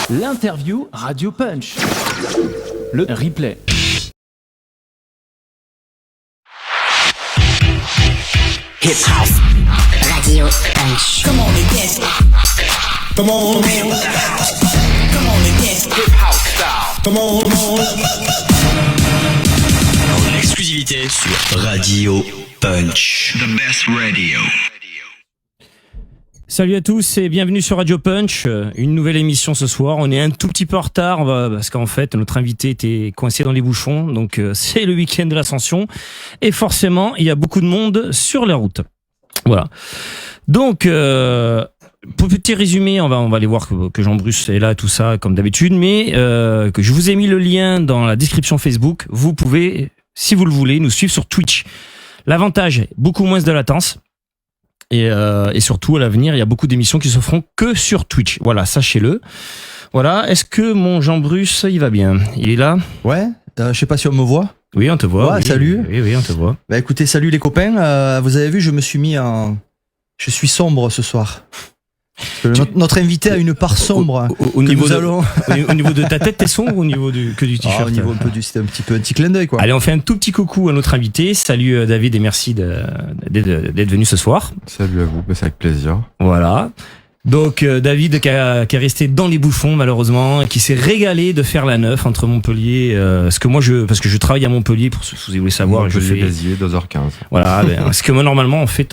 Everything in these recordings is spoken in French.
L'interview Radio Punch. Le replay. Hip House Radio Punch. Come on and dance. Come on. Come on and dance. Hip House style. Come on. En exclusivité sur Radio Punch. The best radio. Salut à tous et bienvenue sur Radio Punch, une nouvelle émission ce soir. On est un tout petit peu en retard parce qu'en fait notre invité était coincé dans les bouchons, donc c'est le week-end de l'Ascension et forcément il y a beaucoup de monde sur les routes. Voilà. Donc pour petit résumé, on va aller voir que Jean-Bruce est là, tout ça comme d'habitude, mais que je vous ai mis le lien dans la description Facebook. Vous pouvez, si vous le voulez, nous suivre sur Twitch. L'avantage, beaucoup moins de latence. Et surtout à l'avenir, il y a beaucoup d'émissions qui se feront que sur Twitch. Voilà, sachez-le. Voilà, est-ce que mon Jean-Bruce, il va bien? Il est là? Ouais, je sais pas si on me voit. Oui, on te voit. Ouais, oui, salut. Oui, on te voit. Bah écoutez, salut les copains. Vous avez vu, je suis sombre ce soir. Notre invité a une part sombre. Au niveau de ta tête, t'es sombre ou au niveau que du t-shirt? Au niveau c'était un petit clin d'œil quoi. Allez, on fait un tout petit coucou à notre invité. Salut David et merci d'être venu ce soir. Salut à vous, c'est avec plaisir. Voilà. Donc David qui est resté dans les bouchons malheureusement, et qui s'est régalé de faire la 9 entre Montpellier, parce que je travaille à Montpellier pour si vous voulez savoir. Montpellier-Béziers, 2h15. Voilà, ce que moi normalement on fait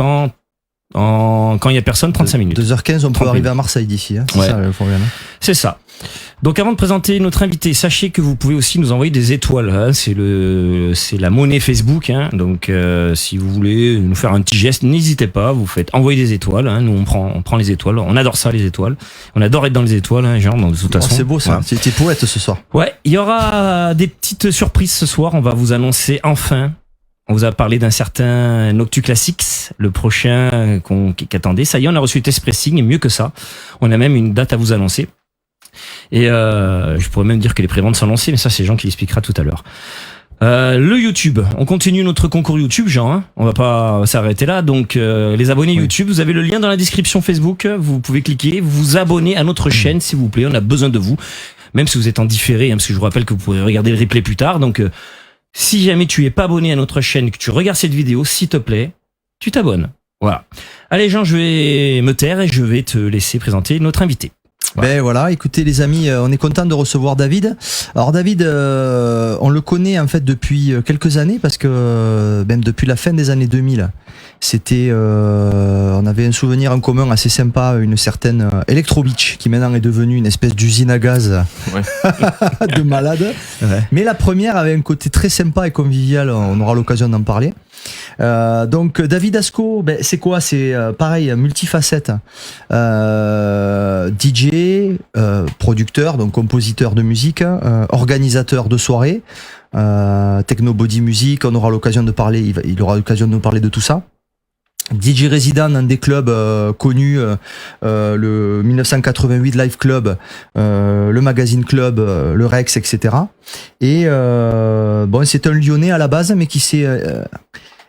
quand il y a personne, 35 minutes. 2h15, on peut arriver à Marseille d'ici. Hein. C'est ça le problème. C'est ça. Donc avant de présenter notre invité, sachez que vous pouvez aussi nous envoyer des étoiles. Hein. C'est la monnaie Facebook. Hein. Donc si vous voulez nous faire un petit geste, n'hésitez pas. Vous faites envoyer des étoiles. Hein. Nous on prend les étoiles. On adore ça les étoiles. On adore être dans les étoiles. Hein, genre de toute façon. C'est beau ça. Voilà. C'était poète ce soir. Ouais. Il y aura des petites surprises ce soir. On va vous annoncer enfin. On vous a parlé d'un certain Noctu Classics, le prochain qu'attendait. Ça y est, on a reçu le test pressing et mieux que ça. On a même une date à vous annoncer. Et je pourrais même dire que les préventes sont lancées, mais ça c'est Jean qui l'expliquera tout à l'heure. Le YouTube, on continue notre concours YouTube, Jean. Hein, on va pas s'arrêter là. Donc les abonnés YouTube, vous avez le lien dans la description Facebook. Vous pouvez cliquer, vous abonner à notre chaîne s'il vous plaît. On a besoin de vous, même si vous êtes en différé, hein, parce que je vous rappelle que vous pourrez regarder le replay plus tard. Donc si jamais tu es pas abonné à notre chaîne, que tu regardes cette vidéo, s'il te plaît, tu t'abonnes. Voilà. Allez Jean, je vais me taire et je vais te laisser présenter notre invité. Voilà. Ben voilà, écoutez les amis, on est content de recevoir David. Alors David, on le connaît en fait depuis quelques années parce que même depuis la fin des années 2000, on avait un souvenir en commun assez sympa, une certaine Electro Beach qui maintenant est devenue une espèce d'usine à gaz de malade. Ouais. Mais la première avait un côté très sympa et convivial, on aura l'occasion d'en parler. Donc David Asco, ben, c'est quoi? C'est pareil, multifacette, DJ, producteur, donc compositeur de musique, organisateur de soirées, techno body music. On aura l'occasion de parler, il aura l'occasion de nous parler de tout ça. DJ résident dans des clubs connus, le 1988 Live Club, le Magazine Club, le Rex, etc. Et bon, c'est un Lyonnais à la base, mais qui s'est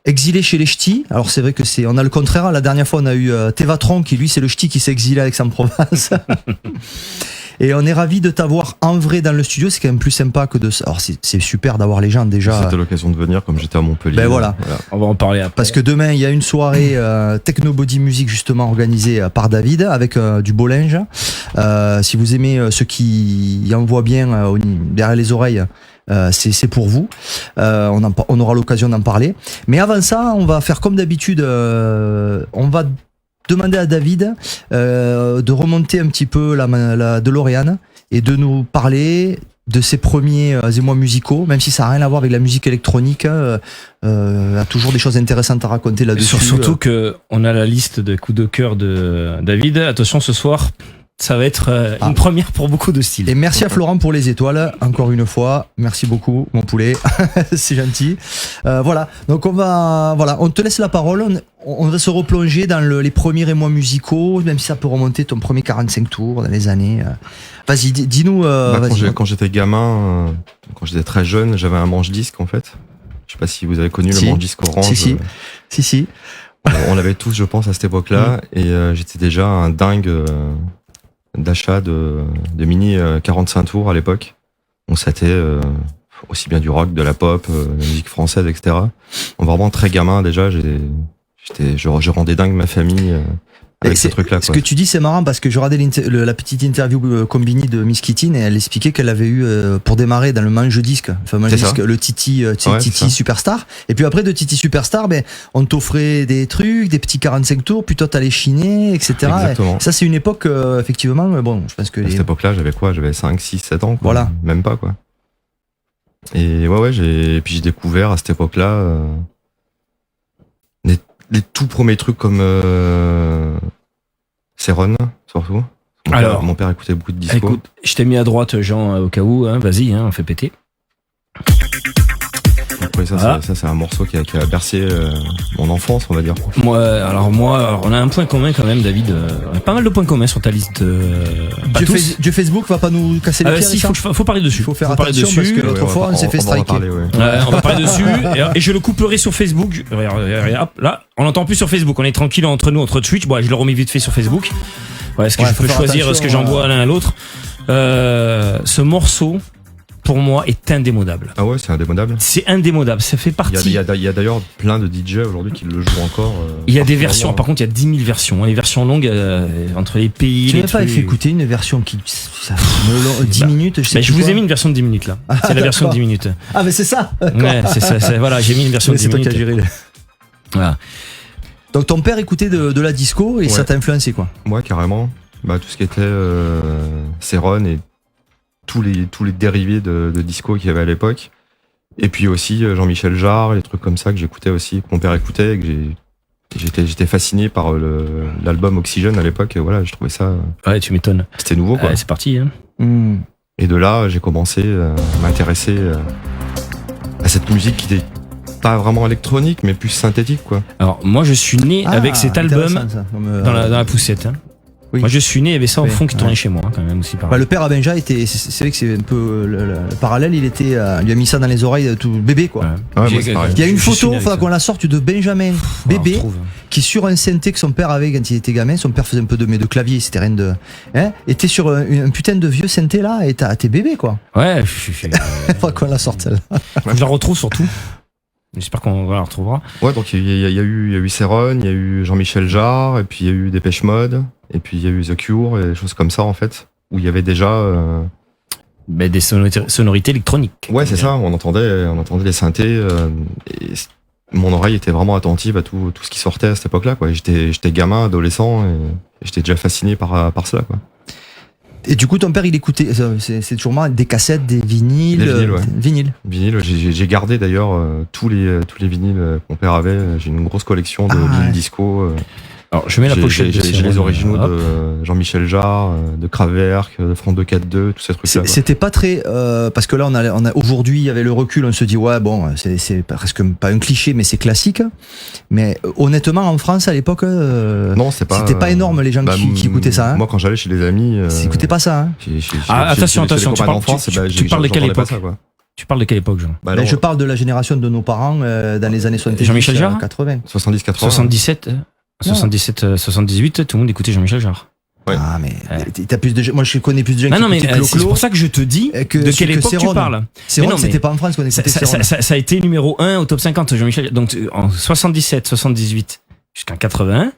exilé chez les Ch'tis. Alors c'est vrai que on a le contraire. La dernière fois, on a eu Tevatron qui lui, c'est le Ch'ti qui s'est exilé à Aix-en-Provence. Et on est ravis de t'avoir en vrai dans le studio. C'est quand même plus sympa que de. Alors c'est super d'avoir les gens déjà. C'était l'occasion de venir comme j'étais à Montpellier. Ben voilà. On va en parler après. Parce que demain il y a une soirée techno body music justement organisée par David avec du beau linge. Si vous aimez ceux qui envoient bien derrière les oreilles. C'est pour vous. On aura l'occasion d'en parler. Mais avant ça, on va faire comme d'habitude. On va demander à David de remonter un petit peu la DeLorean et de nous parler de ses premiers émois musicaux, même si ça n'a rien à voir avec la musique électronique. A toujours des choses intéressantes à raconter là-dessus. Surtout que on a la liste de coups de cœur de David. Attention, ce soir, ça va être une première pour beaucoup de styles. Et merci à Florent pour les étoiles, encore une fois. Merci beaucoup, mon poulet. C'est gentil. Voilà. Donc on te laisse la parole. On va se replonger dans les premiers émois musicaux, même si ça peut remonter ton premier 45 tours dans les années. Vas-y, dis-nous. Quand j'étais gamin, quand j'étais très jeune, j'avais un manche-disque en fait. Je sais pas si vous avez connu le manche-disque orange. Si. On l'avait tous, je pense, à cette époque-là. Et j'étais déjà un dingue d'achat de Mini 45 tours à l'époque. Donc c'était aussi bien du rock, de la pop, de la musique française, etc. Donc vraiment très gamin déjà, je rendais dingue ma famille avec ce truc-là. Ce que tu dis, c'est marrant parce que je regardais la petite interview Combini de Miss Kittin et elle expliquait qu'elle avait eu, pour démarrer dans le manche disque, le Titi, Titi Superstar. Et puis après de Titi Superstar, on t'offrait des trucs, des petits 45 tours, puis toi t'allais chiner, etc. Exactement. Et ça, c'est une époque, effectivement, bon, je pense que. À cette époque-là, j'avais 5, 6, 7 ans, quoi. Voilà. Même pas, quoi. Et puis j'ai découvert à cette époque-là, les tout premiers trucs comme Céron, surtout. Mon père écoutait beaucoup de disco. Écoute, je t'ai mis à droite, Jean, au cas où. Hein, vas-y, on fait péter. Oui, ça c'est un morceau qui a bercé mon enfance, on va dire. Moi, on a un point commun quand même, David. On a pas mal de points communs sur ta liste. Dieu Facebook va pas nous casser les pieds. Si, faut parler dessus. Faut faire attention parce que l'autre fois on s'est fait striker. On va parler dessus et je le couperai sur Facebook. Hop, là, on l'entend plus sur Facebook. On est tranquille entre nous, entre Twitch. Bon, je le remets vite fait sur Facebook. Est-ce que je peux choisir ce que j'envoie l'un à l'autre? Ce morceau, pour moi, est indémodable. Ah ouais, c'est indémodable. C'est indémodable. Ça fait partie. Il y a d'ailleurs plein de DJ aujourd'hui qui le jouent encore. Il y a des versions. Par contre, il y a 10 000 versions. Les versions longues entre les pays. Tu n'as pas fait écouter une version qui 10 minutes. Je vous ai mis une version de 10 minutes là. C'est la version de 10 minutes. Ah mais c'est ça. Ouais, c'est ça. Voilà, j'ai mis une version de 10 minutes. C'est toi qui as géré. Voilà. Donc ton père écoutait de la disco et ça t'a influencé quoi? Ouais, carrément. Tout ce qui était Céron et tous les dérivés de disco qu'il y avait à l'époque. Et puis aussi Jean-Michel Jarre, les trucs comme ça que j'écoutais aussi, que mon père écoutait, et que j'étais fasciné par l'album Oxygène à l'époque. Et voilà, je trouvais ça. Ouais, tu m'étonnes. C'était nouveau, quoi. Ouais, c'est parti. Hein. Et de là, j'ai commencé à m'intéresser à cette musique qui était pas vraiment électronique, mais plus synthétique, quoi. Alors moi, je suis né avec cet album dans la poussette. Hein. Oui. Moi je suis né, il y avait ça au fond qui tournait chez moi quand même aussi. Le père à Benja était, c'est vrai que c'est un peu le parallèle, il a mis ça dans les oreilles tout bébé quoi. Ouais, il y a une photo, faudra qu'on la sorte de Benjamin bébé qui sur un synthé que son père avait quand il était gamin, son père faisait un peu de clavier, c'était rien de, était sur un putain de vieux synthé là et t'es bébé quoi. Ouais. Faudra qu'on la sorte celle-là. Je la retrouve surtout. J'espère qu'on la retrouvera. Ouais, donc il y a eu Céron, il y a eu Jean-Michel Jarre, et puis il y a eu Dépêche Mode, et puis il y a eu The Cure, et des choses comme ça en fait, où il y avait déjà des sonorités électroniques. Ouais, c'est ça. On entendait les synthés, et mon oreille était vraiment attentive à tout ce qui sortait à cette époque-là, quoi. J'étais gamin, adolescent, et j'étais déjà fasciné par cela, quoi. Et du coup, ton père, il écoutait, c'est toujours marrant, des cassettes, des vinyles. Des vinyles. J'ai gardé d'ailleurs tous les vinyles que mon père avait. J'ai une grosse collection de vinyles disco. Alors, je mets la pochette. J'ai les originaux de Jean-Michel Jarre, de Kraftwerk, de Front 242, tous ces trucs-là. C'était pas très, parce que là, on a aujourd'hui, avec le recul, on se dit, ouais, bon, c'est presque pas un cliché, mais c'est classique. Mais honnêtement, en France, à l'époque, non, c'était pas énorme les gens qui écoutaient ça. Hein. Moi, quand j'allais chez les amis, ils écoutaient pas ça. Hein. Attention, tu parles de quelle époque? Tu parles de quelle époque, Jean? Je parle de la génération de nos parents dans les années 70, Jean-Michel Jarre 80. 70-80. 77, 78, tout le monde écoutait Jean-Michel Jarre. Ouais. Ah, mais t'as plus de gens. Moi, je connais plus de gens qui écoutaient Clo-Clo. C'est pour ça que je te dis de quelle époque tu parles. Céron, c'était pas en France qu'on écoutait Céron. Ça a été numéro 1 au top 50, Jean-Michel. Donc, en 77, 78, jusqu'en 81,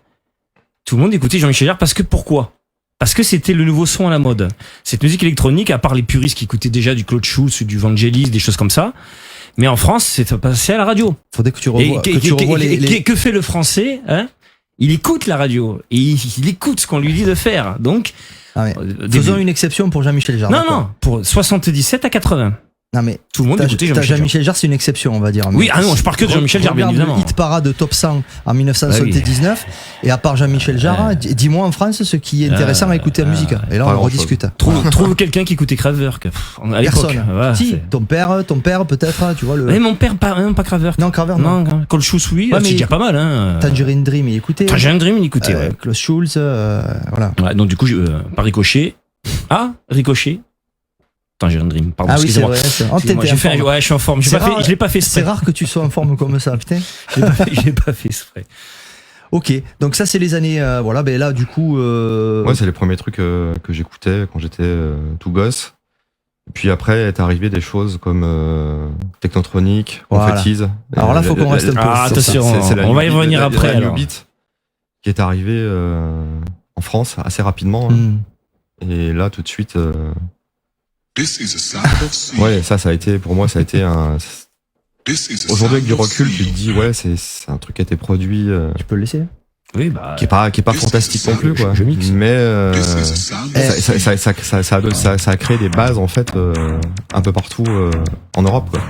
tout le monde écoutait Jean-Michel Jarre pourquoi? Parce que c'était le nouveau son à la mode. Cette musique électronique, à part les puristes qui écoutaient déjà du Claude Schultz ou du Vangelis, des choses comme ça. Mais en France, c'est passé à la radio. Faudrait que tu revoies, que fait le français, hein? Il écoute la radio et il écoute ce qu'on lui dit de faire. Donc, faisons une exception pour Jean-Michel Jarre. Non, pour 77 à évidemment. Non mais tout le monde écoutait Jean-Michel Jarre, c'est une exception, on va dire. Oui, je parle que de Jean-Michel Jarre, bien évidemment. Le hit parade top 100 en 1979. Et à part Jean-Michel Jarre, dis-moi en France ce qui est intéressant à écouter la musique. Et là, on rediscute. Trouve quelqu'un qui écoutait Kraftwerk. Personne. Si, ton père peut-être, tu vois le. Mais mon père même pas Kraftwerk. Non, Kraftwerk non. Claude Schultz, oui, c'est déjà pas mal. Hein. Tangerine Dream, il écoutait. Ouais. Claude Schultz, voilà. Ouais, donc du coup, par ricochet. Ricochet. Tangerine Dream, pardon, excusez-moi. Oui, c'est vrai. Je suis en forme. Je l'ai pas fait. C'est rare que tu sois en forme comme ça, putain. Je l'ai pas fait exprès. Ok, donc ça c'est les années, voilà, ben là du coup... Ouais, c'est les premiers trucs que j'écoutais quand j'étais tout gosse. Puis après est arrivé des choses comme Technotronic, Voilà. Confettis. Alors là, faut qu'on reste un peu Ah, sur ça. attention, on va y revenir après, La New alors. Beat qui est arrivé en France assez rapidement. Hein. Et là, tout de suite, ouais, ça a été, pour moi, ça a été un... Aujourd'hui, avec du recul, tu te dis, ouais, c'est un truc qui a été produit, Tu peux le laisser. Oui, bah. qui est pas fantastique non plus, quoi. Je mixe. Mais ça a créé des bases, en fait, un peu partout en Europe, quoi.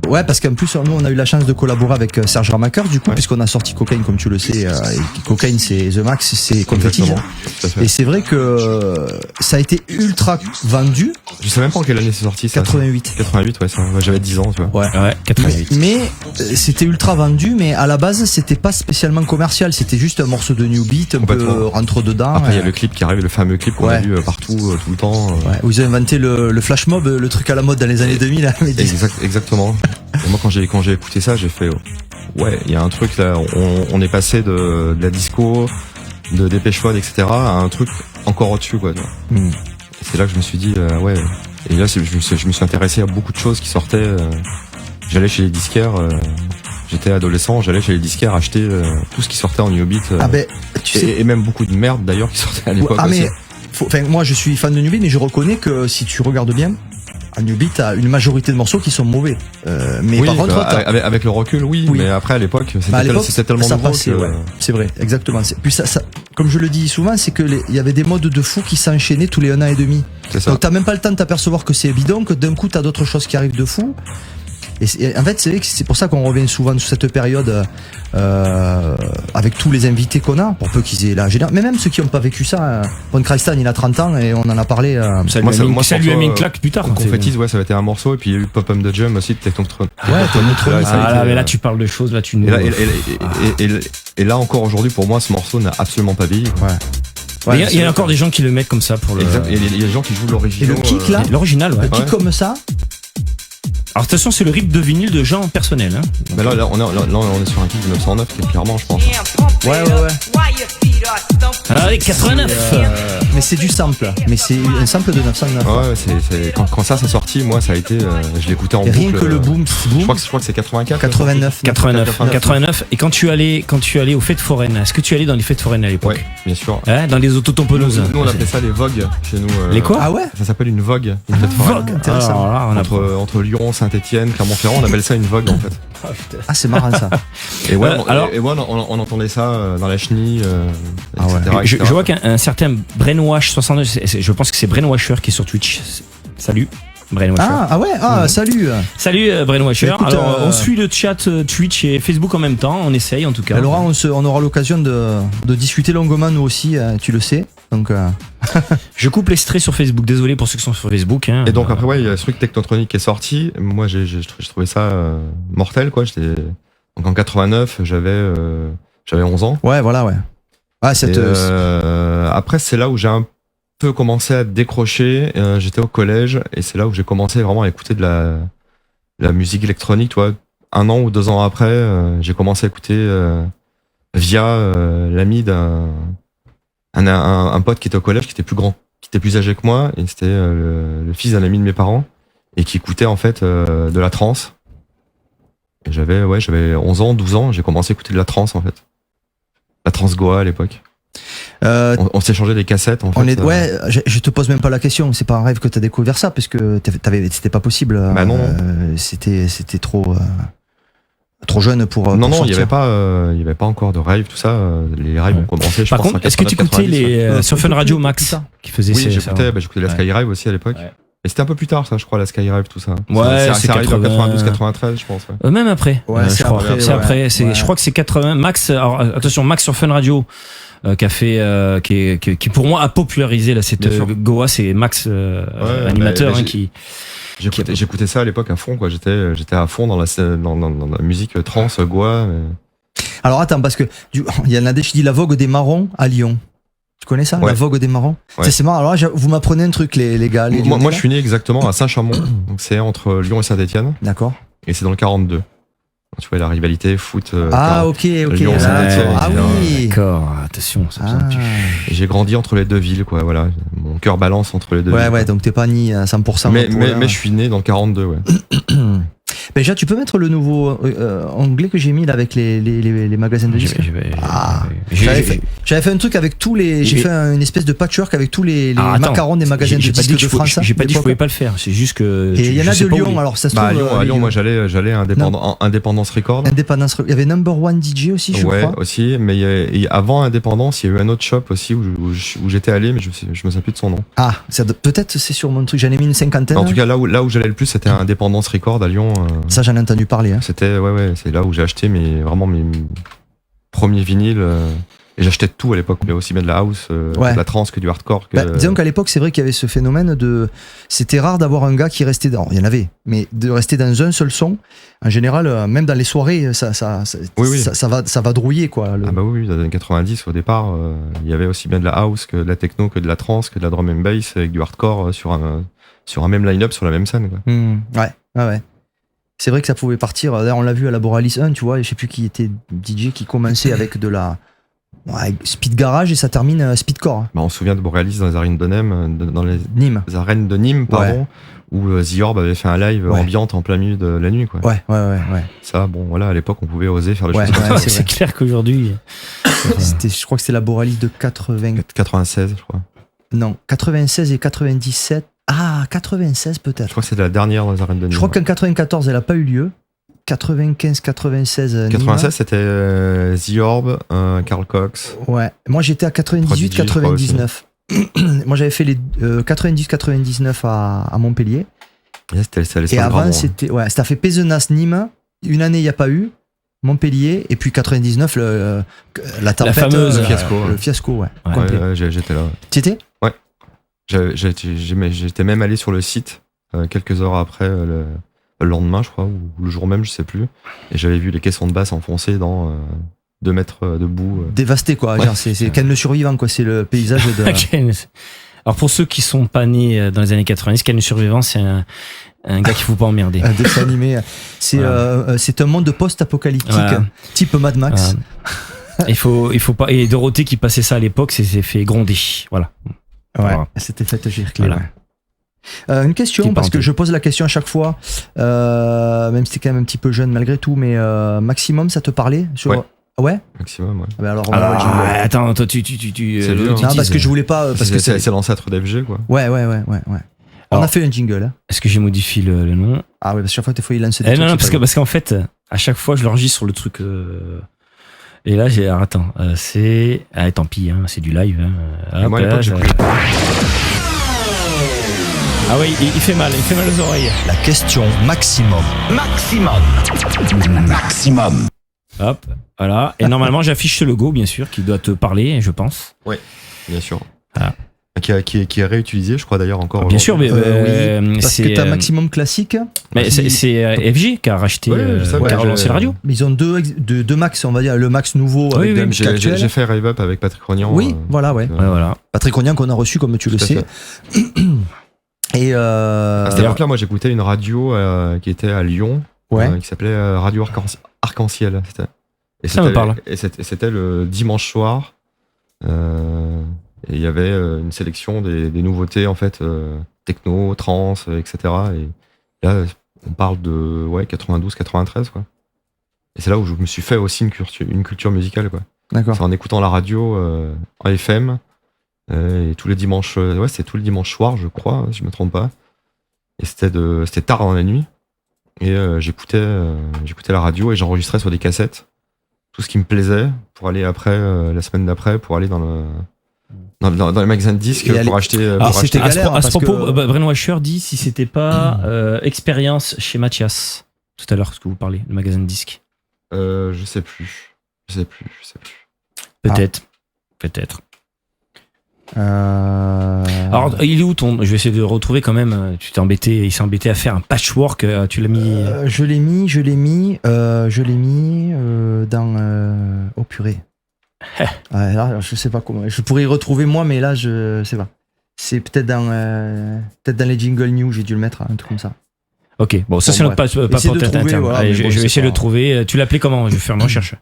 Ouais, parce qu'en plus, nous, on a eu la chance de collaborer avec Serge Ramaker, du coup, Ouais. puisqu'on a sorti Cocaine, comme tu le sais. Et Cocaine, c'est The Max, c'est Confetti. Exactement. Tout à fait. Et c'est vrai que ça a été ultra vendu. Je sais même pas en quelle année c'est sorti, ça. 88. 88, ouais, ça. Ouais, j'avais 10 ans, tu vois. Ouais, 88. Mais c'était ultra vendu, mais à la base, c'était pas spécialement commercial. C'était juste un morceau de New Beat, un peu Complètement. rentre dedans. Après, il y a le clip qui arrive, le fameux clip qu'on a Ouais. vu partout, tout le temps. Ouais, où ils ont inventé le flash mob, le truc à la mode dans les années 2000. Là, mais Exactement. Et moi, quand j'ai écouté ça, j'ai fait, ouais, il y a un truc là, on est passé de la disco, de Dépêche Mode, etc., à un truc encore au-dessus, quoi. Tu vois. Et c'est là que je me suis dit, ouais. Et là, je me suis intéressé à beaucoup de choses qui sortaient. J'allais chez les disquaires. J'étais adolescent, j'allais chez les disquaires acheter tout ce qui sortait en New Beat. Ah ben, tu sais. Et même beaucoup de merde d'ailleurs qui sortait à l'époque. Ah aussi. mais, enfin, moi je suis fan de New Beat, mais je reconnais que si tu regardes bien, à New Beat, t'as une majorité de morceaux qui sont mauvais. Mais Oui, par contre, bah, t'as- avec le recul, oui, Oui. mais après à l'époque, c'était bah, à l'époque, c'était tellement ça nouveau passait, que ouais. C'est vrai, exactement. Puis ça, comme je le dis souvent, c'est que il y avait des modes de fou qui s'enchaînaient tous les 1 an et demi. c'est ça. Donc t'as même pas le temps de t'apercevoir que c'est bidon, que d'un coup t'as d'autres choses qui arrivent de fou. Et en fait, c'est vrai que c'est pour ça qu'on revient souvent sur cette période avec tous les invités qu'on a, pour peu qu'ils aient la génération. Mais même ceux qui n'ont pas vécu ça, Von Kreistan, il a 30 ans et on en a parlé. Ça Moi, lui a mis, moi, ça pour lui a toi, mis une claque plus tard. hein, Confettis, ouais, ça avait été un morceau, et puis il y a eu Pop the Jam aussi de Technotronic. Ouais, Technotronic. Ah là, mais là, tu parles de choses, là, tu nous. Et là encore aujourd'hui, pour moi, ce morceau n'a absolument pas vieilli. Mais il y a encore des gens qui le mettent comme ça pour le. Exact. Et il y a des gens qui jouent l'original. Et le kick, là, L'original, ouais. un kick Ouais. comme ça. Alors, de toute façon, c'est le rip de vinyle de gens personnels. Hein. Là, on est sur un kick de 909 qui est clairement, je pense. Ouais. Ah, avec 89. Mais c'est du sample. Mais c'est un sample de 909. Ouais, quand ça s'est sorti, moi, ça a été, je l'écoutais en Et boucle. rien que le boom, Je crois que c'est 84. 89. 89. Et quand tu allais aux fêtes foraines, est-ce que tu allais dans les fêtes foraines à l'époque? Ouais, bien sûr. Hein, dans les autotamponneuses. Nous, on appelait ça les vogues chez nous. Les quoi? Ah ouais. Ça s'appelle une vogue. Une fête foraine. Vogue. Intéressant. Alors là, on a Entre Lyon, Saint-Etienne, Clermont-Ferrand, on appelle ça une vogue en fait. Ah, c'est marrant ça. Et ouais, alors- on entendait ça dans la chenille, Ah ouais. etc. Je etc. vois qu'un certain Brainwash69, je pense que c'est Brainwasher qui est sur Twitch. Salut, Brainwasher. Ah ouais, salut. Salut, Brainwasher. Écoute, Alors, on suit le chat Twitch et Facebook en même temps. On essaye en tout cas. Ben, Laurent, on aura l'occasion de discuter longuement nous aussi, tu le sais. Donc, Je coupe l'extrait sur Facebook. Désolé pour ceux qui sont sur Facebook. Hein. Et donc après, ouais, il y a ce truc Technotronic qui est sorti. Moi, j'ai trouvé ça mortel, quoi. Donc en 89, j'avais 11 ans. ouais, voilà, ouais. Ah, cette. Et, après, c'est là où j'ai un peu commencé à décrocher. J'étais au collège et c'est là où j'ai commencé vraiment à écouter de la musique électronique. Tu vois, 1 an ou 2 ans après, j'ai commencé à écouter via l'ami un pote qui était au collège, qui était plus grand, qui était plus âgé que moi, et c'était le fils d'un ami de mes parents et qui écoutait en fait de la trance. Et j'avais 11 ans, 12 ans, j'ai commencé à écouter de la trance en fait. La trance Goa à l'époque. On s'échangeait des cassettes en fait. Ouais, je te pose même pas la question. C'est pas un rêve que t'as découvert ça, parce que c'était pas possible. Bah non. C'était trop jeune pour. Non, pour il y sortir. avait pas encore de rave, tout ça. Les raves ont commencé, je Par pense. contre, est-ce que tu écoutais les sur Fun Radio Max qui faisait Oui, ces- j'écoutais la Ouais. Sky Rave aussi à l'époque. Ouais. Et c'était un peu plus tard, ça, je crois, la Sky Rave, tout ça. Ouais, c'est c'est arrivé en 80. 92, 93, je pense. Ouais. Même après. Ouais, c'est je crois. après, C'est ouais. après. Ouais. Je crois que c'est 80. Max. Alors attention, Max sur Fun Radio. Qui a fait, qui pour moi a popularisé là cette Bien sûr. Goa, c'est Max animateur bah, hein, qui. J'écoutais ça à l'époque à fond, quoi. J'étais à fond dans la musique trance, Goa. Alors attends, parce que il y en a des qui disent la vogue des marrons à Lyon. Tu connais ça, Ouais. la vogue des marrons? Ouais. C'est marrant. Alors là, vous m'apprenez un truc, les gars. Les Moi, Lyonnais, je suis né exactement à Saint-Chamond, donc c'est entre Lyon et Saint-Etienne, D'accord. et c'est dans le 42. Tu vois la rivalité foot. Ah, ok. Lyon, Ah, Saint-Étienne, ah etc. oui. D'accord, attention, ça Ah. Et j'ai grandi entre les deux villes, quoi. Voilà, mon cœur balance entre les deux villes. Ouais, donc t'es pas ni à 100%. Mais je suis né dans le 42, ouais. Ben, déjà, tu peux mettre le nouveau onglet que j'ai mis là avec les magasins de disques. J'avais fait un truc avec tous les. J'ai fait une espèce de patchwork avec tous les macarons des magasins de disques de France. J'ai pas dit que je pouvais pas le faire, c'est juste que. Et il y en a de Lyon, alors ça se trouve. À Lyon, moi j'allais à Indépendance Record. Indépendance. Il y avait Number One DJ aussi, je crois. Ouais, aussi. Mais avant Indépendance, il y a eu un autre shop aussi où j'étais allé, mais je me souviens plus de son nom. Ah, peut-être c'est sur mon truc. J'en ai mis une cinquantaine. En tout cas, là où j'allais le plus, c'était Indépendance Record à Lyon. Ça, j'en ai entendu parler. Hein. C'était c'est là où j'ai acheté mes premiers vinyles. Et j'achetais de tout à l'époque, mais aussi bien de la house, de la trance que du hardcore. Disons qu'à l'époque, c'est vrai qu'il y avait ce phénomène c'était rare d'avoir un gars qui restait dans. Il y en avait, mais de rester dans un seul son. En général, même dans les soirées, ça va drouiller, quoi. Ah bah oui, dans les années 90, au départ, il y avait aussi bien de la house que de la techno, que de la trance, que de la drum and bass, avec du hardcore sur un même line-up, sur la même scène, quoi. Ouais. C'est vrai que ça pouvait partir. D'ailleurs, on l'a vu à la Boralis 1, tu vois. Je sais plus qui était DJ qui commençait avec de la speed garage et ça termine speedcore. Bah, on se souvient de Borealis dans les arènes de Nîmes, Nîmes. Arènes de Nîmes, pardon, où The Orb avait fait un live ambiante en plein milieu de la nuit, quoi. Ouais. Ça, bon, voilà, à l'époque, on pouvait oser faire des choses comme ça. C'est clair qu'aujourd'hui. Je crois que c'était la Boralis de 96, je crois. Non, 96 et 97. Ah, 96 peut-être. Je crois que c'est la dernière dans les arènes de Nîmes. Je crois qu'en 94, elle n'a pas eu lieu. 95, 96. 96, c'était The Orb, Carl Cox. Ouais. Moi, j'étais à 98, 99. Moi, j'avais fait les 90, 99 à Montpellier. Et avant, c'était. Ouais, ça fait Pézenas, Nîmes. Une année, il n'y a pas eu. Montpellier. Et puis 99, la tempête. La fameuse. Le fiasco, ouais. J'étais là. Tu étais ? Ouais. J'étais même allé sur le site quelques heures après. Le lendemain, je crois, ou le jour même, je sais plus. Et j'avais vu les caissons de basse enfoncés dans 2 mètres de boue. Dévasté, quoi. Ouais. Genre, c'est Ken le survivant, quoi. C'est le paysage de. Alors, pour ceux qui sont pas nés dans les années 90, Ken le survivant, c'est un gars qu'il faut pas emmerder. Un dessin animé. C'est un monde post-apocalyptique, type Mad Max. Il faut pas. Et Dorothée qui passait ça à l'époque, s'est fait gronder. Voilà. Ouais. C'était fait gicler. Voilà. Une question, parce que je pose la question à chaque fois, même si t'es quand même un petit peu jeune malgré tout, mais Maximum, ça te parlait sur... Ouais. Maximum, ouais. Ah bah alors, attends, toi, tu non, parce que je voulais pas... Parce que c'est l'ancêtre d'FG, quoi. Ouais. On a fait un jingle. Hein. Est-ce que j'ai modifié le nom ? Ah ouais, parce que chaque fois, des fois, il lance des trucs. Non, parce qu'en fait, à chaque fois, je l'enregistre sur le truc... Et là, attends, c'est... Ah, tant pis, hein, c'est du live. Hein. Moi, à l'époque, Ah oui, il fait mal aux oreilles. La question maximum. Hop, voilà. Et normalement, j'affiche ce logo, bien sûr, qui doit te parler, je pense. Oui, bien sûr. Voilà. Qui est réutilisé, je crois d'ailleurs encore. Bien sûr, mais oui, parce que t'as Maximum classique. Mais c'est FG qui a racheté, qui a relancé la radio. Mais ils ont deux Max, on va dire, le Max nouveau avec la musique actuelle. J'ai fait Rave Up avec Patrick Rognan. Oui, voilà. Patrick Rognan qu'on a reçu, comme tu le sais. Et c'est-à-dire que là, moi, j'écoutais une radio qui était à Lyon, qui s'appelait Radio Arc-en-Ciel. Ça me parle. Et c'était le dimanche soir. Et il y avait une sélection des nouveautés, en fait, techno, trance, etc. Et là, on parle de 92-93, quoi. Et c'est là où je me suis fait aussi une culture musicale, quoi. D'accord. C'est en écoutant la radio en FM. Et tous les dimanches, c'était tous les dimanches soirs, je crois, si je me trompe pas. Et c'était tard dans la nuit. Et j'écoutais la radio et j'enregistrais sur des cassettes tout ce qui me plaisait pour aller après, la semaine d'après, pour aller dans les magasins de disques pour acheter. C'était galère, à ce propos, Brennan Washer dit si c'était pas expérience chez Mathias tout à l'heure, ce que vous parlez, le magasin de disques. Je sais plus. Peut-être. Alors, il est où ton... Je vais essayer de retrouver quand même. Il s'est embêté à faire un patchwork. Tu l'as mis. Je l'ai mis dans. Oh purée. Là, je sais pas comment. Je pourrais y retrouver moi, mais là, je sais pas. C'est peut-être dans les Jingle News. J'ai dû le mettre, un truc comme ça. Ok, bon, ça Bon, c'est notre bref. pas Essayez de pour trouver, voilà, Allez, mais bon, je vais c'est essayer de pas- le trouver. Tu l'appelais comment? Je vais faire une recherche.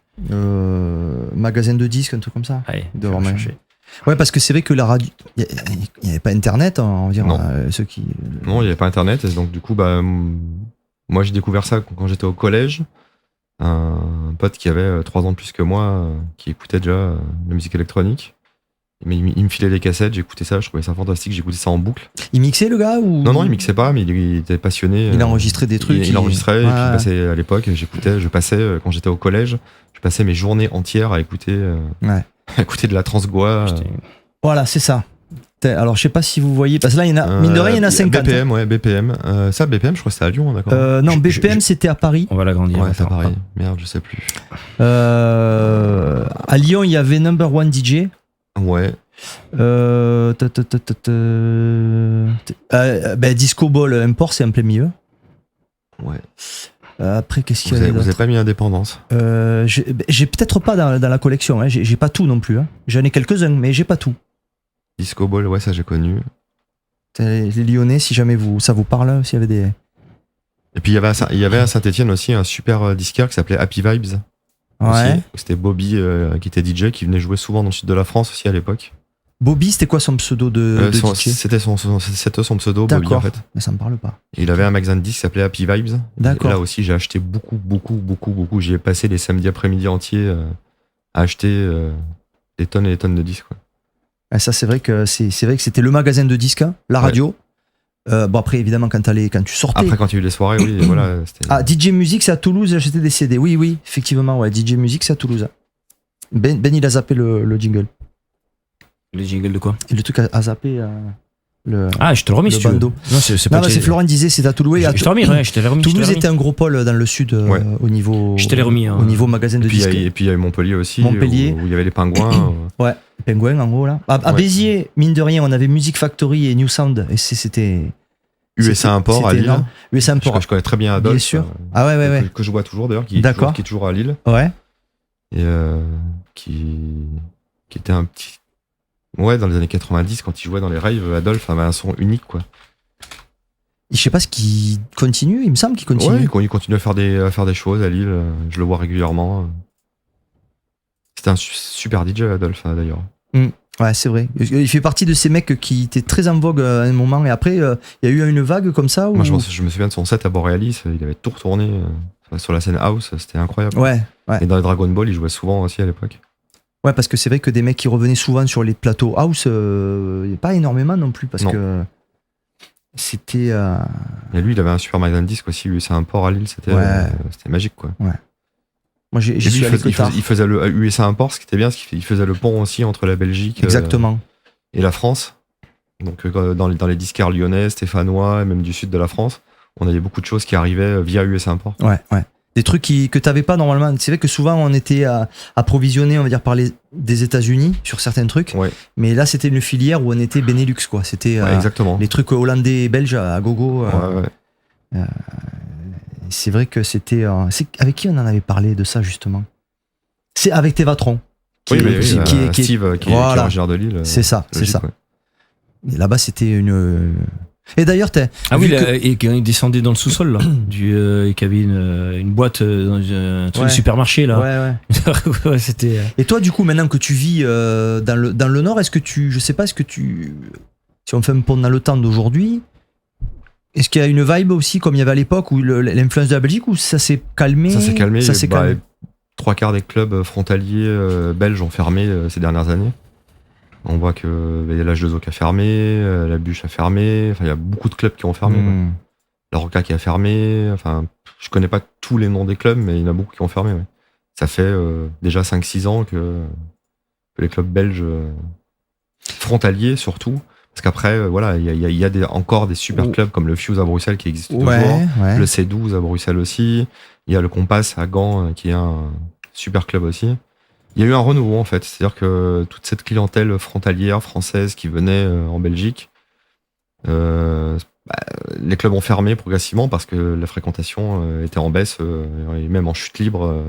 Magasin de disques, un truc comme ça. Allez, De je vais remettre. rechercher. Ouais, parce que c'est vrai que la radio, il n'y avait pas Internet, hein, on va dire, Non. ceux qui. Non, il n'y avait pas Internet. Et donc, du coup, moi, j'ai découvert ça quand j'étais au collège. Un pote qui avait 3 ans de plus que moi, qui écoutait déjà la musique électronique. Mais il me filait des cassettes, j'écoutais ça, je trouvais ça fantastique, j'écoutais ça en boucle. Il mixait le gars ou Non, il mixait pas, mais il était passionné. Il enregistrait des trucs. Il enregistrait, et Ouais. puis il passait à l'époque, je passais, quand j'étais au collège, je passais mes journées entières à écouter, Ouais. à écouter de la trans-goa. Putain. Voilà, c'est ça. Alors, je sais pas si vous voyez, parce que là, il y en a, mine de rien, il y en a 50. BPM, ouais, BPM. Ça, BPM, je crois que c'était à Lyon, d'accord. Non, Je- BPM, c'était à Paris. On va l'agrandir. Ouais, c'est Attends. pareil. Merde, je sais plus. À Lyon, il y avait Number One DJ. Ouais. Disco Ball Import, c'est en plein milieu. Ouais. Après, qu'est-ce qu'il y Vous avait avez d'autre pas mis Indépendance. J'ai peut-être pas dans la collection, hein. J'ai pas tout non plus. Hein. J'en ai quelques-uns, mais j'ai pas tout. Disco Ball, ouais, ça j'ai connu. Les Lyonnais, si jamais ça vous parle, s'il y avait des. Et puis il y avait à Saint-Etienne aussi un super disquaire qui s'appelait Happy Vibes. Ouais. Aussi. C'était Bobby qui était DJ, qui venait jouer souvent dans le sud de la France aussi à l'époque. Bobby, c'était quoi son pseudo de DJ? C'était son pseudo, Bobby en D'accord. fait. Mais ça me parle pas. Et il avait un magasin de disques qui s'appelait Happy Vibes. D'accord. Et là aussi, j'ai acheté beaucoup. J'y ai passé les samedis après-midi entiers à acheter des tonnes et des tonnes de disques. Quoi. Et ça, c'est vrai que c'était le magasin de disques, hein, la radio. Bon, après, évidemment, quand tu sortais. Après, quand il y a eu les soirées, oui, voilà. C'était... Ah, DJ Music, c'est à Toulouse, j'ai acheté des CD. Oui, effectivement, ouais. DJ Music, c'est à Toulouse. Ben, il a zappé le jingle. Le jingle de quoi? Et le truc a zappé le. Ah, je te le remis Le si tu veux. bandeau. Non, c'est Non, pas. mais c'est Florent disait, c'est à Toulouse. Je te le remis, ouais, je te l'ai remis. je te l'ai Toulouse remis. était un gros pôle dans le sud Ouais. au niveau. Je te l'ai remis, hein. Au niveau magasin de disques. Et puis il y a eu Montpellier aussi, Montpellier. où il y avait les pingouins. Ouais, Penguin en gros là. À Ouais. Béziers, mine de rien, on avait Music Factory et New Sound. Et c'était. USA Import à c'était Lille. énorme. USA Import. Je connais très bien Adolphe. Bien sûr. Ah ouais. Que je vois toujours d'ailleurs, qui D'accord. est toujours à Lille. Ouais. Et qui était un petit. Ouais, dans les années 90, quand il jouait dans les raves, Adolphe avait un son unique, quoi. Je sais pas ce qui continue, il me semble qu'il continue. Ouais, il continue à faire des choses à Lille. Je le vois régulièrement. C'était un super DJ, Adolphe, d'ailleurs. Ouais, c'est vrai. Il fait partie de ces mecs qui étaient très en vogue à un moment et après, il y a eu une vague comme ça. Moi, je me souviens de son set à Borealis. Il avait tout retourné sur la scène house. C'était incroyable. Ouais. Et dans les Dragon Ball, il jouait souvent aussi à l'époque. Ouais, parce que c'est vrai que des mecs qui revenaient souvent sur les plateaux house, il n'y a pas énormément non plus parce Non. que c'était. Et lui, il avait un super magasin de disques aussi. Lui, c'est un port à Lille. C'était magique, quoi. Moi, j'y Et lui, suis allé que tard. il faisait le USA Import, ce qui était bien, c'est qu'il faisait le pont aussi entre la Belgique Exactement. et la France. Donc dans les disquaires lyonnais, stéphanois, et même du sud de la France, on avait beaucoup de choses qui arrivaient via USA Import. Ouais. Des trucs que t'avais pas normalement. C'est vrai que souvent on était approvisionné, on va dire, par des États-Unis sur certains trucs. Ouais. Mais là, c'était une filière où on était Benelux, quoi. C'était Ouais, exactement. les trucs hollandais et belges à gogo. Ouais. C'est vrai que c'était. Avec qui on en avait parlé de ça justement? C'est avec Tevatron. Oui, Steve, qui est voilà. originaire de Lille. C'est ça, c'est logique, ça. ouais. Et là-bas, c'était une. Et d'ailleurs, Ah oui, vu et quand il descendait dans le sous-sol, là, et qu'il y avait une boîte dans un truc Ouais. de supermarché, là. Ouais. Ouais, c'était. Et toi, du coup, maintenant que tu vis dans le Nord, je sais pas, si on fait un pont dans le temps d'aujourd'hui, est-ce qu'il y a une vibe aussi, comme il y avait à l'époque, où l'influence de la Belgique, ou ça s'est calmé? Ça s'est calmé. Ça s'est calmé. 3/4 des clubs frontaliers belges ont fermé ces dernières années. On voit que y a l'H2O qui a fermé, la Bûche a fermé. Enfin, il y a beaucoup de clubs qui ont fermé. quoi. La Roca qui a fermé. Enfin, je connais pas tous les noms des clubs, mais il y en a beaucoup qui ont fermé. Ouais. Ça fait déjà 5-6 ans que les clubs belges frontaliers surtout. Parce qu'après, voilà, il y a encore des super clubs comme le Fuse à Bruxelles qui existe toujours. Ouais. Le C12 à Bruxelles aussi. Il y a le Compass à Gand qui est un super club aussi. Il y a eu un renouveau en fait. C'est-à-dire que toute cette clientèle frontalière française qui venait en Belgique, les clubs ont fermé progressivement parce que la fréquentation était en baisse et même en chute libre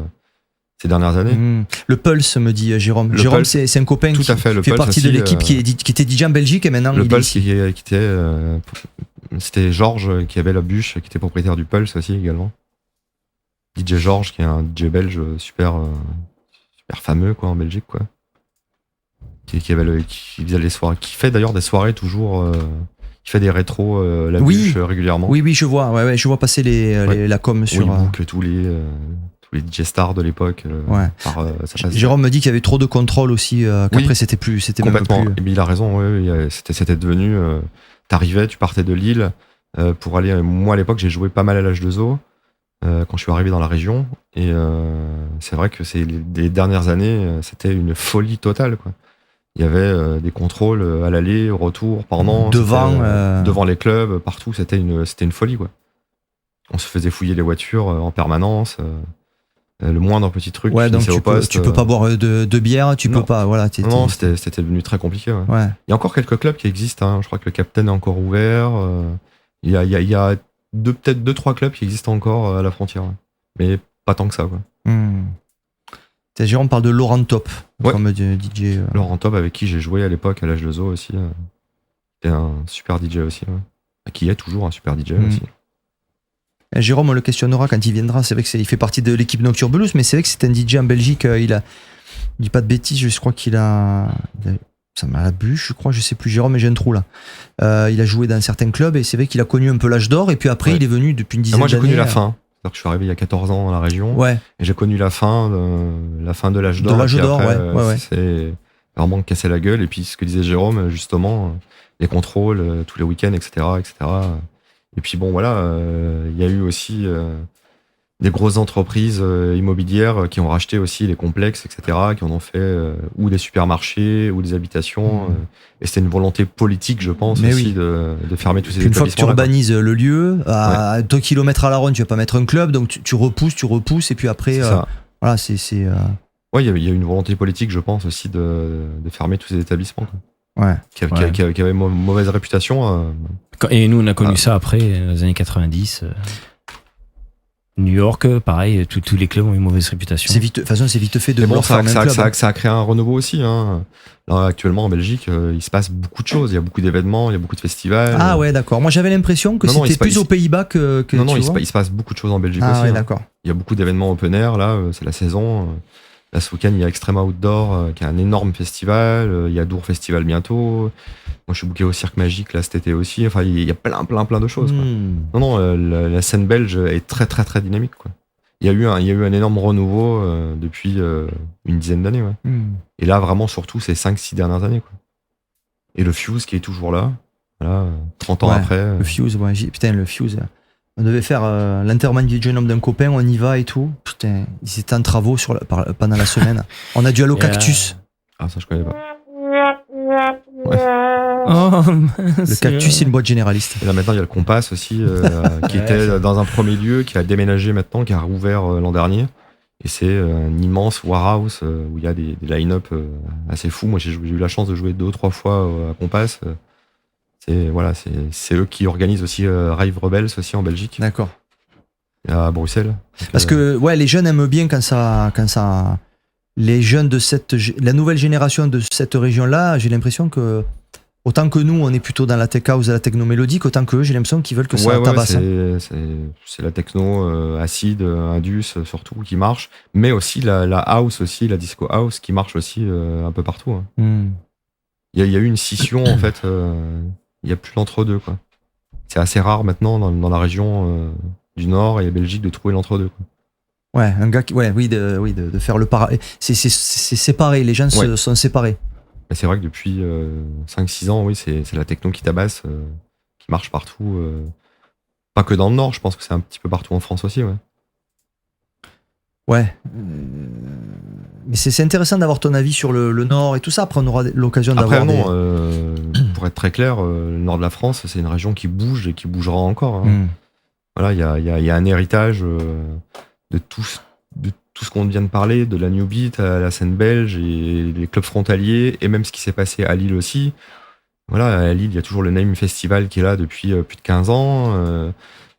ces dernières années. Le Pulse, me dit Jérôme. Le Jérôme, Pulse. c'est un copain Tout qui à fait, le fait Pulse partie de aussi, l'équipe qui était DJ en Belgique et maintenant Le il est Pulse ici. qui était C'était Georges qui avait la bûche, qui était propriétaire du Pulse aussi également. DJ Georges, qui est un DJ belge super fameux quoi en Belgique quoi. Qui faisait les soirées, qui fait d'ailleurs des soirées toujours. Qui fait des rétros la bûche régulièrement. Oui, je vois. Ouais, je vois passer la com sur. Oui, il boucle tous les DJ stars de l'époque. Par Sacha. Jérôme me dit qu'il y avait trop de contrôle aussi. Qu'après c'était complètement. Même plus... Et il a raison. C'était devenu. T'arrivais, tu partais de Lille pour aller. Moi à l'époque, j'ai joué pas mal à l'H2O quand je suis arrivé dans la région. Et c'est vrai que les dernières années, c'était une folie totale quoi. Il y avait des contrôles à l'aller, au retour, pendant, devant les clubs, partout. C'était une folie, quoi. On se faisait fouiller les voitures en permanence. Le moindre petit truc. Ouais, donc tu peux pas boire de bière, tu peux pas. Voilà. Non, c'était devenu très compliqué. Ouais. Il y a encore quelques clubs qui existent. Hein. Je crois que le Captain est encore ouvert. Il y a peut-être 2-3 clubs qui existent encore à la frontière, ouais. Mais pas tant que ça, quoi. Jérôme parle de Laurent Top, comme DJ. Laurent Top, avec qui j'ai joué à l'époque à l'H2O aussi. C'était un super DJ aussi. Ouais. Qui est toujours un super DJ aussi. Et Jérôme, on le questionnera quand il viendra. C'est vrai qu'il fait partie de l'équipe Nocturbulus, mais c'est vrai que c'est un DJ en Belgique. Je dis pas de bêtises, je crois qu'il a. Ça m'a la bûche, je crois, je sais plus. Jérôme, mais j'ai un trou là. Il a joué dans certains clubs et c'est vrai qu'il a connu un peu l'âge d'or. Et puis après, il est venu depuis une dizaine d'années. Moi, j'ai connu la fin. C'est-à-dire que je suis arrivé il y a 14 ans dans la région. Et j'ai connu la fin de l'âge d'or. De l'âge d'or, après, c'est vraiment cassé la gueule. Et puis, ce que disait Jérôme, justement, les contrôles, tous les week-ends, etc., etc. Et puis, bon, voilà, il y a eu aussi des grosses entreprises immobilières qui ont racheté aussi les complexes, etc., qui en ont fait ou des supermarchés ou des habitations. Et c'était une volonté politique, je pense, aussi de fermer tous ces établissements. Une fois que tu urbanises le lieu, à 2 km à la ronde, tu vas pas mettre un club, donc tu repousses, et puis après, voilà, c'est. Ouais, il y a une volonté politique, je pense, aussi de fermer tous ces établissements, quoi. Qui avaient mauvaise réputation. Et nous, on a connu ça après, dans les années 90. New York, pareil, tous les clubs ont une mauvaise réputation. De toute façon, c'est vite fait de ça a créé un renouveau aussi. Hein. Là, actuellement, en Belgique, il se passe beaucoup de choses. Il y a beaucoup d'événements, il y a beaucoup de festivals. Ah ouais, d'accord. Moi, j'avais l'impression que c'était plus aux Pays-Bas que non, il se passe beaucoup de choses en Belgique aussi. Ouais, d'accord. Il y a beaucoup d'événements open air. Là, c'est la saison. Là, ce week-end, il y a Extrema Outdoor, qui est un énorme festival. Il y a Dour Festival bientôt. Moi, je suis booké au Cirque Magique là cet été aussi. Enfin, il y a plein de choses. Quoi. Non, la scène belge est très, très, très dynamique. Quoi. Il y a eu un énorme renouveau depuis une dizaine d'années. Ouais. Et là, vraiment, surtout ces 5-6 dernières années. Quoi. Et le Fuse qui est toujours là. Voilà, 30 ans après. Le Fuse, le Fuse. On devait faire l'enterrement du jeune homme d'un copain, on y va et tout. Putain, ils étaient en travaux pendant la semaine. On a dû aller au Cactus. Ah, ça, je connais pas. Ouais. Oh, le Cactus, c'est une boîte généraliste. Et là, maintenant, il y a le Compass aussi, qui était dans un premier lieu, qui a déménagé maintenant, qui a rouvert l'an dernier. Et c'est un immense warehouse où il y a des line-up assez fous. Moi, j'ai eu la chance de jouer 2 ou 3 fois à Compass. C'est eux qui organisent aussi Rave Rebels aussi en Belgique. D'accord. À Bruxelles. Parce que les jeunes aiment bien quand ça les jeunes de la nouvelle génération de cette région-là, j'ai l'impression que autant que nous, on est plutôt dans la tech house, la techno mélodique, autant que eux, j'ai l'impression qu'ils veulent que ça tabasse. C'est la techno acide, indus surtout qui marche, mais aussi la house aussi, la disco house qui marche aussi un peu partout. Hein. Il y a eu une scission en fait. Il n'y a plus l'entre-deux, quoi. C'est assez rare maintenant dans la région du Nord et la Belgique de trouver l'entre-deux, quoi. Ouais, un gars qui, de faire le pareil. C'est séparé, les gens sont séparés. Et c'est vrai que depuis 5-6 ans, c'est la techno qui tabasse, qui marche partout. Pas que dans le Nord, je pense que c'est un petit peu partout en France aussi, ouais. Ouais. Mais c'est intéressant d'avoir ton avis sur le Nord et tout ça. Après, on aura l'occasion d'avoir. Pour être très clair, le Nord de la France, c'est une région qui bouge et qui bougera encore. Hein. Voilà, il y a un héritage de tout ce qu'on vient de parler, de la New Beat à la scène belge et les clubs frontaliers, et même ce qui s'est passé à Lille aussi. Voilà, à Lille, il y a toujours le Name Festival qui est là depuis plus de 15 ans.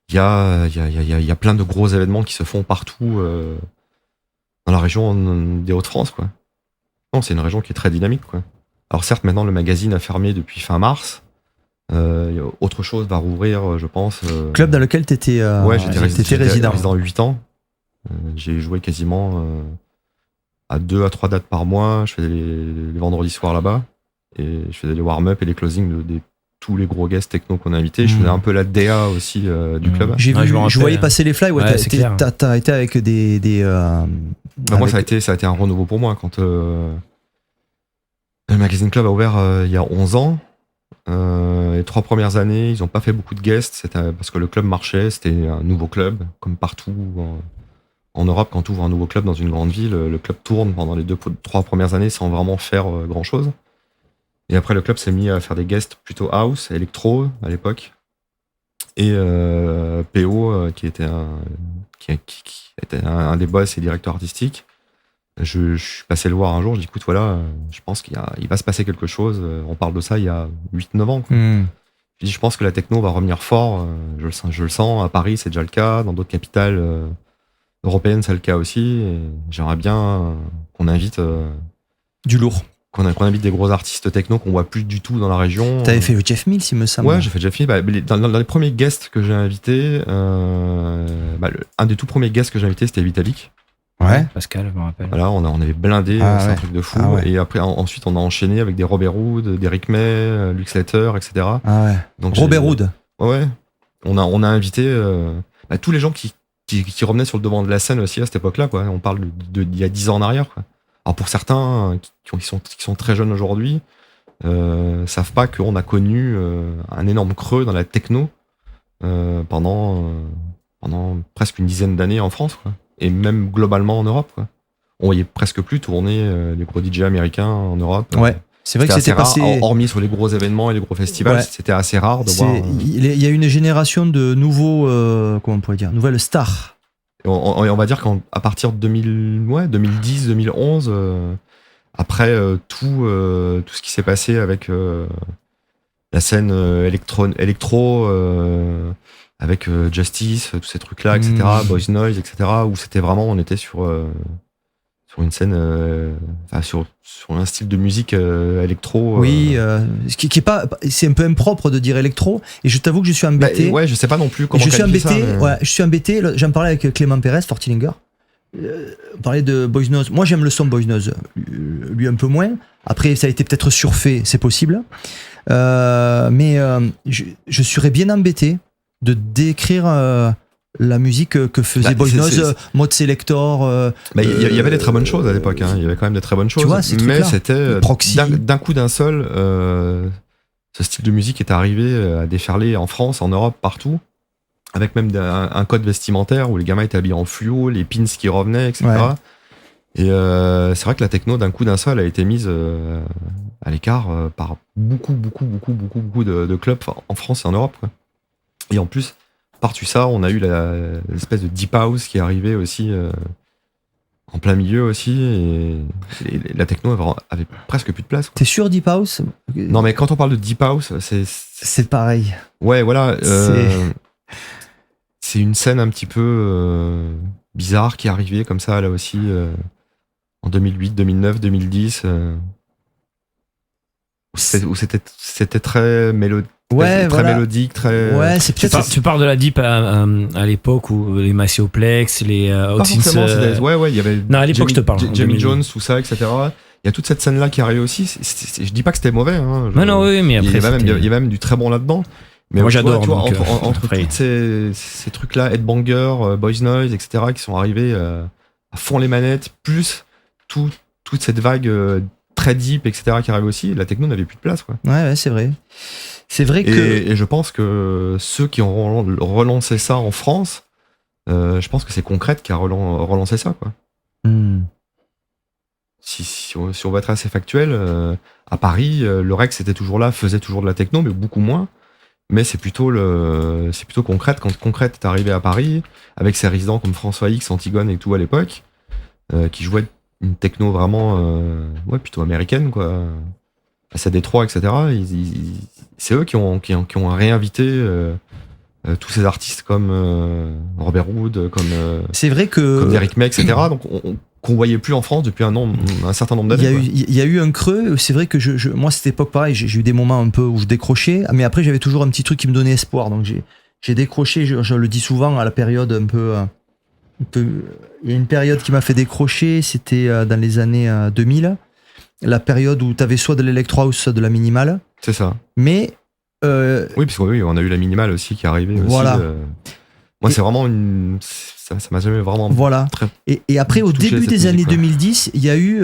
Il y a plein de gros événements qui se font partout dans la région des Hauts-de-France, quoi. Non, c'est une région qui est très dynamique, quoi. Alors certes, maintenant, le magazine a fermé depuis fin mars. Autre chose va rouvrir, je pense. Club dans lequel t'étais j'étais résident. résident 8 ans. J'ai joué quasiment à 2 à 3 dates par mois. Je faisais les vendredis soirs là-bas. Et je faisais les warm-up et les closings de tous les gros guests techno qu'on a invités. Je faisais un peu la DA aussi du club. J'ai vu, je voyais passer les fly. Ouais, t'as été avec des Moi, ça a été un renouveau pour moi quand le Magazine Club a ouvert il y a 11 ans. Les 3 premières années, ils n'ont pas fait beaucoup de guests. C'était parce que le club marchait. C'était un nouveau club, comme partout en Europe. Quand tu ouvres un nouveau club dans une grande ville, le club tourne pendant les 2-3 premières années sans vraiment faire grand-chose. Et après, le club s'est mis à faire des guests plutôt house, électro à l'époque. Et PO, qui était un des boss et directeur artistique. Je suis passé le voir un jour, je dis écoute, voilà, je pense qu'il va se passer quelque chose. On parle de ça il y a 8-9 ans. Quoi. Je dis je pense que la techno va revenir fort. Je le sens. À Paris, c'est déjà le cas. Dans d'autres capitales européennes, c'est le cas aussi. Et j'aimerais bien qu'on invite du lourd. Qu'on invite des gros artistes techno qu'on voit plus du tout dans la région. T'avais fait Jeff Mills, il me semble. Ouais, j'ai fait Jeff Mills. Dans les premiers guests que j'ai invités, un des tout premiers guests que j'ai invité, c'était Vitalik. Ouais. Pascal, je me rappelle. Voilà, on avait blindé, c'est un truc de fou. Et après, ensuite, on a enchaîné avec des Robert Hood, des Rick May, Lux Letter, etc. Donc, Robert Hood. Ouais. On a invité tous les gens qui revenaient sur le devant de la scène aussi à cette époque-là, quoi. On parle d'il y a 10 ans en arrière, quoi. Alors pour certains qui sont très jeunes aujourd'hui, savent pas qu'on a connu un énorme creux dans la techno pendant presque une dizaine d'années en France, quoi. Et même globalement en Europe, quoi. On voyait presque plus tourner les gros DJ américains en Europe. Ouais, c'est vrai que c'était passé. Hormis sur les gros événements et les gros festivals, c'était assez rare de voir. Il y a une génération de nouveaux, comment on pourrait dire, nouvelles stars. On va dire qu'à partir de 2010, 2011, après tout ce qui s'est passé avec la scène électro, avec Justice, tous ces trucs-là, etc., Boys Noise, etc., où c'était vraiment, on était sur une scène, sur un style de musique électro. Oui, ce qui est pas, c'est un peu impropre de dire électro. Et je t'avoue que je suis embêté. Je sais pas non plus comment. Je suis embêté. Ça, mais... Ouais, je suis embêté. J'en parlais avec Clément Pérez, Fortilinger. On parlait de Boys Noise. Moi, j'aime le son Boys Noise. Lui un peu moins. Après, ça a été peut-être surfait, c'est possible. Mais je serais bien embêté de décrire la musique que faisait Boys Noise, Mode Selector. Il y avait des très bonnes choses à l'époque. Hein. Il y avait quand même des très bonnes choses. Tu vois, mais c'était d'un coup d'un seul, ce style de musique est arrivé à déferler en France, en Europe, partout, avec même un code vestimentaire où les gamins étaient habillés en fluo, les pins qui revenaient, etc. Ouais. Et c'est vrai que la techno, d'un coup d'un seul, a été mise à l'écart par beaucoup de clubs en France et en Europe, quoi. Et en plus, par-dessus ça, on a eu l'espèce de deep house qui est arrivée aussi en plein milieu aussi, et la techno avait presque plus de place, quoi. T'es sûr deep house ? Non, mais quand on parle de deep house, c'est pareil. Ouais, voilà. C'est une scène un petit peu bizarre qui est arrivée comme ça là aussi en 2008, 2009, 2010, où c'était très mélodique. Ouais, très mélodique, très. Ouais, c'est peut-être. Tu parles de la deep à l'époque où les Massioplex, les Hotins. Ouais, il y avait. Non, à l'époque, je te parle. Jamie Jones, tout ça, etc. Il y a toute cette scène-là qui arrive aussi. Je dis pas que c'était mauvais. Hein. Non, oui, mais après. Il y avait même du très bon là-dedans. Mais moi, j'adore. Entre tous ces trucs-là, Headbanger, Boys Noise, etc., qui sont arrivés à fond les manettes, plus toute cette vague très deep, etc., qui arrive aussi, la techno n'avait plus de place, quoi. Ouais, c'est vrai. C'est vrai que. Et je pense que ceux qui ont relancé ça en France, je pense que c'est Concrète qui a relancé ça, quoi. Si on va être assez factuel, à Paris, le Rex était toujours là, faisait toujours de la techno, mais beaucoup moins. Mais c'est plutôt Concrète. Quand Concrète est arrivé à Paris, avec ses résidents comme François X, Antigone et tout à l'époque, qui jouaient une techno vraiment plutôt américaine, quoi. À Détroit, etc. C'est eux qui ont réinvité tous ces artistes comme Robert Hood, comme c'est vrai que comme Eric May, etc. Donc qu'on voyait plus en France depuis un certain nombre d'années. Il y a eu un creux. C'est vrai que moi, cette époque, pareil, j'ai eu des moments un peu où je décrochais, mais après, j'avais toujours un petit truc qui me donnait espoir. Donc, j'ai décroché, je le dis souvent, à la période un peu. Il y a une période qui m'a fait décrocher, c'était dans les années 2000, la période où tu avais soit de l'électro house, soit de la minimale. C'est ça. Mais. Oui, parce qu'on a eu la minimale aussi qui est arrivée. Voilà. Aussi, moi, c'est vraiment ça m'a jamais vraiment. Voilà. Et après, au début des années 2010, il y a eu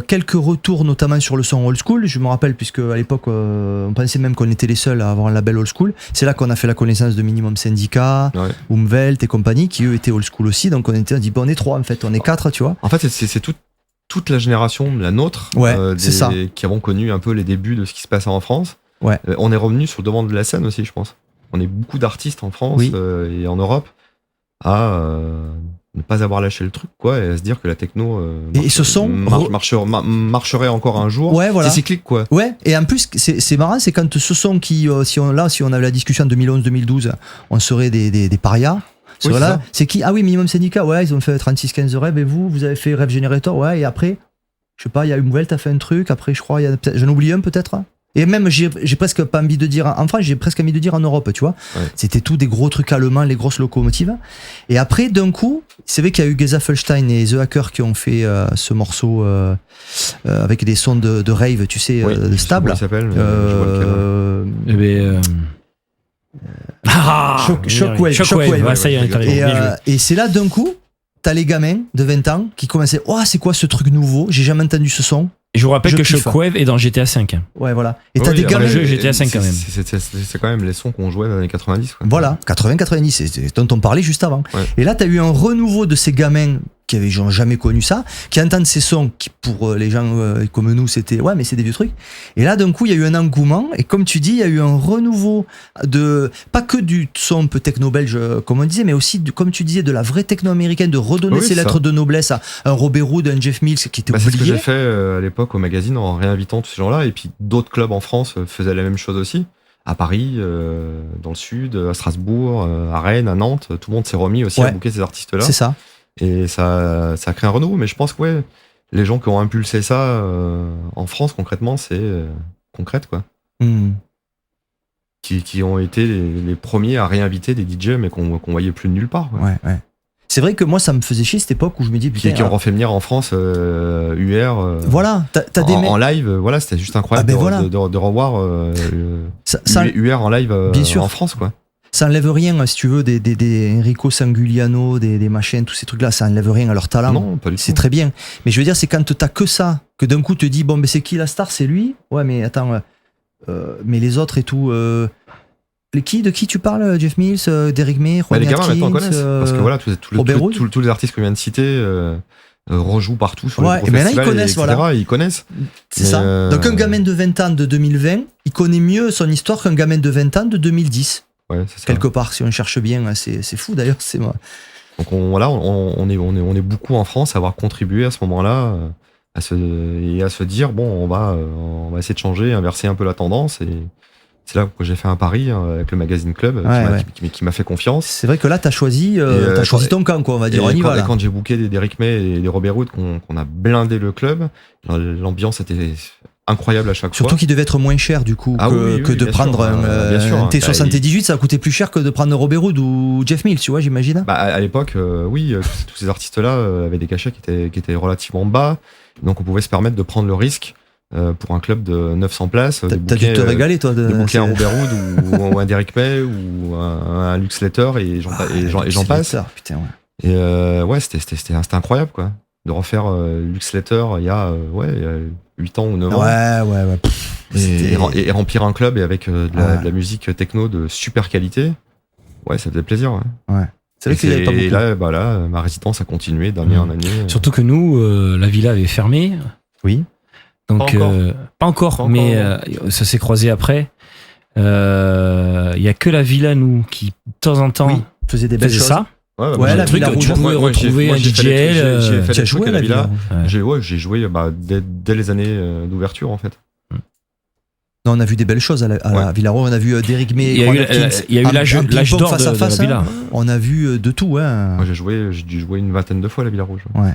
quelques retours, notamment sur le son old school. Je me rappelle, puisque à l'époque, on pensait même qu'on était les seuls à avoir un label old school. C'est là qu'on a fait la connaissance de Minimum Syndicat, Umwelt et compagnie, qui eux étaient old school aussi. Donc on dit, bon, on est 3 en fait, on est 4, tu vois. En fait, c'est toute la génération, la nôtre, c'est ça. Qui avons connu un peu les débuts de ce qui se passait en France. Ouais. On est revenu sur le devant de la scène aussi, je pense. On est beaucoup d'artistes en France et en Europe à ne pas avoir lâché le truc, quoi, et à se dire que la techno marcherait encore un jour. Ouais, voilà. C'est cyclique, quoi. Ouais, et en plus, c'est marrant, c'est quand ce son qui, si on avait la discussion en 2011-2012, on serait des parias. C'est qui? Ah oui, Minimum Syndicat, ouais, ils ont fait 36-15 de Rêve, et vous avez fait Rêve Generator, ouais, et après, je sais pas, il y a Umwelt, t'as fait un truc, après, je crois, j'en oublie un peut-être. Et même, j'ai presque pas envie de dire, en France, j'ai presque envie de dire en Europe, tu vois. Ouais. C'était tout des gros trucs allemands, les grosses locomotives. Et après, d'un coup, c'est vrai qu'il y a eu Gesaffelstein et The Hacker qui ont fait ce morceau avec des sons de rave, tu sais, stable. Comment il s'appelle Shockwave, ça y est, et c'est là, d'un coup, t'as les gamins de 20 ans qui commençaient, oh, c'est quoi ce truc nouveau? J'ai jamais entendu ce son. Et je vous rappelle que Shockwave est dans GTA 5. Ouais, voilà. Et t'as des gamins. Le jeu GTA 5 quand même. C'est quand même les sons qu'on jouait dans les années 90. Quoi. Voilà, 80-90, c'est dont on parlait juste avant. Ouais. Et là, t'as eu un renouveau de ces gamins qui avaient jamais connu ça, qui entendent ces sons qui, pour les gens comme nous, c'était ouais, mais c'est des vieux trucs. Et là, d'un coup, il y a eu un engouement. Et comme tu dis, il y a eu un renouveau de pas que du son un peu techno-belge, comme on disait, mais aussi, comme tu disais, de la vraie techno-américaine, de redonner ses lettres de noblesse à un Robert Hood, un Jeff Mills qui était oublié. C'est ce que j'ai fait à l'époque au magazine en réinvitant tous ces gens-là. Et puis d'autres clubs en France faisaient la même chose aussi. À Paris, dans le sud, à Strasbourg, à Rennes, à Nantes, tout le monde s'est remis aussi à booker ces artistes-là. C'est ça. Et ça a créé un renouveau. Mais je pense que les gens qui ont impulsé ça en France, concrètement, c'est concrète, quoi. Qui ont été les premiers à réinviter des DJ, mais qu'on voyait plus de nulle part. Quoi. Ouais. C'est vrai que moi, ça me faisait chier cette époque où je me dis putain. Qui ont refait venir en France UR. Voilà, t'as des en live, voilà, c'était juste incroyable de revoir UR en live bien sûr. en France, quoi. Ça enlève rien, si tu veux, des Enrico Sangugliano, des machins, tous ces trucs-là, ça enlève rien à leur talent. Non, pas du tout. C'est très bien. Mais je veux dire, c'est quand t'as que ça, que d'un coup te dis, bon, mais c'est qui la star? C'est lui? Ouais, mais attends, mais les autres et tout. De qui tu parles? Jeff Mills, Derrick May, Juan les gamins Atkins, maintenant connaissent. Parce que voilà, tous les artistes que je viens de citer rejouent partout sur les gros festivals, ils connaissent, etc. Voilà. Ils connaissent. C'est ça. Donc un gamin de 20 ans de 2020, il connaît mieux son histoire qu'un gamin de 20 ans de 2010. Ouais, c'est ça. Quelque part, si on cherche bien, c'est fou d'ailleurs. Donc on est beaucoup en France à avoir contribué à ce moment-là à se dire bon, on va essayer de changer, inverser un peu la tendance. Et c'est là que j'ai fait un pari avec le Magazine Club qui m'a fait confiance. C'est vrai que là, t'as choisi ton camp, quoi, on va dire. Et quand j'ai booké des Derrick May et des Robert Hood, qu'on a blindé le club, l'ambiance était incroyable à chaque fois. Surtout qu'il devait être moins cher du coup que de prendre un T78, ça a coûté plus cher que de prendre Robert Hood ou Jeff Mills, tu vois, j'imagine. À l'époque, tous ces artistes-là avaient des cachets qui étaient relativement bas, donc on pouvait se permettre de prendre le risque pour un club de 900 places. T'as dû te régaler, toi. De booker un Robert Hood ou un Derrick May ou un Lux Letter et j'en passe. Putain, ouais. Et c'était incroyable, quoi. De refaire Lux Letter il y a 8 ans ou 9 ans. Ouais. Et remplir un club et avec de la musique techno de super qualité. Ouais, ça faisait plaisir. Ouais. C'est vrai qu'il y avait pas beaucoup. Et là, ma résidence a continué d'année en année. Surtout que nous, la villa avait fermé. Oui. Donc, pas encore, mais ça s'est croisé après. Il y a que la villa, nous, qui, de temps en temps, faisait des belles choses. Ça. Ouais, la villa rouge. Tu pouvais retrouver un DJL. J'ai fait des trucs à la villa. Ouais. J'ai joué dès les années d'ouverture, en fait. Non, on a vu des belles choses à la Villa Rouge. On a vu Derrick May. Il y a eu l'âge d'or face à face. On a vu de tout. Hein. Moi, j'ai dû jouer une vingtaine de fois à la Villa Rouge. Ouais.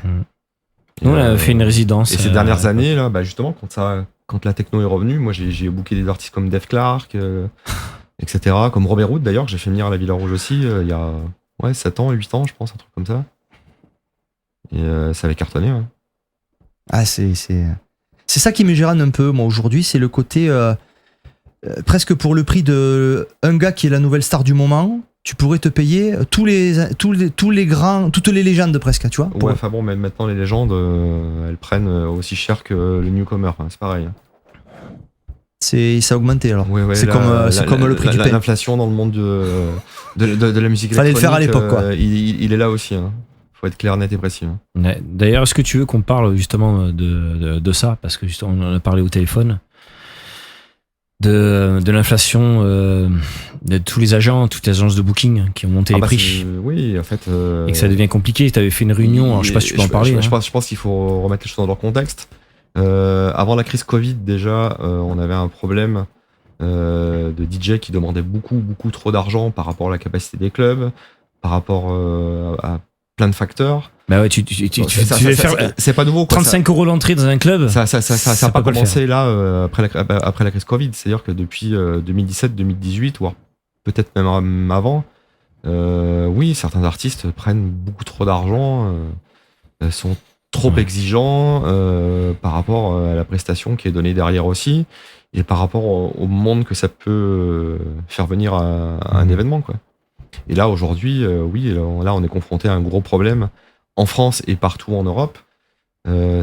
Nous, on a fait une résidence. Et ces dernières années, là, bah, justement, quand la techno est revenue, moi, j'ai booké des artistes comme Def Clark, etc., comme Robert Hood, d'ailleurs, que j'ai fait venir à la Villa Rouge aussi, il y a 7 ans, 8 ans, je pense, un truc comme ça. Et ça avait cartonné, ouais. Ah, c'est ça qui me gêne un peu, moi, aujourd'hui, c'est le côté presque pour le prix de un gars qui est la nouvelle star du moment, tu pourrais te payer toutes les légendes presque, tu vois. Ouais, enfin bon, mais maintenant les légendes, elles prennent aussi cher que le newcomer, hein, c'est pareil. Ça a augmenté alors. Ouais, c'est comme le prix du pain. L'inflation dans le monde de la musique électronique. Fallait le faire à l'époque, quoi. Il est là aussi. Hein. Faut être clair, net et précis. Hein. Ouais. D'ailleurs, est-ce que tu veux qu'on parle justement de ça, parce que justement on en a parlé au téléphone, de l'inflation de tous les agents, toutes les agences de booking qui ont monté les prix. Oui, en fait. Et que ça devient compliqué. Tu avais fait une réunion, alors je sais pas si tu peux en parler. Je pense qu'il faut remettre les choses dans leur contexte. Avant la crise Covid, déjà, on avait un problème de DJ qui demandait beaucoup trop d'argent par rapport à la capacité des clubs, par rapport à plein de facteurs. Bah ouais, tu vas faire c'est pas nouveau, quoi. 35 € l'entrée dans un club. Ça a pas commencé là après la crise Covid. C'est-à-dire que depuis 2017-2018, voire peut-être même avant, oui, certains artistes prennent beaucoup trop d'argent, sont trop exigeants par rapport à la prestation qui est donnée derrière aussi, et par rapport au monde que ça peut faire venir à un événement, quoi. Et là, aujourd'hui, oui, là, on est confronté à un gros problème en France et partout en Europe.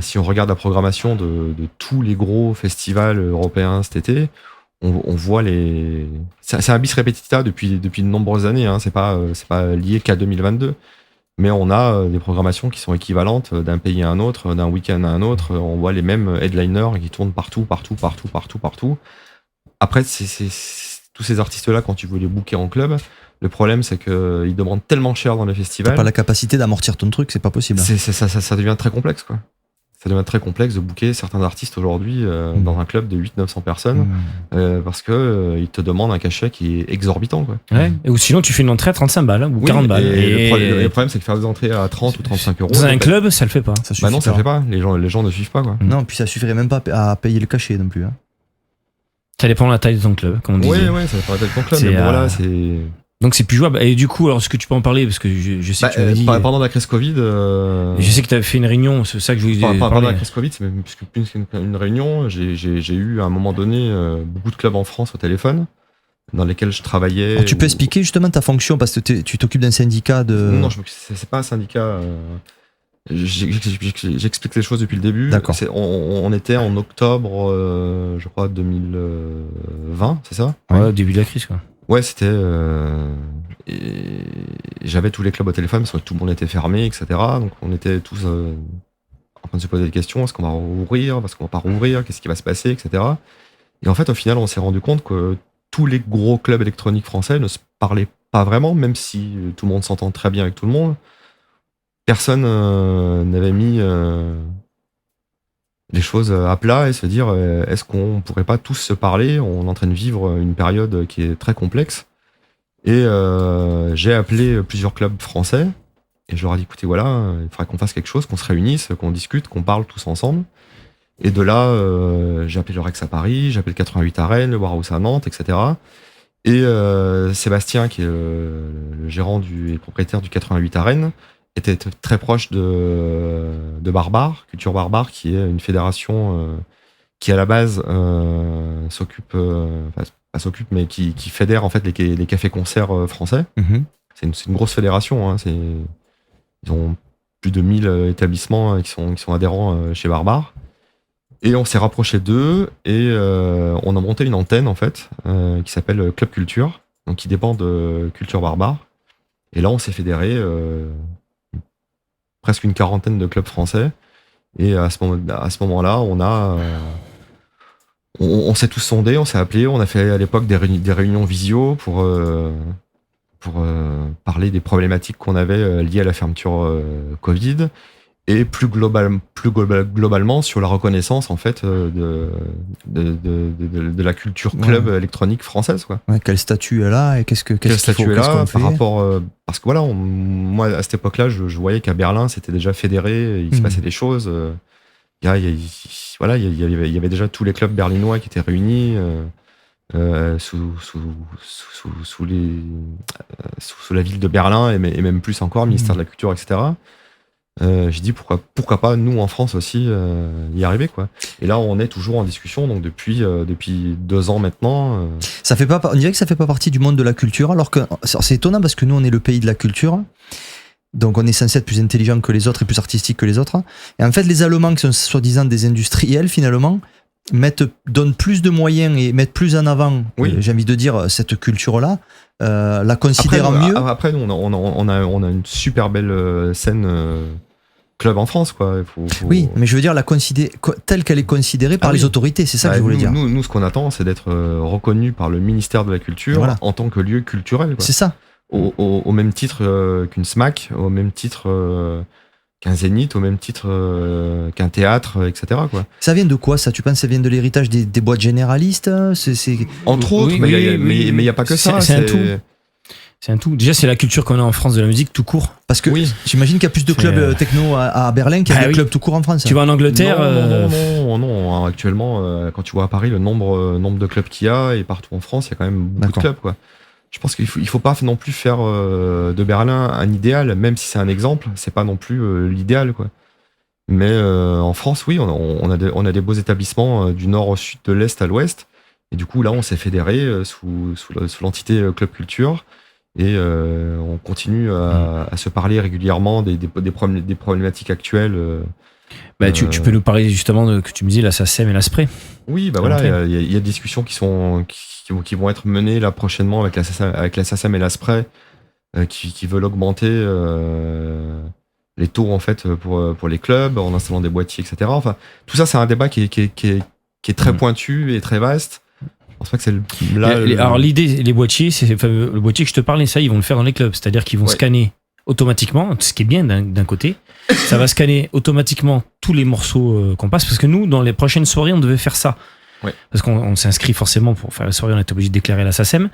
Si on regarde la programmation de tous les gros festivals européens cet été, on voit c'est un bis repetita depuis de nombreuses années, hein. C'est pas lié qu'à 2022. Mais on a des programmations qui sont équivalentes d'un pays à un autre, d'un week-end à un autre. On voit les mêmes headliners qui tournent partout. Après, tous ces artistes-là, quand tu veux les booker en club, le problème, c'est qu'ils demandent tellement cher dans les festivals. T'as pas la capacité d'amortir ton truc, c'est pas possible. Ça devient très complexe, quoi. Ça devient très complexe de booker certains artistes aujourd'hui dans un club de 800-900 personnes parce que ils te demandent un cachet qui est exorbitant, quoi. Ouais. Ou sinon, tu fais une entrée à 35 balles ou 40 balles. Et le problème, c'est que faire des entrées à 30 ou 35 euros. Dans un club, ça le fait pas. Bah non, ça le fait pas. Les gens ne suivent pas, quoi. Non, puis ça suffirait même pas à payer le cachet non plus. Hein. Ça dépend de la taille de ton club, comme on disait. Oui, ça dépend de la taille de ton club. Mais bon, voilà, c'est. Donc c'est plus jouable. Et du coup, alors est-ce que tu peux en parler, parce que je sais que tu m'avais dit. Pendant la crise Covid. Je sais que tu avais fait une réunion, c'est ça que je voulais dire. Pendant la crise Covid, c'est même plus qu'une réunion. J'ai eu à un moment donné beaucoup de clubs en France au téléphone dans lesquels je travaillais. Alors, tu peux expliquer justement ta fonction, parce que tu t'occupes d'un syndicat de. Non, c'est pas un syndicat. J'explique les choses depuis le début. D'accord. On était en octobre, je crois, 2020, c'est ça ? Ouais, début de la crise, quoi. Ouais, c'était. J'avais tous les clubs au téléphone parce que tout le monde était fermé, etc. Donc on était tous en train de se poser des questions. Est-ce qu'on va rouvrir ? Est-ce qu'on va pas rouvrir ? Qu'est-ce qui va se passer, etc. Et en fait, au final, on s'est rendu compte que tous les gros clubs électroniques français ne se parlaient pas vraiment, même si tout le monde s'entend très bien avec tout le monde. Personne n'avait mis les choses à plat et se dire est-ce qu'on pourrait pas tous se parler ? On est en train de vivre une période qui est très complexe. Et j'ai appelé plusieurs clubs français et je leur ai dit écoutez, voilà, il faudrait qu'on fasse quelque chose, qu'on se réunisse, qu'on discute, qu'on parle tous ensemble. Et de là, j'ai appelé le Rex à Paris, j'ai appelé le 88 à Rennes, le Warhouse à Nantes, etc. Et Sébastien, qui est le gérant et propriétaire du 88 à Rennes, était très proche de Barbare, Culture Barbare, qui est une fédération qui à la base s'occupe, pas s'occupe, mais qui fédère en fait les cafés-concerts français. C'est une grosse fédération, hein. Ils ont plus de 1000 établissements qui sont adhérents chez Barbare. Et on s'est rapproché d'eux et on a monté une antenne en fait qui s'appelle Club Culture, donc qui dépend de Culture Barbare. Et là, on s'est fédéré presque une quarantaine de clubs français. Et à ce moment-là, on s'est tous sondés, on s'est appelés, on a fait à l'époque des réunions visio pour parler des problématiques qu'on avait liées à la fermeture Covid. et globalement sur la reconnaissance en fait de la culture club électronique française, quoi. Ouais, quel statut elle a et qu'est-ce qu'il statut faut, elle qu'est-ce a qu'on fait. par rapport parce que voilà, moi à cette époque-là, je voyais qu'à Berlin c'était déjà fédéré, il se passait des choses. Il y avait déjà tous les clubs berlinois qui étaient réunis sous la ville de Berlin et même plus encore, ministère de la Culture, etc. J'ai dit pourquoi pas nous en France aussi y arriver, quoi. Et là on est toujours en discussion, donc depuis 2 ans maintenant. Ça fait pas, on dirait que ça fait pas partie du monde de la culture, alors que c'est étonnant parce que nous on est le pays de la culture, donc on est censé être plus intelligent que les autres et plus artistique que les autres. Et en fait les Allemands qui sont soi-disant des industriels finalement donnent plus de moyens et mettent plus en avant, j'ai envie de dire, cette culture-là, la considérant mieux. Après nous on a une super belle scène club en France, quoi. Oui, mais je veux dire la considérer telle qu'elle est considérée par les autorités, c'est ça que je voulais dire. Nous, ce qu'on attend, c'est d'être reconnu par le ministère de la Culture en tant que lieu culturel, quoi. C'est ça. Au même titre qu'une SMAC, au même titre qu'un Zénith, au même titre qu'un théâtre, etc., quoi. Ça vient de quoi, ça? Tu penses que ça vient de l'héritage des boîtes généralistes? Entre autres, mais il n'y a pas que ça. C'est un tout. C'est un tout. Déjà, c'est la culture qu'on a en France de la musique tout court. Parce que j'imagine qu'il y a plus de clubs techno à Berlin qu'il y a de clubs tout court en France. Tu vas en Angleterre. Non. Actuellement, quand tu vois à Paris le nombre de clubs qu'il y a, et partout en France, il y a quand même beaucoup de clubs, quoi. Je pense qu'il faut pas non plus faire de Berlin un idéal, même si c'est un exemple, c'est pas non plus l'idéal, quoi. Mais en France, oui, on a des beaux établissements du nord au sud, de l'est à l'ouest. Et du coup, là, on s'est fédéré sous l'entité Club Culture. Et on continue à se parler régulièrement des problématiques actuelles. Tu peux nous parler justement que tu me dis la SACEM et la SPRE. Oui, voilà, il y a des discussions qui vont être menées là prochainement avec la SACEM et la SPRE qui veulent augmenter les taux en fait pour les clubs en installant des boîtiers, etc. Enfin, tout ça, c'est un débat qui est très pointu et très vaste. Je pense pas que c'est alors l'idée, les boîtiers, c'est le boîtier que je te parlais, ça ils vont le faire dans les clubs, c'est-à-dire qu'ils vont scanner automatiquement, ce qui est bien d'un côté, ça va scanner automatiquement tous les morceaux qu'on passe, parce que nous dans les prochaines soirées on devait faire ça, parce qu'on s'inscrit forcément pour faire la soirée, on était obligé de déclarer la SACEM,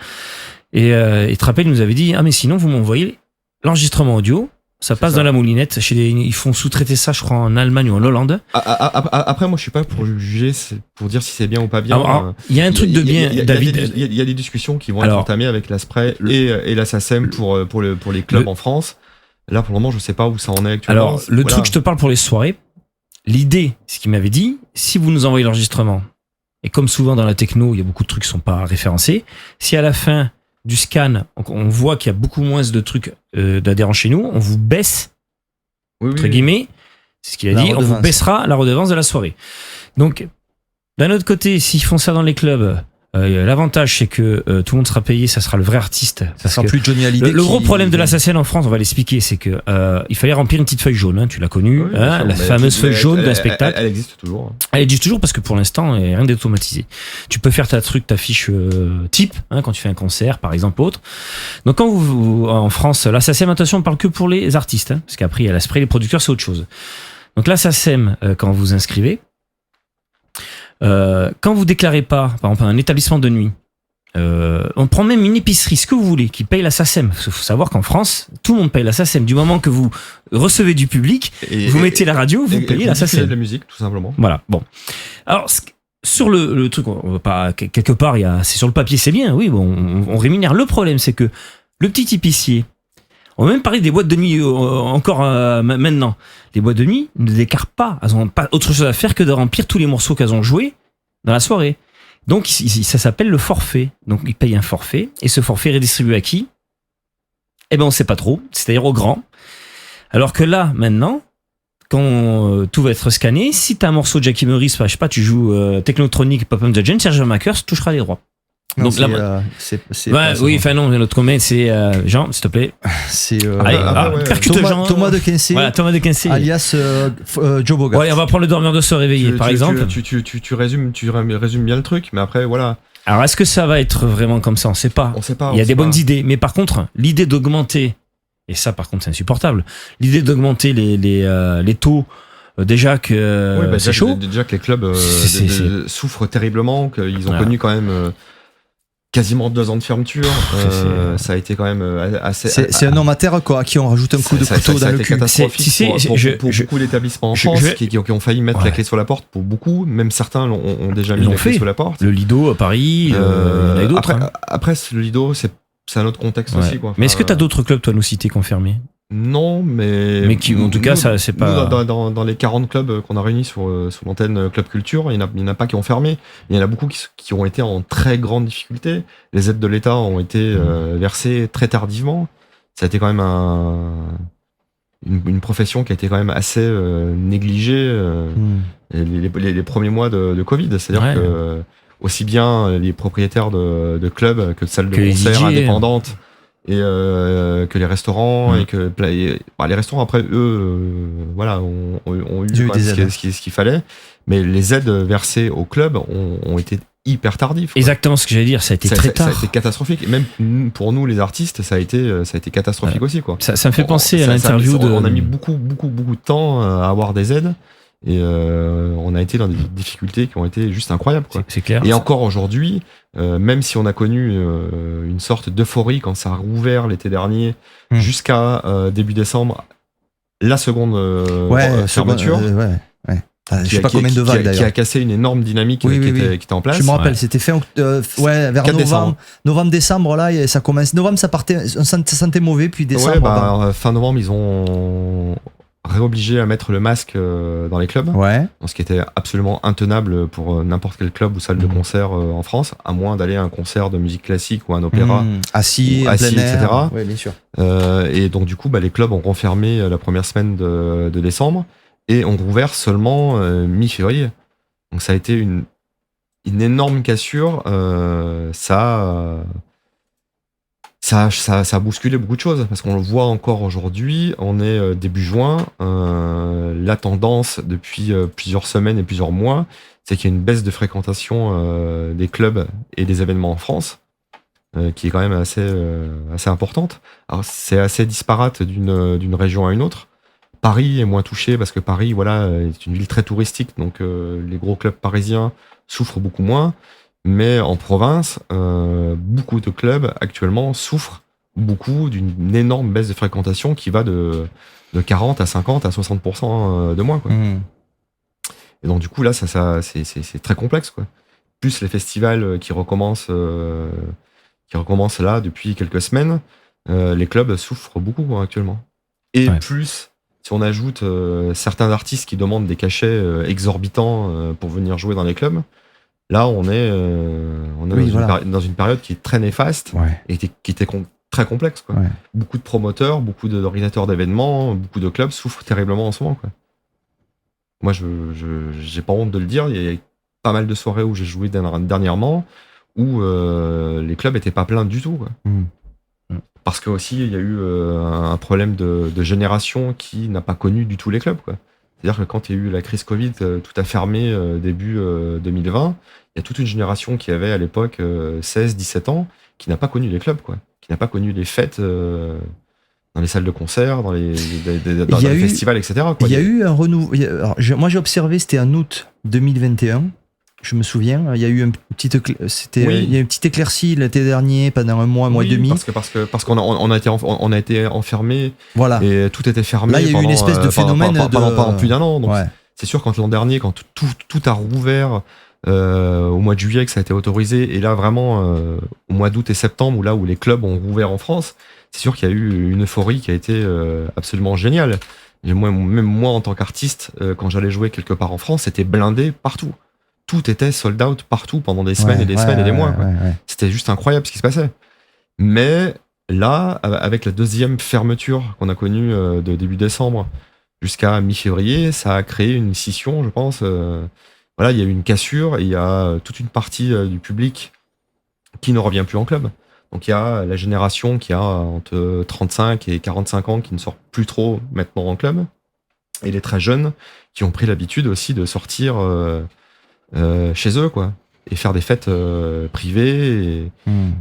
et tu te rappelles, il nous avait dit mais sinon vous m'envoyez l'enregistrement audio. Ça passe dans la moulinette. Ils font sous-traiter ça, je crois, en Allemagne ou en Hollande. Après, moi, je suis pas pour juger, pour dire si c'est bien ou pas bien. Il y a un truc de bien, David. Il y a des discussions qui vont être entamées avec la SPRE et la SACEM pour les clubs en France. Là, pour le moment, je sais pas où ça en est actuellement. Alors, le truc, je te parle pour les soirées. L'idée, ce qu'il m'avait dit, si vous nous envoyez l'enregistrement, et comme souvent dans la techno, il y a beaucoup de trucs qui sont pas référencés, si à la fin du scan, on voit qu'il y a beaucoup moins de trucs d'adhérents chez nous, on vous baisse, entre guillemets, c'est ce qu'il a dit, on vous baissera la redevance de la soirée. Donc, d'un autre côté, s'ils font ça dans les clubs, l'avantage c'est que tout le monde sera payé, ça sera le vrai artiste. Ça sera plus Johnny Hallyday. Le gros problème de la SACEM en France, on va l'expliquer, c'est que il fallait remplir une petite feuille jaune, hein, tu l'as connue, la fameuse feuille jaune d'un spectacle. Elle existe toujours. Elle existe toujours parce que pour l'instant, il n'y a rien d'automatisé. Tu peux faire ta fiche type, quand tu fais un concert, par exemple, autre. Donc quand vous en France, la SACEM, attention, on parle que pour les artistes, parce qu'après il y a la SPRE, les producteurs, c'est autre chose. Donc la SACEM, quand vous inscrivez, quand vous déclarez pas, par exemple, un établissement de nuit, on prend même une épicerie, ce que vous voulez, qui paye la SACEM. Il faut savoir qu'en France, tout le monde paye la SACEM. Du moment que vous recevez du public, vous mettez la radio, vous payez la SACEM. De la musique, tout simplement. Voilà. Bon. Alors, sur le truc, on va pas, quelque part, c'est sur le papier, c'est bien, oui, bon, on rémunère. Le problème, c'est que le petit épicier, on va même parler des boîtes de nuit encore maintenant. Les boîtes de nuit ne déclarent pas. Elles n'ont pas autre chose à faire que de remplir tous les morceaux qu'elles ont joués dans la soirée. Donc, ça s'appelle le forfait. Donc, ils payent un forfait. Et ce forfait est redistribué à qui? Eh ben, on sait pas trop. C'est-à-dire aux grands. Alors que là, maintenant, quand tout va être scanné, si t'as un morceau de Jackie Murray, je sais pas, tu joues Technotronic, Pop the Gen, Serge Makers touchera les droits. Non, donc oui, enfin non, notre comédien c'est Jean, s'il te plaît. C'est percute Jean. Thomas de Quincey. Voilà, Thomas de Quincey. Alias Joe Bogart. Ouais, on va prendre le dormeur de se réveiller, par exemple. Tu résumes bien le truc, mais après voilà. Alors est-ce que ça va être vraiment comme ça? On sait pas. On sait pas. Il y a des bonnes idées, mais par contre, l'idée d'augmenter Et ça, par contre, c'est insupportable. L'idée d'augmenter les taux, déjà que Oui, c'est chaud. Déjà que les clubs souffrent terriblement, qu'ils ont Ouais. connu quand même quasiment 2 ans de fermeture. Ça a été quand même assez. C'est un homme à terre quoi, à qui on rajoute un coup de couteau dans a le été cul. catastrophique pour je- beaucoup d'établissements en je- France je vais- qui ont failli mettre Ouais. la clé sur la porte. Pour beaucoup, même certains ont déjà mis Ils l'ont la clé fait. sur la porte. Le Lido à Paris, il y en a d'autres. Après, le Lido, c'est un autre contexte Ouais. aussi. Quoi. Mais est-ce que tu as Enfin, d'autres clubs, toi, à nous citer, confirmés? Non, mais Qui, en tout cas, ça, c'est pas. Nous, dans les 40 clubs qu'on a réunis sous l'antenne Club Culture, il n'y en a pas qui ont fermé. Il y en a beaucoup qui ont été en très grande difficulté. Les aides de l'État ont été versées très tardivement. Ça a été quand même une profession qui a été quand même assez négligée les premiers mois de Covid. C'est-à-dire Ouais. que aussi bien les propriétaires de clubs que de salles de Que les concert DJ. indépendantes et que les restaurants et que les restaurants après eux voilà ont eu Ils ont eu quand même des aides. ce qu'il fallait, mais les aides versées aux clubs ont été hyper tardives, quoi. Exactement ce que j'allais dire, ça a été très Ça tard. a été catastrophique. Et même pour nous les artistes, ça a été catastrophique aussi, quoi. Ça me fait penser à Ça- l'interview de. On a mis beaucoup de temps à avoir des aides et on a été dans des difficultés qui ont été juste incroyables, quoi. C'est clair. Et encore aujourd'hui, même si on a connu une sorte d'euphorie quand ça a rouvert l'été dernier jusqu'à début décembre, la seconde fermeture, Je sais pas combien de vagues qui a d'ailleurs. cassé une énorme dynamique Oui, qui oui. était en place. Je me rappelle, Ouais. c'était vers 4 décembre. novembre-décembre là, et ça commence. Novembre, ça partait, on se sentait mauvais, puis décembre. Ouais, fin novembre, ils ont réobligé à mettre le masque dans les clubs, ce qui était absolument intenable pour n'importe quel club ou salle de concert en France, à moins d'aller à un concert de musique classique ou un opéra. Assis, ou en assis, plein air. etc. Ouais, bien sûr. Et donc du coup, les clubs ont refermé la première semaine de décembre et ont rouvert seulement mi-février. Donc ça a été une énorme cassure. Ça a bousculé beaucoup de choses parce qu'on le voit encore aujourd'hui. On est début juin. La tendance depuis plusieurs semaines et plusieurs mois, c'est qu'il y a une baisse de fréquentation des clubs et des événements en France, qui est quand même assez importante. Alors c'est assez disparate d'une région à une autre. Paris est moins touché parce que Paris, voilà, est une ville très touristique, donc les gros clubs parisiens souffrent beaucoup moins. Mais en province, beaucoup de clubs actuellement souffrent beaucoup d'une énorme baisse de fréquentation qui va de 40 à 50 à 60% de moins, quoi. Et donc du coup là, c'est très complexe, quoi. Plus les festivals qui recommencent là depuis quelques semaines, les clubs souffrent beaucoup, quoi, actuellement. Et plus si on ajoute certains artistes qui demandent des cachets exorbitants pour venir jouer dans les clubs, là on est dans une période qui est très néfaste et qui était très complexe, quoi. Beaucoup de promoteurs, beaucoup d'organisateurs d'événements, beaucoup de clubs souffrent terriblement en ce moment, quoi. Moi, j'ai pas honte de le dire, il y a pas mal de soirées où j'ai joué dernièrement où les clubs étaient pas pleins du tout, quoi. Parce que aussi il y a eu un problème de génération qui n'a pas connu du tout les clubs, quoi. C'est-à-dire que quand il y a eu la crise Covid, tout a fermé début 2020, il y a toute une génération qui avait à l'époque 16-17 ans qui n'a pas connu les clubs, quoi. Qui n'a pas connu les fêtes dans les salles de concert, dans les festivals, etc., quoi. Il y a eu un renouveau. Moi j'ai observé, c'était en août 2021. Je me souviens, il y a eu une petite éclaircie l'été dernier pendant un mois et demi. Parce qu'on a été enfermé. Voilà. Et tout était fermé. Là, il y a eu une espèce de phénomène pendant plus d'un an. Donc c'est sûr, quand l'an dernier, quand tout a rouvert au mois de juillet, que ça a été autorisé, et là vraiment au mois d'août et septembre, où les clubs ont rouvert en France, c'est sûr qu'il y a eu une euphorie qui a été absolument géniale. Et même moi, en tant qu'artiste, quand j'allais jouer quelque part en France, c'était blindé partout. Tout était sold out partout pendant des semaines et des semaines et des mois. C'était juste incroyable ce qui se passait. Mais là, avec la deuxième fermeture qu'on a connue de début décembre jusqu'à mi-février, ça a créé une scission, je pense. Il y a eu une cassure et il y a toute une partie du public qui ne revient plus en club. Donc il y a la génération qui a entre 35 et 45 ans qui ne sort plus trop maintenant en club. Et les très jeunes qui ont pris l'habitude aussi de sortir chez eux, quoi. et faire des fêtes privées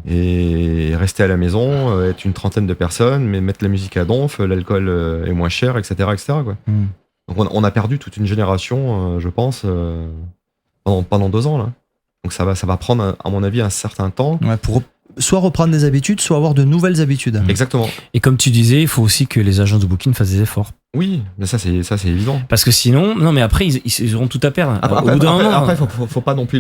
et rester à la maison, être une trentaine de personnes, mais mettre la musique à donf, l'alcool est moins cher, etc. quoi. Donc on a perdu toute une génération, je pense, pendant 2 ans là. Donc ça va prendre, à mon avis, un certain temps. Ouais, pour soit reprendre des habitudes, soit avoir de nouvelles habitudes. Exactement. Et comme tu disais, il faut aussi que les agences de booking fassent des efforts. Oui, mais ça c'est évident. Parce que sinon, non mais après, ils auront tout à perdre. Au bout d'un moment, Après, faut pas non plus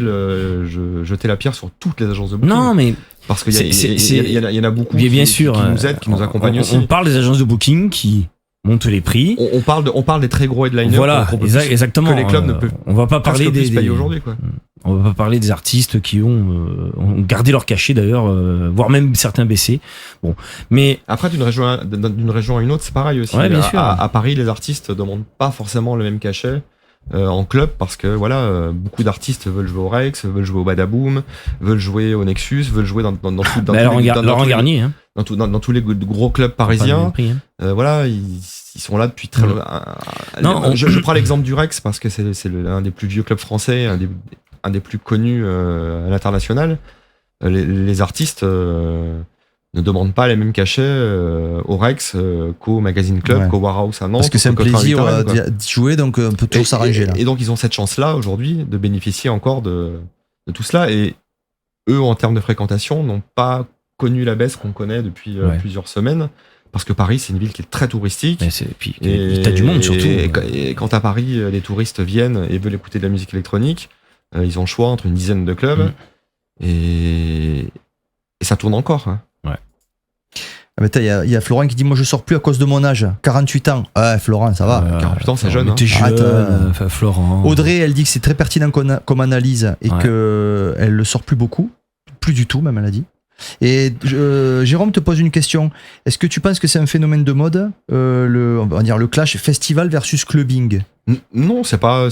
jeter la pierre sur toutes les agences de booking. non mais Parce qu'il y en a beaucoup bien sûr, qui nous aident, qui nous accompagnent aussi. On parle des agences de booking qui montent les prix. On parle des très gros headliners. Voilà, exactement. Que les clubs ne peuvent on va pas parler des des payer aujourd'hui, quoi. On va pas parler des artistes qui ont gardé leur cachet d'ailleurs, voire même certains baissés. Bon, mais après d'une région à une autre, c'est pareil aussi. Ouais, bien sûr. À Paris, les artistes demandent pas forcément le même cachet en club parce que voilà, beaucoup d'artistes veulent jouer au Rex, veulent jouer au Badaboom, veulent jouer au Nexus, veulent jouer dans Laurent Garnier, hein. dans tous les gros clubs parisiens. Prix, hein. Voilà, ils sont là depuis très longtemps. Je prends l'exemple du Rex parce que c'est un des plus vieux clubs français, un des plus connus à l'international. Les artistes ne demandent pas les mêmes cachets au Rex qu'au Magazine Club, qu'au Warehouse à Nantes. Parce que c'est un plaisir d'y jouer, donc on peut toujours s'arranger là. Et donc ils ont cette chance-là aujourd'hui de bénéficier encore de tout cela. Et eux, en termes de fréquentation, n'ont pas connu la baisse qu'on connaît depuis plusieurs semaines. Parce que Paris, c'est une ville qui est très touristique. Puis t'as du monde surtout. Et quand à Paris, les touristes viennent et veulent écouter de la musique électronique, ils ont le choix entre une dizaine de clubs et ça tourne encore. Hein. Ouais. Il y a Florent qui dit moi je sors plus à cause de mon âge, 48 ans. Ouais, Florent, ça va. 48 ans, c'est jeune. T'es jeune, Florent. Audrey, elle dit que c'est très pertinent comme analyse et que elle le sort plus beaucoup, plus du tout même, elle a dit. Et Jérôme te pose une question. Est-ce que tu penses que c'est un phénomène de mode, on va dire le clash festival versus clubbing? Non, c'est pas.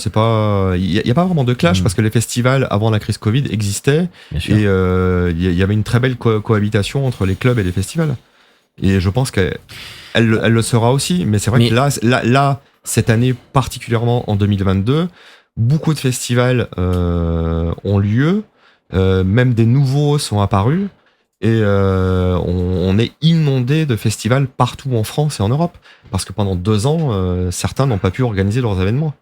Il y a pas vraiment de clash parce que les festivals avant la crise Covid existaient et il y avait une très belle cohabitation entre les clubs et les festivals. Et je pense qu'elle le sera aussi. Mais c'est vrai que là, cette année particulièrement en 2022, beaucoup de festivals ont lieu, même des nouveaux sont apparus. Et on est inondé de festivals partout en France et en Europe. Parce que pendant 2 ans, certains n'ont pas pu organiser leurs événements.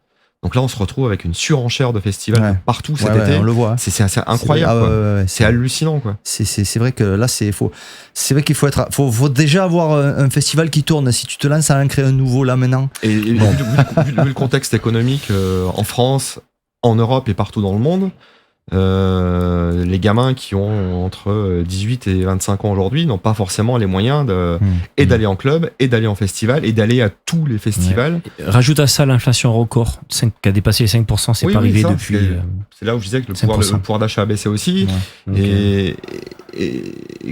Donc là, on se retrouve avec une surenchère de festivals partout cet été. On le voit. C'est assez incroyable. C'est hallucinant, quoi. C'est vrai que là, c'est vrai qu'il faut déjà avoir un festival qui tourne. Si tu te lances à en créer un nouveau là maintenant. Et vu le contexte économique en France, en Europe et partout dans le monde, les gamins qui ont entre 18 et 25 ans aujourd'hui n'ont pas forcément les moyens d'aller en club et d'aller en festival et d'aller à tous les festivals. Rajoute à ça l'inflation record qui a dépassé les 5%, c'est pas arrivé depuis. C'est là où je disais que le pouvoir d'achat a baissé aussi. Et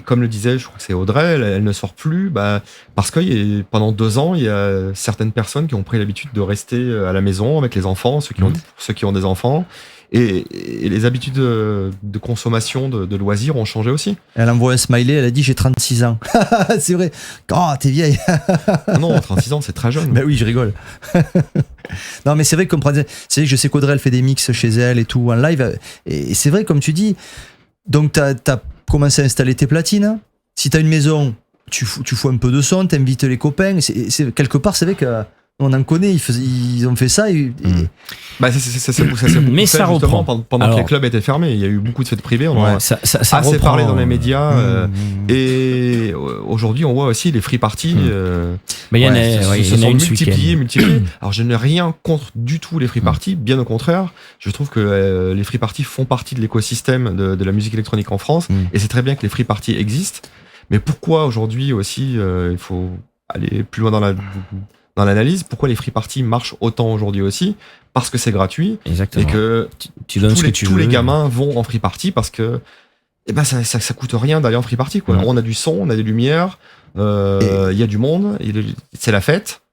comme le disait, je crois que c'est Audrey, elle ne sort plus parce que pendant 2 ans, il y a certaines personnes qui ont pris l'habitude de rester à la maison avec les enfants, ceux qui ont des enfants. Et les habitudes de consommation de loisirs ont changé aussi. Elle envoie un smiley, elle a dit j'ai 36 ans. C'est vrai. Oh, t'es vieille. Non, 36 ans, c'est très jeune. Ben oui, je rigole. Non, mais c'est vrai que je sais qu'Audrey, elle fait des mix chez elle et tout en live. Et c'est vrai, comme tu dis, donc t'as commencé à installer tes platines. Si t'as une maison, tu fous un peu de son, t'invites les copains. Quelque part, c'est vrai que on en connaît, ils ont fait ça. Mais ça reprend. Pendant que les clubs étaient fermés, il y a eu beaucoup de fêtes privées. On a ça assez reprend, parlé dans les médias. Et aujourd'hui, on voit aussi les free parties. Il y en a une multipliées. Alors, je n'ai rien contre du tout les free parties. Bien au contraire, je trouve que les free parties font partie de l'écosystème de la musique électronique en France. Et c'est très bien que les free parties existent. Mais pourquoi aujourd'hui aussi, il faut aller plus loin dans l'analyse, pourquoi les free parties marchent autant aujourd'hui aussi? Parce que c'est gratuit. Exactement. Et que tu donnes tous les gamins vont en free party parce que ça coûte rien d'aller en free party, quoi. On a du son, on a des lumières, il y a du monde, c'est la fête.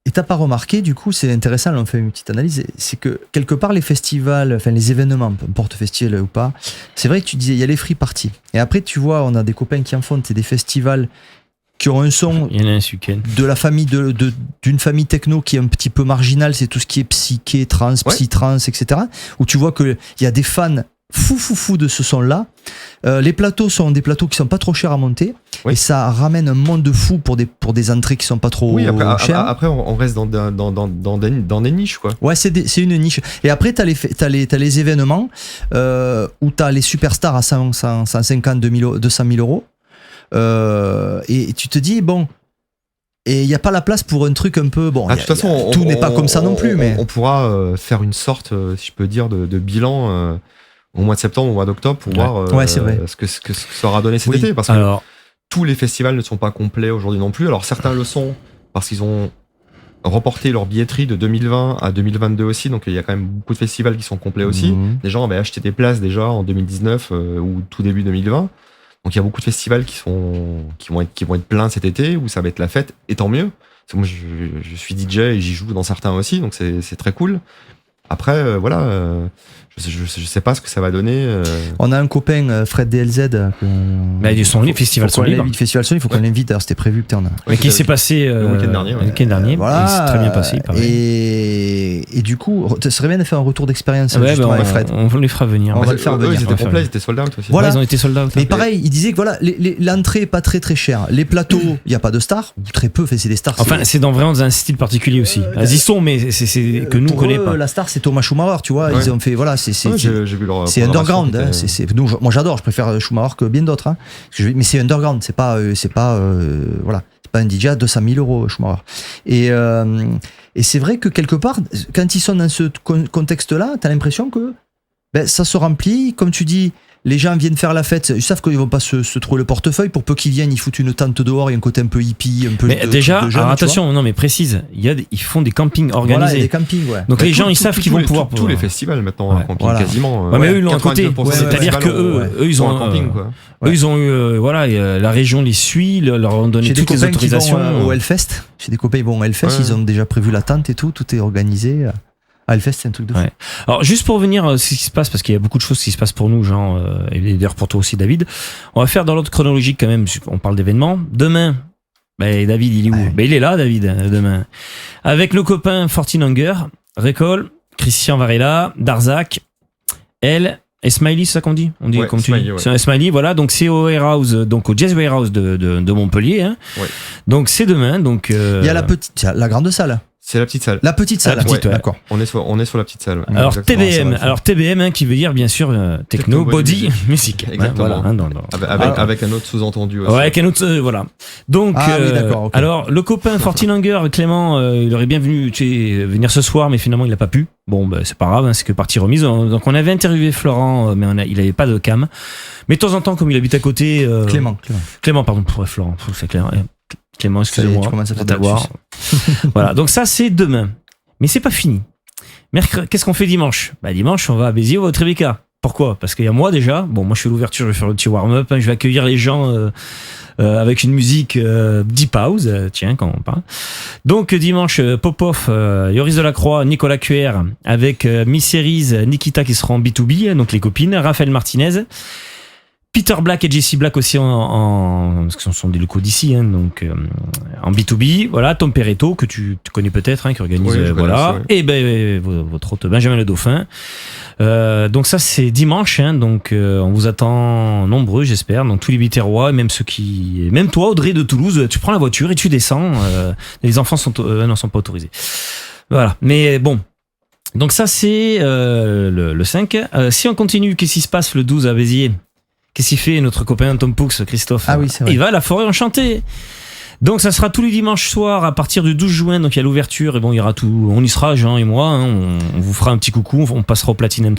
Et t'as pas remarqué, du coup, c'est intéressant, on fait une petite analyse, c'est que quelque part les festivals, enfin les événements, peu importe festival ou pas, c'est vrai que tu disais, il y a les free parties. Et après, tu vois, on a des copains qui en font, c'est des festivals qui ont un son de la famille d'une famille techno qui est un petit peu marginale, c'est tout ce qui est psyché, trans, psytrance, etc. Où tu vois qu'il y a des fans fou de ce son-là. Les plateaux sont des plateaux qui sont pas trop chers à monter. Oui. Et ça ramène un monde de fou pour des entrées qui sont pas trop chères. Après, on reste dans des niches, quoi. Ouais, c'est une niche. Et après, t'as les événements où t'as les superstars à 150, 200 000 euros. Et tu te dis, bon, et il n'y a pas la place pour un truc un peu. Bon, de toute façon, tout n'est pas comme ça non plus. Mais on pourra faire une sorte, si je peux dire, de bilan au mois de septembre, au mois d'octobre, pour voir c'est vrai. ce que ça aura donné cet été. Parce que tous les festivals ne sont pas complets aujourd'hui non plus. Alors certains le sont parce qu'ils ont reporté leur billetterie de 2020 à 2022 aussi. Donc il y a quand même beaucoup de festivals qui sont complets aussi. Les gens avaient acheté des places déjà en 2019 ou tout début 2020. Donc il y a beaucoup de festivals qui vont être pleins cet été, où ça va être la fête, et tant mieux. Parce que moi je suis DJ et j'y joue dans certains aussi, donc c'est très cool. Après, je sais pas ce que ça va donner. On a un copain, Fred DLZ. Du Son Libre, Festival Son Libre. Festival Son Libre, il faut qu'on l'invite. Alors c'était prévu, putain. Mais qui s'est passé le week-end dernier. Voilà. C'est très bien passé, il paraît. Et du coup, ça serait bien de faire un retour d'expérience justement avec Fred. On les fera venir. On va le faire venir. Ils étaient complets, ils étaient sold out aussi. Voilà. Ils ont été sold out. Mais pareil, il disait que voilà, l'entrée est pas très très chère. Les plateaux, il n'y a pas de stars, ou très peu. C'est des stars. Enfin, c'est vraiment dans un style particulier aussi. Ils y sont, mais c'est que nous on connaît pas. La star, c'est Thomas Schumacher, tu vois. Ils ont fait voilà, j'ai vu leur c'est underground. Moi j'adore, je préfère Schumacher que bien d'autres. Mais c'est underground, c'est pas voilà, c'est pas un DJ à 200 000 euros Schumacher. Et c'est vrai que quelque part, quand ils sont dans ce contexte-là, t'as l'impression que ça se remplit, comme tu dis. Les gens viennent faire la fête, ils savent qu'ils vont pas se trouver le portefeuille. Pour peu qu'ils viennent, ils foutent une tente dehors, il y a un côté un peu hippie, un peu. Mais déjà, alors attention, non mais précise, ils font des campings organisés. Voilà, des campings, ouais. Donc les gens, ils savent qu'ils vont pouvoir. Tous les festivals maintenant, un camping quasiment. Ouais, mais eux, ils l'ont à côté. C'est-à-dire que eux, ils ont un camping, quoi. Eux, ils ont eu, la région les suit, leur ont donné toutes les autorisations. Au Hellfest, chez des copains, ils vont au Hellfest, ils ont déjà prévu la tente et tout est organisé. Hellfest, c'est un truc de fou. Ouais. Alors, juste pour revenir à ce qui se passe, parce qu'il y a beaucoup de choses qui se passent pour nous, Jean, et d'ailleurs pour toi aussi, David. On va faire dans l'ordre chronologique quand même. On parle d'événements. Demain, David, il est où? Il est là, David, demain. Avec nos copains 14 Hunger, Récol, Christian Varela, Darzac, Elle, et Smiley, c'est ça qu'on dit? On dit comme Smiley, tu dis. C'est Smiley, voilà. Donc c'est au Warehouse, donc au Jazz Warehouse de Montpellier. Hein. Ouais. Donc c'est demain. Donc il y a la grande salle. C'est la petite salle. La petite salle, d'accord. On est sur la petite salle. Ouais. Alors TBM, TBM qui veut dire bien sûr Techno Body Music. Exactement. Voilà, avec un autre sous-entendu aussi. Ouais, avec un autre voilà. Donc d'accord, okay. Alors le copain 14 Hunger, Clément, il aurait bien venu venir ce soir, mais finalement il n'a pas pu. Bon, c'est pas grave, c'est que partie remise. Donc on avait interviewé Florent, mais il avait pas de cam. Mais de temps en temps, comme il habite à côté, Clément, pardon, pour Florent, c'est clair. Clément, excusez-moi. Voilà, donc ça c'est demain. Mais c'est pas fini. Qu'est-ce qu'on fait dimanche? Dimanche, on va à Béziers au Tribeca. Pourquoi? Parce qu'il y a moi déjà. Bon, moi je fais l'ouverture, je vais faire le petit warm-up, je vais accueillir les gens avec une musique deep house, quand on parle. Donc dimanche, Popov, Yoris Delacroix, Nicolas Cuer, avec Miss Series, Nikita qui sera en B2B, donc les copines, Raphaël Martinez. Peter Black et Jesse Black aussi parce que ce sont des locaux d'ici, donc en B2B. Voilà, Tom Perretto que tu connais peut-être, qui organise, voilà. Et votre hôte Benjamin Le Dauphin. Donc ça c'est dimanche, donc on vous attend nombreux, j'espère. Donc tous les Biterrois, et même toi, Audrey de Toulouse, tu prends la voiture et tu descends. Les enfants sont pas autorisés. Voilà, mais bon. Donc ça c'est le 5. Si on continue, qu'est-ce qui se passe le 12 à Béziers? Qu'est-ce qu'il fait notre copain Tom Poux, Christophe? Ah oui, c'est vrai. Il va à la Forêt Enchantée. Donc ça sera tous les dimanches soirs à partir du 12 juin. Donc il y a l'ouverture et bon, il y aura tout. On y sera, Jean et moi. On vous fera un petit coucou. On passera au platine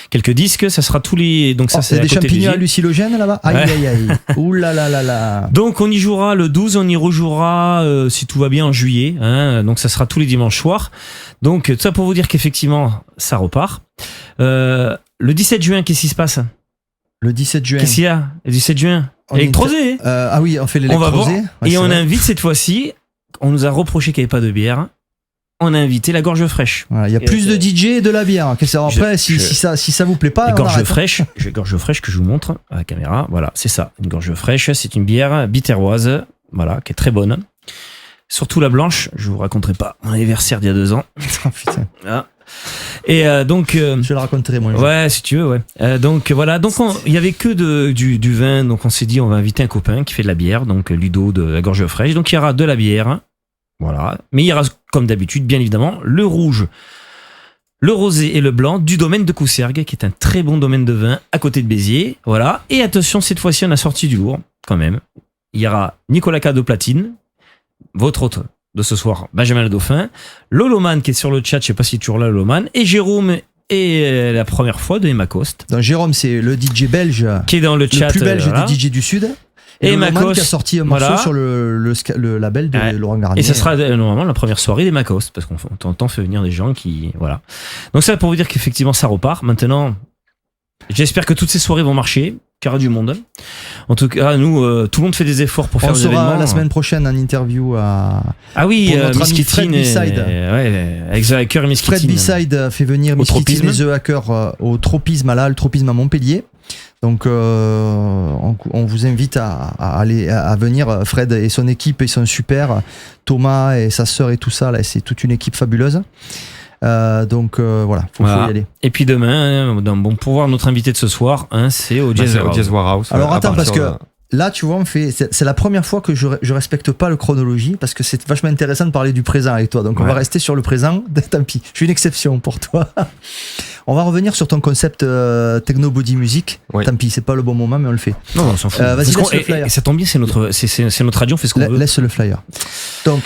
quelques disques. Ça sera tous les. Donc ça c'est des champignons hallucinogènes là-bas. Aïe. Ouh là là. Donc on y jouera le 12. On y rejouera si tout va bien en juillet. Donc ça sera tous les dimanches soirs. Donc tout ça pour vous dire qu'effectivement ça repart. Le 17 juin, qu'est-ce qui se passe? Le 17 juin. Qu'est-ce qu'il y a? Le 17 juin. Électrosé. Ah oui, on fait l'électrosé. Et on invite cette fois-ci, on nous a reproché qu'il n'y avait pas de bière. On a invité la gorge fraîche. Il y a plus de DJ et de la bière. Après, si ça vous plaît pas. La gorge fraîche. J'ai gorge fraîche que je vous montre à la caméra. Voilà, c'est ça. Une gorge fraîche, c'est une bière biterroise. Voilà, qui est très bonne. Surtout la blanche. Je vous raconterai pas mon anniversaire d'il y a 2 ans. Oh putain. Voilà. Et donc, Je le raconterai moi. ouais, si tu veux, ouais. Donc voilà, donc il y avait que du vin, donc on s'est dit on va inviter un copain qui fait de la bière, donc Ludo de la Gorge Fraîche. Donc il y aura de la bière, voilà. Mais il y aura comme d'habitude, bien évidemment, le rouge, le rosé et le blanc du domaine de Coussergues, qui est un très bon domaine de vin à côté de Béziers, voilà. Et attention, cette fois-ci on a sorti du lourd, quand même. Il y aura Nicolas Cado Platine, votre hôte de ce soir, Benjamin le Dauphin, Loloman qui est sur le chat, je sais pas si tu es toujours là, Loloman, et Jérôme, et la première fois de Emma Coste. Donc Jérôme, c'est le DJ belge, Qui est dans le chat. le plus belge voilà. des DJ du Sud. Et Emma Emma Coste Coste, qui a sorti un morceau voilà. sur le label de Ouais. Laurent Garnier. Et ça sera normalement la première soirée d'Emma Coste, parce qu'on t'entend fait venir des gens qui, voilà. Donc ça pour vous dire qu'effectivement ça repart. Maintenant, j'espère que toutes ces soirées vont marcher, qu'il y aura du monde. En tout cas, nous, tout le monde fait des efforts pour faire On des sera événements. la semaine prochaine en interview à Ah oui, pour notre ami Miss Fred Kittin B-Side. ouais, avec The Hacker et Miss Fred Kittin. B-Side fait venir Au Miss Kittin Tropisme. et The Hacker au Tropisme le Tropisme à Montpellier. Donc on vous invite à aller à venir. Fred et son équipe, ils sont super. Thomas et sa sœur et tout ça, là, c'est toute une équipe fabuleuse. Donc voilà, faut y aller. Et puis demain, bon, pour voir notre invité de ce soir, hein, c'est au Jazz C'est au Warehouse. Jazz Warehouse. Alors à attends, parce partir que là, tu vois, c'est la première fois que je respecte pas le chronologie, parce que c'est vachement intéressant de parler du présent avec toi. Donc on Ouais. va rester sur le présent. Tant pis, je suis une exception pour toi. On va revenir sur ton concept techno body music. Oui. Tant pis, c'est pas le bon moment, mais on le fait. Non, on s'en fout. Vas-y, Parce qu'on- laisse le flyer. et ça tombe bien, c'est notre radio, on fait ce qu'on veut. Laisse le flyer. Donc,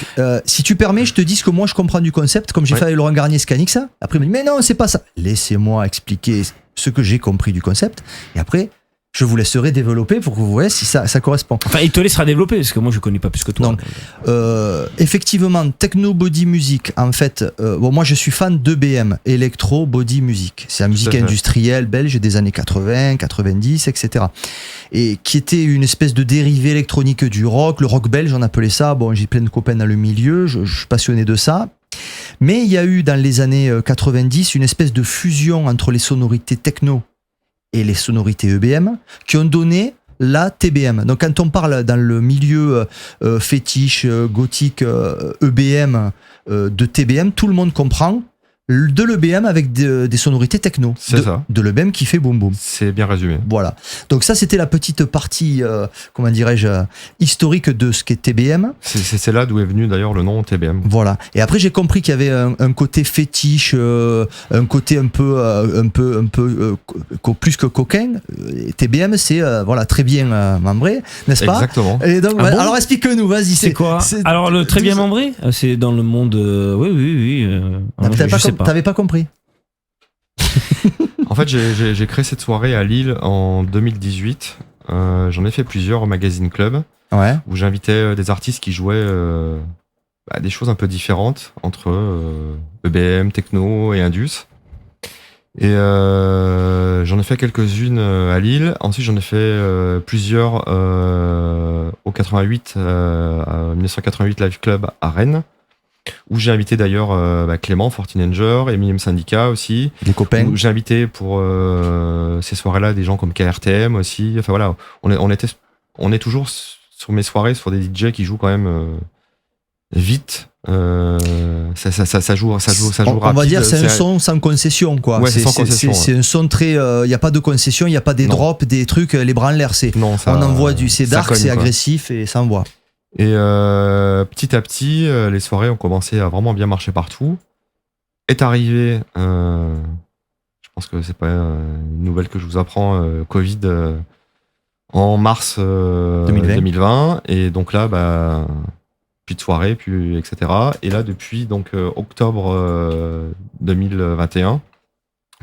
si tu permets, je te dis ce que moi je comprends du concept, comme j'ai Ouais. fait avec Laurent Garnier Scanix. Après, il me dit, mais non, c'est pas ça. Laissez-moi expliquer ce que j'ai compris du concept. Et après, je vous laisserai développer pour que vous voyez si ça correspond. Enfin, il te laissera développer, parce que moi je connais pas plus que toi. Non. Effectivement, techno body music, en fait, bon, moi je suis fan d'EBM, Electro Body Music. C'est la musique Tout à fait. industrielle belge des années 80, 90, etc. Et qui était une espèce de dérivé électronique du rock, le rock belge, on appelait ça. Bon, j'ai plein de copains dans le milieu, je suis passionné de ça. Mais il y a eu dans les années 90 une espèce de fusion entre les sonorités techno et les sonorités EBM qui ont donné la TBM. Donc quand on parle dans le milieu fétiche, gothique, EBM, de TBM, tout le monde comprend de l'EBM avec des sonorités techno. C'est ça. De l'EBM qui fait boum boum. C'est bien résumé. Voilà. Donc ça, c'était la petite partie, comment dirais-je, historique de ce qu'est TBM. C'est là d'où est venu d'ailleurs le nom TBM. Voilà. Et après, j'ai compris qu'il y avait un côté fétiche, un côté un peu plus que coquin. Et TBM, c'est voilà très bien membré, n'est-ce pas? Exactement. Et donc, Ah bon alors explique-nous, vas-y. C'est quoi Alors, le très bien membré, c'est dans le monde. Oui. Je sais pas. T'avais pas compris. En fait, j'ai créé cette soirée à Lille en 2018. J'en ai fait plusieurs au Magazine Club Ouais. où j'invitais des artistes qui jouaient des choses un peu différentes entre EBM, techno et indus. Et j'en ai fait quelques-unes à Lille. Ensuite, j'en ai fait plusieurs au 88, 1988 Live Club à Rennes, où j'ai invité d'ailleurs Clément, Fortinanger, Eminem Syndicat aussi. Des copains. Où j'ai invité pour ces soirées-là des gens comme KRTM aussi. Enfin voilà, on est toujours sur mes soirées sur des DJ qui jouent quand même vite. Ça joue On rapide. va dire c'est un son sans concession quoi. Ouais, c'est sans concession, C'est un son très il y a pas de concession, il y a pas des Non. drops, des trucs les bras en l'air, c'est Non, ça, on envoie c'est ça dark, cogne, c'est quoi. agressif et ça envoie. Et petit à petit, les soirées ont commencé à vraiment bien marcher partout. Est arrivé, je pense que c'est pas une nouvelle que je vous apprends, Covid en mars 2020. Et donc là, plus de soirées, plus etc. Et là, depuis donc octobre 2021,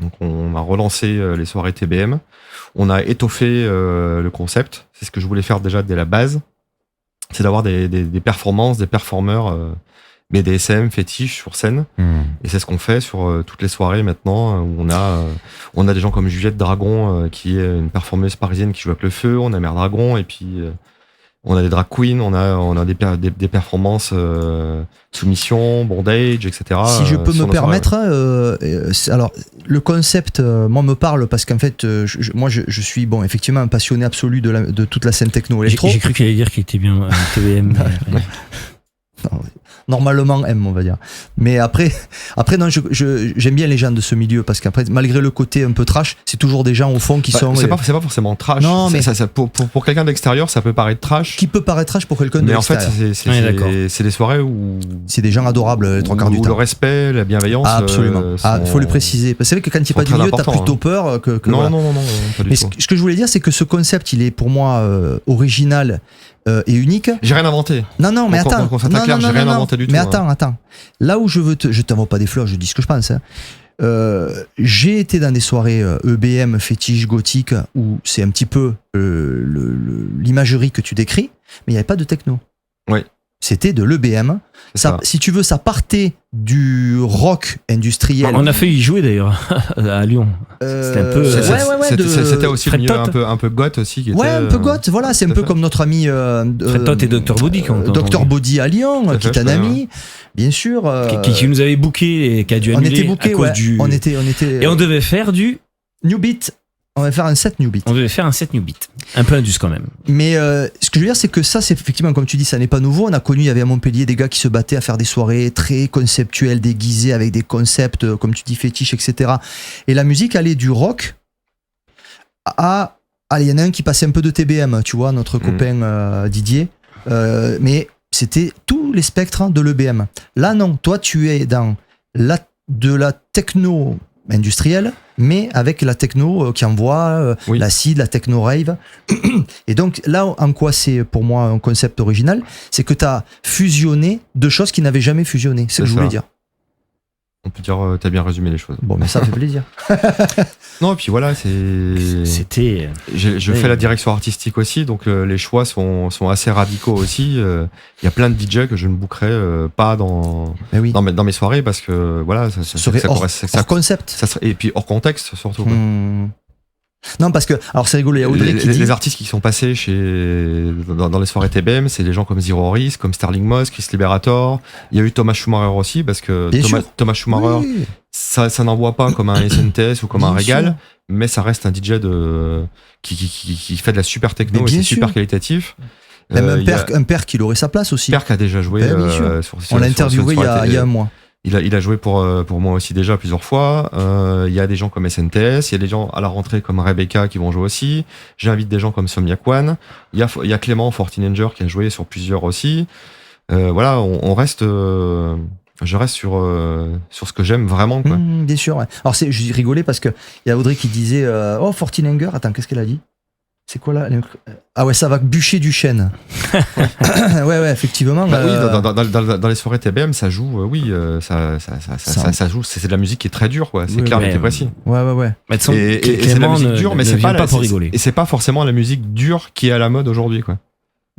donc on a relancé les soirées TBM. On a étoffé le concept. C'est ce que je voulais faire déjà dès la base. C'est d'avoir des performances, des performeurs BDSM, fétiches sur scène. Et c'est ce qu'on fait sur toutes les soirées maintenant, où on a des gens comme Juliette Dragon, qui est une performeuse parisienne qui joue avec le feu. On a Mère Dragon, et puis on a des drag queens, on a des performances soumission, bondage, etc. Si je peux sur me nos soirées. permettre, alors le concept, moi me parle parce qu'en fait, moi je suis bon effectivement un passionné absolu de toute la scène techno électro. J'ai cru qu'il allait dire qu'il était bien TBM. normalement aiment, on va dire. Mais après non, j'aime bien les gens de ce milieu parce qu'après, malgré le côté un peu trash, c'est toujours des gens au fond qui sont. C'est pas forcément trash. Non, mais pour quelqu'un d'extérieur, ça peut paraître trash. Qui peut paraître trash pour quelqu'un de Mais en fait, l'extérieur. c'est des soirées où. C'est des gens adorables les trois quarts du Où temps. le respect, la bienveillance. Absolument. Faut le préciser. C'est vrai que quand il n'y a pas du milieu, t'as plutôt peur que. Non, pas du Mais tout. ce que je voulais dire, c'est que ce concept, il est pour moi original et unique. J'ai rien inventé. Non, mais attends. Qu'on soit très clair, j'ai rien inventé du tout. Mais attends. Là où je t'envoie pas des fleurs, je dis ce que je pense. Hein. J'ai été dans des soirées EBM, fétiche, gothique, où c'est un petit peu l'imagerie que tu décris, mais il n'y avait pas de techno. Oui. C'était de l'EBM. Si tu veux, ça partait du rock industriel. On a failli y jouer d'ailleurs à Lyon. C'était un peu. C'était aussi Fred milieu Toth. un peu goth aussi. Qui Ouais, était, un peu goth, voilà, c'est un peu comme notre ami Fred Toth et Dr Body qui ont Dr Body à Lyon, Tout à qui est fait, un ami, bien sûr. qui nous avait booké et qui a dû On annuler était booké, à cause ouais. du. On était. Et on devait faire du. New Beat. On va faire un set New Beat. On devait faire un set New Beat. Un peu indus quand même. Mais ce que je veux dire, c'est que ça, c'est effectivement, comme tu dis, ça n'est pas nouveau. On a connu, il y avait à Montpellier des gars qui se battaient à faire des soirées très conceptuelles, déguisées, avec des concepts, comme tu dis, fétiches, etc. Et la musique allait du rock à... Allez, il y en a un qui passait un peu de TBM, tu vois, notre copain Didier. Mais c'était tous les spectres de l'EBM. Là, non. Toi, tu es dans de la techno industrielle, mais avec la techno qui envoie l'acide, la techno rave. Et donc là, en quoi c'est pour moi un concept original, c'est que tu as fusionné deux choses qui n'avaient jamais fusionné. C'est ce que je voulais dire. On peut dire, t'as bien résumé les choses. Bon, mais ça fait plaisir. Non, et puis voilà, C'était. Je fais la direction artistique aussi, donc les choix sont assez radicaux aussi. Il y a plein de DJ que je ne bookerai pas dans mes soirées parce que voilà, ça serait hors concept. Et puis hors contexte surtout. Quoi. Non, parce que, alors c'est rigolo, il y a Audrey qui dit... Les artistes qui sont passés dans les soirées TBM, c'est des gens comme Zero Risk, comme Sterling Moss, Chris Liberator. Il y a eu Thomas Schumacher aussi, parce que Thomas Schumacher, ça n'envoie pas comme un SNTS ou comme un Régal, mais ça reste un DJ qui fait de la super techno et c'est super qualitatif. Même un père qui aurait sa place aussi. Perk a déjà joué. On l'a interviewé il y a un mois. Il a joué pour moi aussi déjà plusieurs fois. Il y a des gens comme SNTS, il y a des gens à la rentrée comme Rebecca qui vont jouer aussi. J'invite des gens comme Somniac One. Il y a Clément Fortinanger qui a joué sur plusieurs aussi. Voilà, on reste. Je reste sur ce que j'aime vraiment, quoi. Bien sûr. Ouais. Alors je rigolais parce que il y a Audrey qui disait Fortinanger. Attends, qu'est-ce qu'elle a dit? C'est quoi là? Ah ouais, ça va bûcher du chêne. ouais, effectivement. Bah oui, dans les soirées TBM, ça joue. Ça joue. C'est de la musique qui est très dure, quoi. C'est clair et précis. Ouais. Et c'est de la musique dure, mais c'est pas pour rigoler. Et c'est pas forcément la musique dure qui est à la mode aujourd'hui, quoi.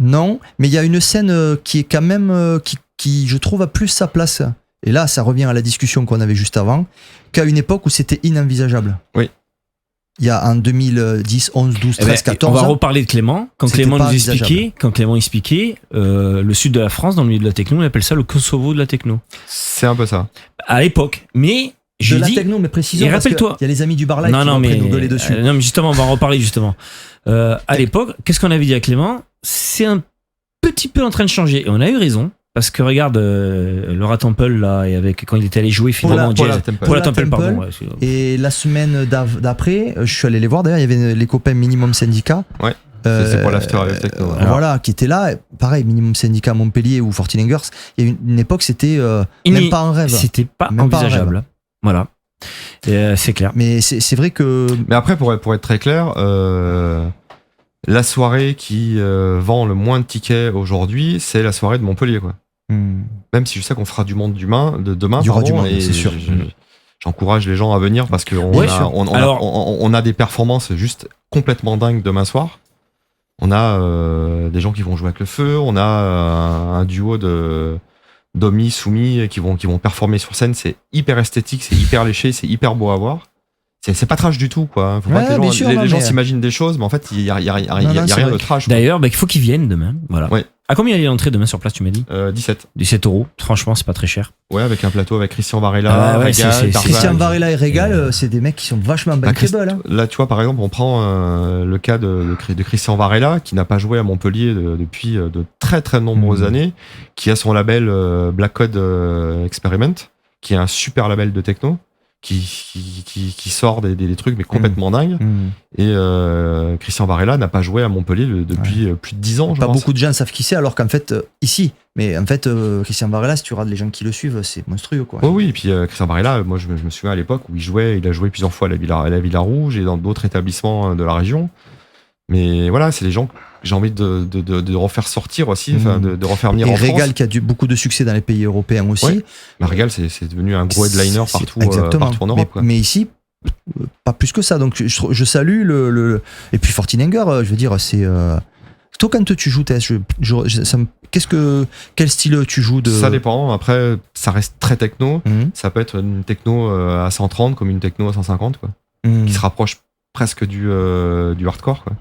Non, mais il y a une scène qui est quand même qui je trouve a plus sa place. Et là, ça revient à la discussion qu'on avait juste avant, qu'à une époque où c'était inenvisageable. Oui. Il y a en 2010, 11, 12, 13, 14. On va reparler de Clément. Quand Clément nous expliquait, le sud de la France, dans le milieu de la techno, on appelle ça le Kosovo de la techno. C'est un peu ça. À l'époque. Mais, de la techno, mais précisément. Et rappelle-toi. Il y a les amis du bar live qui vont nous gueuler dessus. Non, mais justement, on va en reparler justement. À l'époque, qu'est-ce qu'on avait dit à Clément? C'est un petit peu en train de changer. Et on a eu raison. Parce que regarde, Laura Temple, là, et quand il était allé jouer finalement Paula Temple, pardon. Et la semaine d'après, je suis allé les voir d'ailleurs, il y avait les copains Minimum Syndicat. Ouais. C'est pour l'after avec techno. Voilà, qui étaient là. Pareil, Minimum Syndicat Montpellier ou Fortinangers. Il y a une époque, c'était même pas un rêve. C'était pas envisageable. Voilà. C'est clair. Mais c'est vrai que. Mais après, pour être très clair, la soirée qui vend le moins de tickets aujourd'hui, c'est la soirée de Montpellier, quoi. Même si je sais qu'on fera du monde demain, c'est sûr. J'encourage les gens à venir parce qu'on a des performances juste complètement dingues demain soir. On a des gens qui vont jouer avec le feu, on a un duo de Domi, Soumi qui vont performer sur scène. C'est hyper esthétique, c'est hyper léché, c'est hyper beau à voir. C'est pas trash du tout, quoi. Faut pas que les gens s'imaginent des choses, mais en fait, il y a rien de trash. D'ailleurs, il faut qu'ils viennent demain. Voilà. Ouais. À combien il est l'entrée demain sur place, tu m'as dit? 17. 17 €. Franchement, c'est pas très cher. Ouais, avec un plateau avec Christian Varela, Ah ouais, Régal, c'est- Darval. Christian Varela et Régal, c'est des mecs qui sont vachement Bah, bankable. Hein. Là, tu vois, par exemple, on prend le cas de Christian Varela, qui n'a pas joué à Montpellier depuis de très très nombreuses années, qui a son label Black Code Experiment, qui est un super label de techno, qui sort des trucs mais complètement dingues. Et Christian Varela n'a pas joué à Montpellier depuis plus de 10 ans, je Pas pense. beaucoup de gens savent qui c'est, alors qu'en fait, ici, mais en fait, Christian Varela, si tu regardes les gens qui le suivent, c'est monstrueux, quoi. Oui, et puis Christian Varela, moi je me souviens à l'époque où il a joué plusieurs fois à la Villa Rouge et dans d'autres établissements de la région. Mais voilà, c'est les gens que j'ai envie de refaire sortir aussi, enfin de refaire venir Et en Régal France. qui a beaucoup de succès dans les pays européens aussi. Ouais. La Régal, c'est devenu un gros headliner C'est- partout, exactement. partout en Europe. quoi. Mais ici, pas plus que ça. Donc je salue et puis Fortininger, je veux dire, c'est toi quand tu joues Tess, quel style tu joues de Ça dépend. Après, ça reste très techno. Mhm. Ça peut être une techno à 130 comme une techno à 150, quoi, Mhm. qui se rapproche presque du hardcore. Quoi.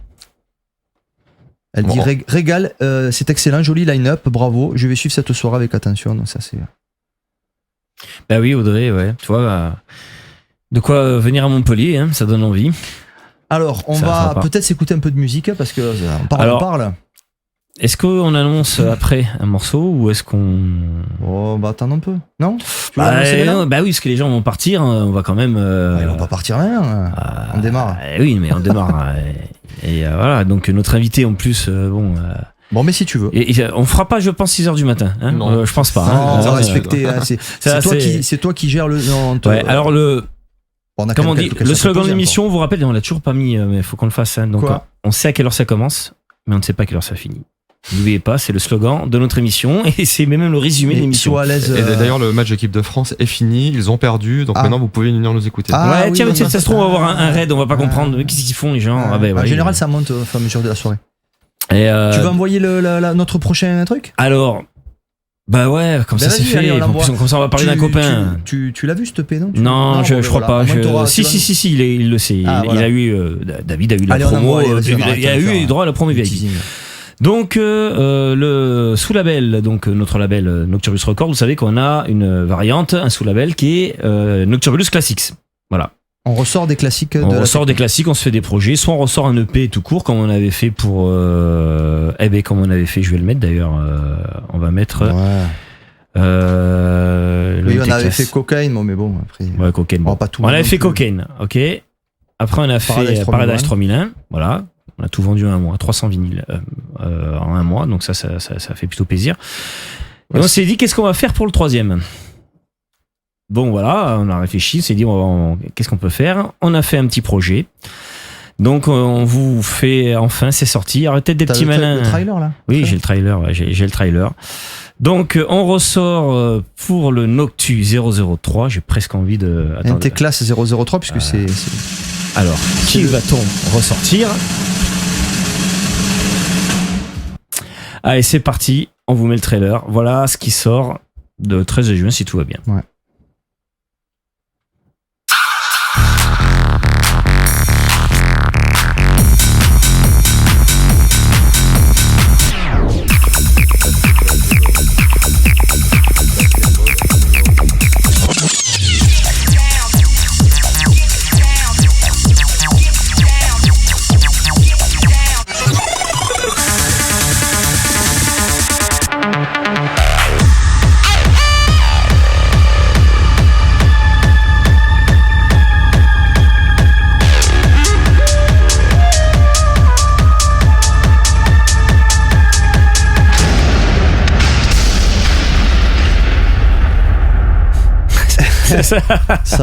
Elle dit Bon. Régal, c'est excellent, joli line-up, bravo. Je vais suivre cette soirée avec attention. Donc ça c'est. Bah oui, Audrey, ouais. Tu vois, de quoi venir à Montpellier, hein, ça donne envie. Alors on Ça va sympa. peut-être s'écouter un peu de musique parce que on Alors, parle. Est-ce qu'on annonce après un morceau ou est-ce qu'on. Oh bah attends un peu. Non Tu veux annoncer Bah, maintenant non, bah oui, parce que les gens vont partir, on va quand même. Ils vont pas partir rien. On démarre. Oui, mais on démarre. Et voilà, donc notre invité en plus, bon. Bon mais si tu veux. Et on fera pas, je pense, 6h du matin. Hein. Non. Je pense pas. Non, hein. on va Euh, respecter. Hein, c'est ça, c'est toi qui gères le. Non, Ouais, alors on a quand comme on même dit, quelques le questions à slogan de poser l'émission, on vous rappelle, on l'a toujours pas mis, mais il faut qu'on le fasse. Hein. Donc, Quoi on sait à quelle heure ça commence, mais on ne sait pas à quelle heure ça finit. N'oubliez pas, c'est le slogan de notre émission et c'est même le résumé de encore. l'émission. Sois à l'aise. Et d'ailleurs, le match d'équipe de France est fini. Ils ont perdu. Donc Ah. maintenant, vous pouvez venir nous écouter. Ah, Ouais, oui, tiens, non, ça non, se trouve, on va avoir un raid, on va pas Ah. comprendre. Mais qu'est-ce qu'ils font, les gens? En Ouais, général, ça monte au fur et à mesure de la soirée. Et, Tu veux envoyer notre prochain truc alors, bah ouais, comme Ben ça c'est vas-y, allez, fait. on En l'envoie. plus, comme ça, on va parler d'un copain. Tu l'as vu, ce EP, non Non, je crois pas. Si, il le sait. Ah, il voilà. a eu, David a eu la Allez, on promo. envoie, allez, vas-y, on arrête Il a de eu faire les droits à la promo VIP. teasing. Donc le sous-label, donc notre label Nocturbulus Records, vous savez qu'on a une variante, un sous-label qui est Nocturbulus Classics. Voilà. On ressort des classiques de On la ressort des classiques, on se fait des projets, soit on ressort un EP tout court comme on avait fait pour comme on avait fait, je vais le mettre d'ailleurs, on va mettre Ouais. le Oui, on EP avait class. fait Cocaine, bon, mais bon, après. Ouais, Cocaine. On Bon. va pas tout On avait non fait plus. Cocaine, ok. Après on a fait Paradise Paradise 3001, voilà. On a tout vendu en un mois, 300 vinyles en un mois, donc ça fait plutôt plaisir. Et Ouais, on s'est dit, qu'est-ce qu'on va faire pour le troisième? Bon, voilà, on a réfléchi, on s'est dit, qu'est-ce qu'on peut faire? On a fait un petit projet. Donc, on vous fait, enfin, c'est sorti. Alors, peut-être des T'as petits malins. le trailer, là Oui, j'ai le trailer, ouais, j'ai le trailer. Donc, on ressort pour le Noctu 003. J'ai presque envie de. Attends, NT Class 003, puisque c'est. alors, qui va-t-on ressortir? Allez, c'est parti. On vous met le trailer. Voilà ce qui sort le 13 juin, si tout va bien. Ouais. Ça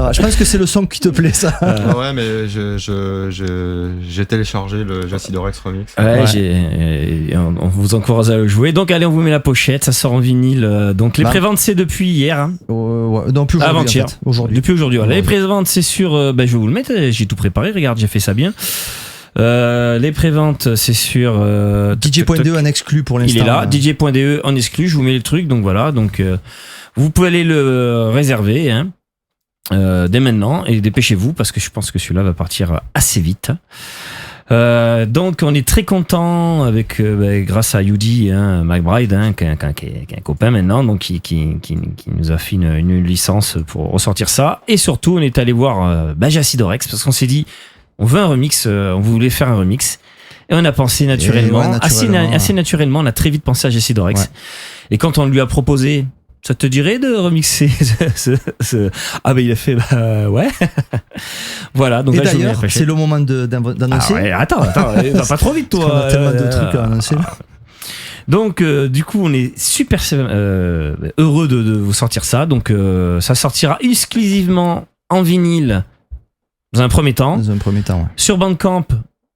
va. Je pense que c'est le son qui te plaît, ça. Ah ouais, mais j'ai téléchargé le Jacidorex Remix. Ouais, Ouais. on vous encourage à le jouer. Donc, allez, on vous met la pochette. Ça sort en vinyle. Donc, les Bah. préventes, c'est depuis hier. Hein. Ouais. Non, plus aujourd'hui. Avant-hier. En fait. Aujourd'hui. Depuis aujourd'hui. Voilà. Les Aujourd'hui. préventes, c'est sur. Je vais vous le mettre. J'ai tout préparé. Regarde, j'ai fait ça bien. Les préventes, c'est sur. DJ.de en exclu pour l'instant. Il est là. DJ.de en exclu. Je vous mets le truc. Donc, voilà. Donc, vous pouvez aller le réserver. Hein. Dès maintenant et dépêchez-vous parce que je pense que celui-là va partir assez vite. Donc on est très content avec grâce à Yudi, McBride, qui est un copain maintenant, donc qui nous a fait une licence pour ressortir ça. Et surtout on est allé voir Jacidorex parce qu'on s'est dit on veut un remix, on voulait faire un remix. Et on a pensé naturellement, assez naturellement, on a très vite pensé à Jacidorex. Ouais. Et quand on lui a proposé, ça te dirait de remixer Ah ben il a fait ouais. Voilà, donc et là, d'ailleurs, c'est le moment d'annoncer. Ah ouais, attends, va pas trop vite toi. On a tellement de trucs à annoncer. Donc du coup, on est super heureux de vous sortir ça. Donc ça sortira exclusivement en vinyle dans un premier temps. Ouais. Sur Bandcamp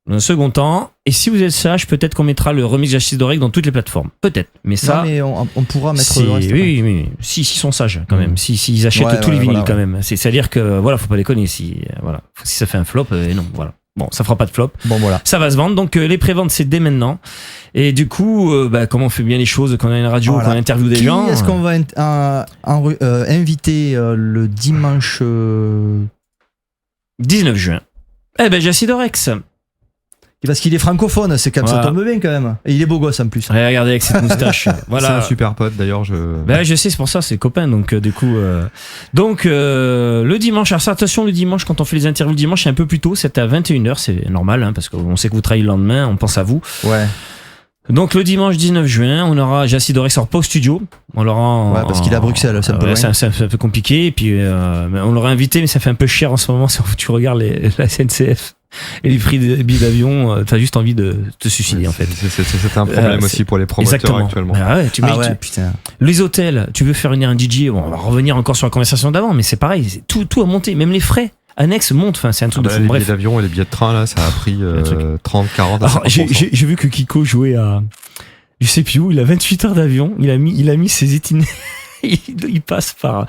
dans un second temps, et si vous êtes sage, peut-être qu'on mettra le remix Jacidorex dans toutes les plateformes. Peut-être, mais ça. Non, mais on pourra mettre le reste. Oui, s'ils sont sages quand même, s'ils achètent tous les vinyles quand même. C'est-à-dire que voilà, faut pas déconner. Si ça fait un flop, non, voilà. Bon, ça fera pas de flop. Bon, voilà. Ça va se vendre. Donc les préventes, c'est dès maintenant. Et du coup, comme on fait bien les choses, quand on a une radio, qu'on interviewe des gens. Est-ce qu'on va inviter le dimanche 19 juin? Jacidorex. Parce qu'il est francophone, c'est quand même, ça tombe bien quand même. Et il est beau gosse en plus. Regardez avec cette moustache. Voilà. C'est un super pote d'ailleurs. Je sais, c'est pour ça, c'est copain. Donc du coup, le dimanche. Alors attention, le dimanche, quand on fait les interviews le dimanche, c'est un peu plus tôt. C'est à 21h, c'est normal, parce qu'on sait que vous travaillez le lendemain. On pense à vous. Ouais. Donc le dimanche 19 juin, on aura Jacidorex pas au studio. On l'aura parce qu'il est à Bruxelles, c'est un peu loin. C'est un peu compliqué. Et puis on l'aurait invité, mais ça fait un peu cher en ce moment. Si tu regardes la SNCF. Et les prix des billets d'avion, t'as juste envie de te suicider en fait. C'est un problème aussi pour les promoteurs actuellement. Putain. Les hôtels, tu veux faire venir un DJ, on va revenir encore sur la conversation d'avant, mais c'est pareil, tout a monté, même les frais annexes montent, enfin c'est un truc de fou. Les billets d'avion et les billets de train là, ça a pris 30, 40. Alors, j'ai vu que Kiko jouait à, je sais plus où, il a 28 heures d'avion, il a mis ses itinéraires. Il passe par,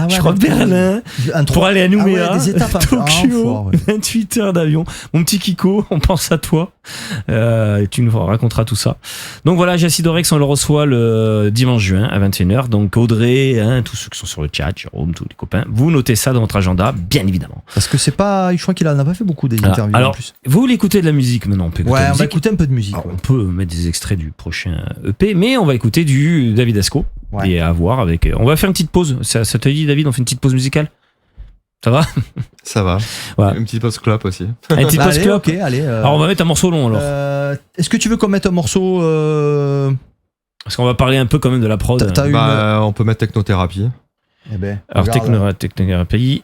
je crois, Berlin pour aller à Nouméa, des étapes Tokyo, 28 heures d'avion. Mon petit Kiko, on pense à toi. Tu nous raconteras tout ça. Donc voilà, Jacidorex, on le reçoit le dimanche juin à 21h. Donc Audrey, tous ceux qui sont sur le chat, Jérôme, tous les copains, vous notez ça dans votre agenda, bien évidemment. Parce que c'est pas, je crois qu'il en a pas fait beaucoup des interviews en plus. Vous voulez écouter de la musique maintenant? On va écouter un peu de musique. Alors, on peut mettre des extraits du prochain EP, mais on va écouter du David Asco. Et à voir avec. On va faire une petite pause. Ça te dit, David, on fait une petite pause musicale? Ça va? Ça va. Ouais. Une petite pause clop aussi. Une petite pause clop. Ok, allez. Alors on va mettre un morceau long alors. Est-ce que tu veux qu'on mette un morceau Parce qu'on va parler un peu quand même de la prod. On peut mettre Technothérapie. Alors Technothérapie.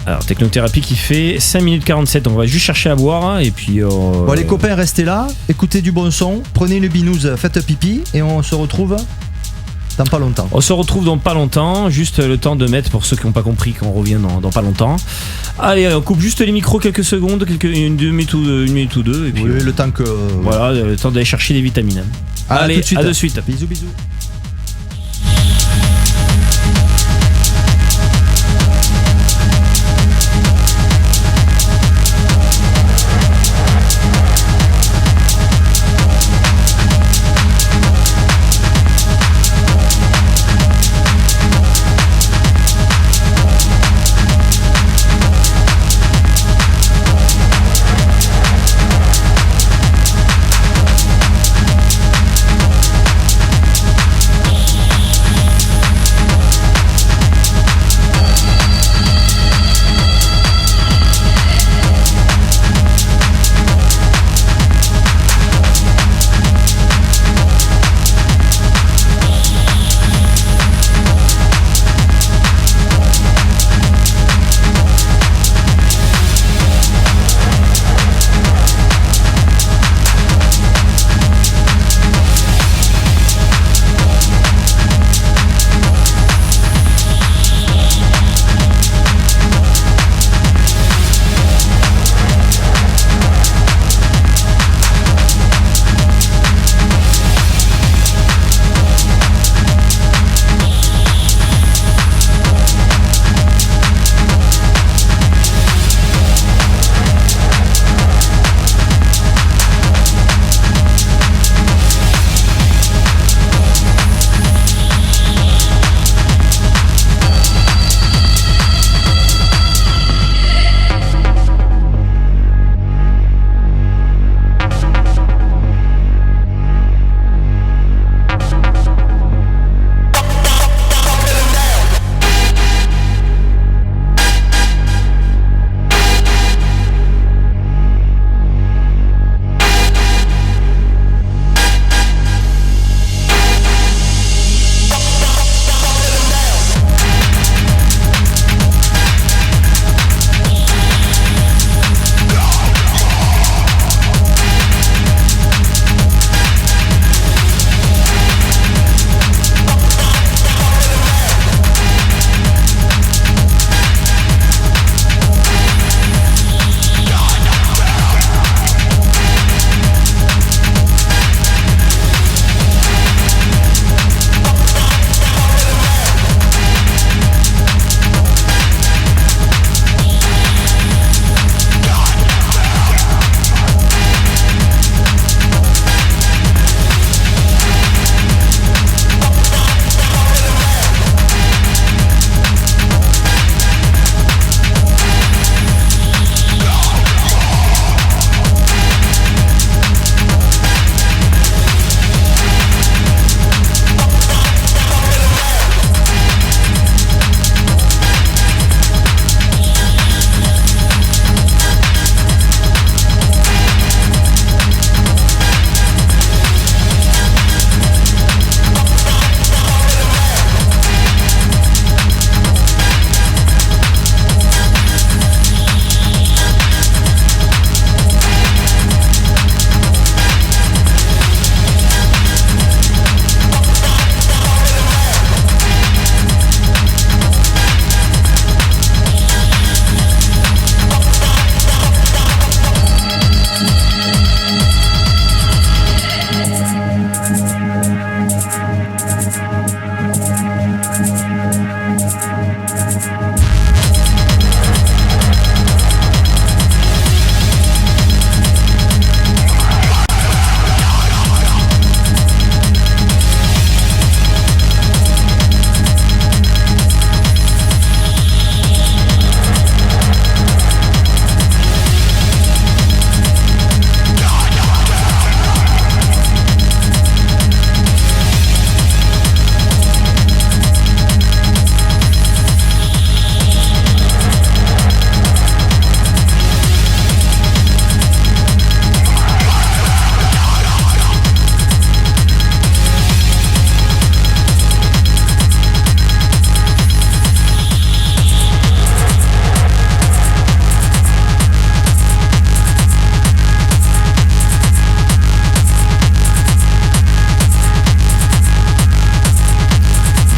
Alors Technothérapie qui fait 5 minutes 47. On va juste chercher à boire et puis. Bon les copains, restez là, écoutez du bon son, prenez une binouse, faites pipi et on se retrouve. Dans pas longtemps. On se retrouve dans pas longtemps, juste le temps de mettre, pour ceux qui n'ont pas compris, qu'on revient dans pas longtemps. Allez, on coupe juste les micros quelques secondes, une minute ou deux. Et puis, le temps que. Voilà, le temps d'aller chercher des vitamines. Allez, à de suite. Bisous.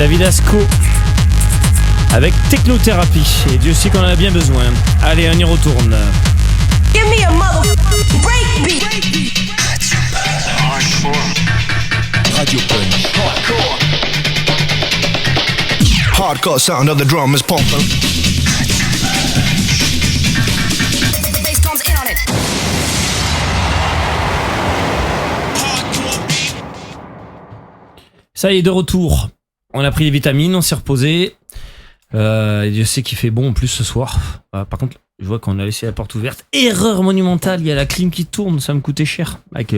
David Asco avec Technothérapie. Et Dieu sait qu'on en a bien besoin. Allez, on y retourne. Give me a mother breakbeat. Radio Punch. Hardcore sound of the drum is pumping. Bass comes in on it. Ça y est, de retour. On a pris les vitamines, on s'est reposé. Et Dieu sait qu'il fait bon en plus ce soir. Par contre, je vois qu'on a laissé la porte ouverte. Erreur monumentale, il y a la clim qui tourne, ça me coûtait cher. Avec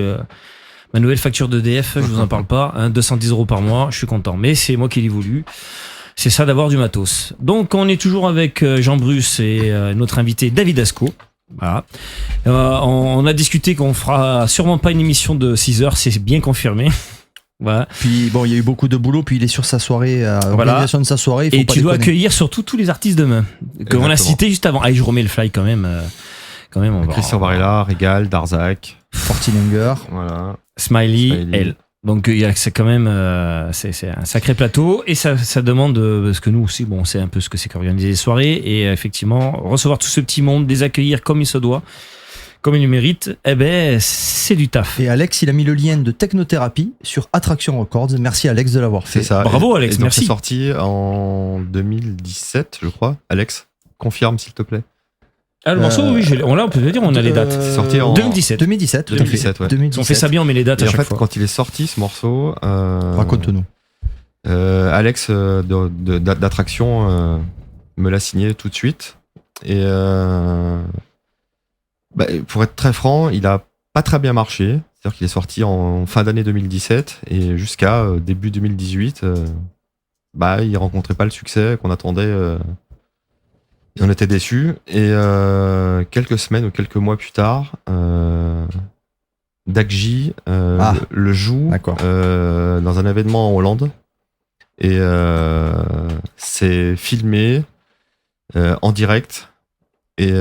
ma nouvelle facture d'EDF, je vous en parle pas, 210 € par mois, je suis content. Mais c'est moi qui l'ai voulu. C'est ça d'avoir du matos. Donc on est toujours avec Jean Bruce et notre invité David Asco. Voilà. On a discuté qu'on fera sûrement pas une émission de 6 heures, c'est bien confirmé. Voilà. Puis bon, il y a eu beaucoup de boulot, puis il est sur sa soirée, Voilà. organisation de sa soirée. Il faut Et pas tu dois déconner. accueillir surtout tous les artistes demain que on a Exactement. cités juste avant. Allez, je remets le fly quand même. On va Christian Varela, Régal, Darzac, Fortilinger. voilà. Smiley, Smiley. elle. Donc il y a c'est quand même c'est un sacré plateau et ça demande parce que nous aussi bon on sait un peu ce que c'est qu'organiser les soirées et effectivement recevoir tout ce petit monde, les accueillir comme il se doit, comme il le mérite, eh ben c'est du taf. Et Alex, il a mis le lien de Technothérapie sur Attraction Records. Merci Alex de l'avoir fait. C'est ça. Bravo, Alex, et donc merci. c'est sorti en 2017, je crois. Alex, confirme s'il te plaît. Ah le morceau oui, on peut le dire, on a les dates. C'est sorti en 2017. 2017, tout à fait. 2017, ouais. 2017. On fait ça bien, on met les dates Et à en chaque fait, fois. quand il est sorti ce morceau, Raconte-nous. Alex d'Attraction me l'a signé tout de suite. Et pour être très franc, il a pas très bien marché. C'est-à-dire qu'il est sorti en fin d'année 2017 et jusqu'à début 2018, il rencontrait pas le succès qu'on attendait. Et on était déçus. Et quelques semaines ou quelques mois plus tard, Dakji le joue D'accord. dans un événement en Hollande. Et c'est filmé en direct. Et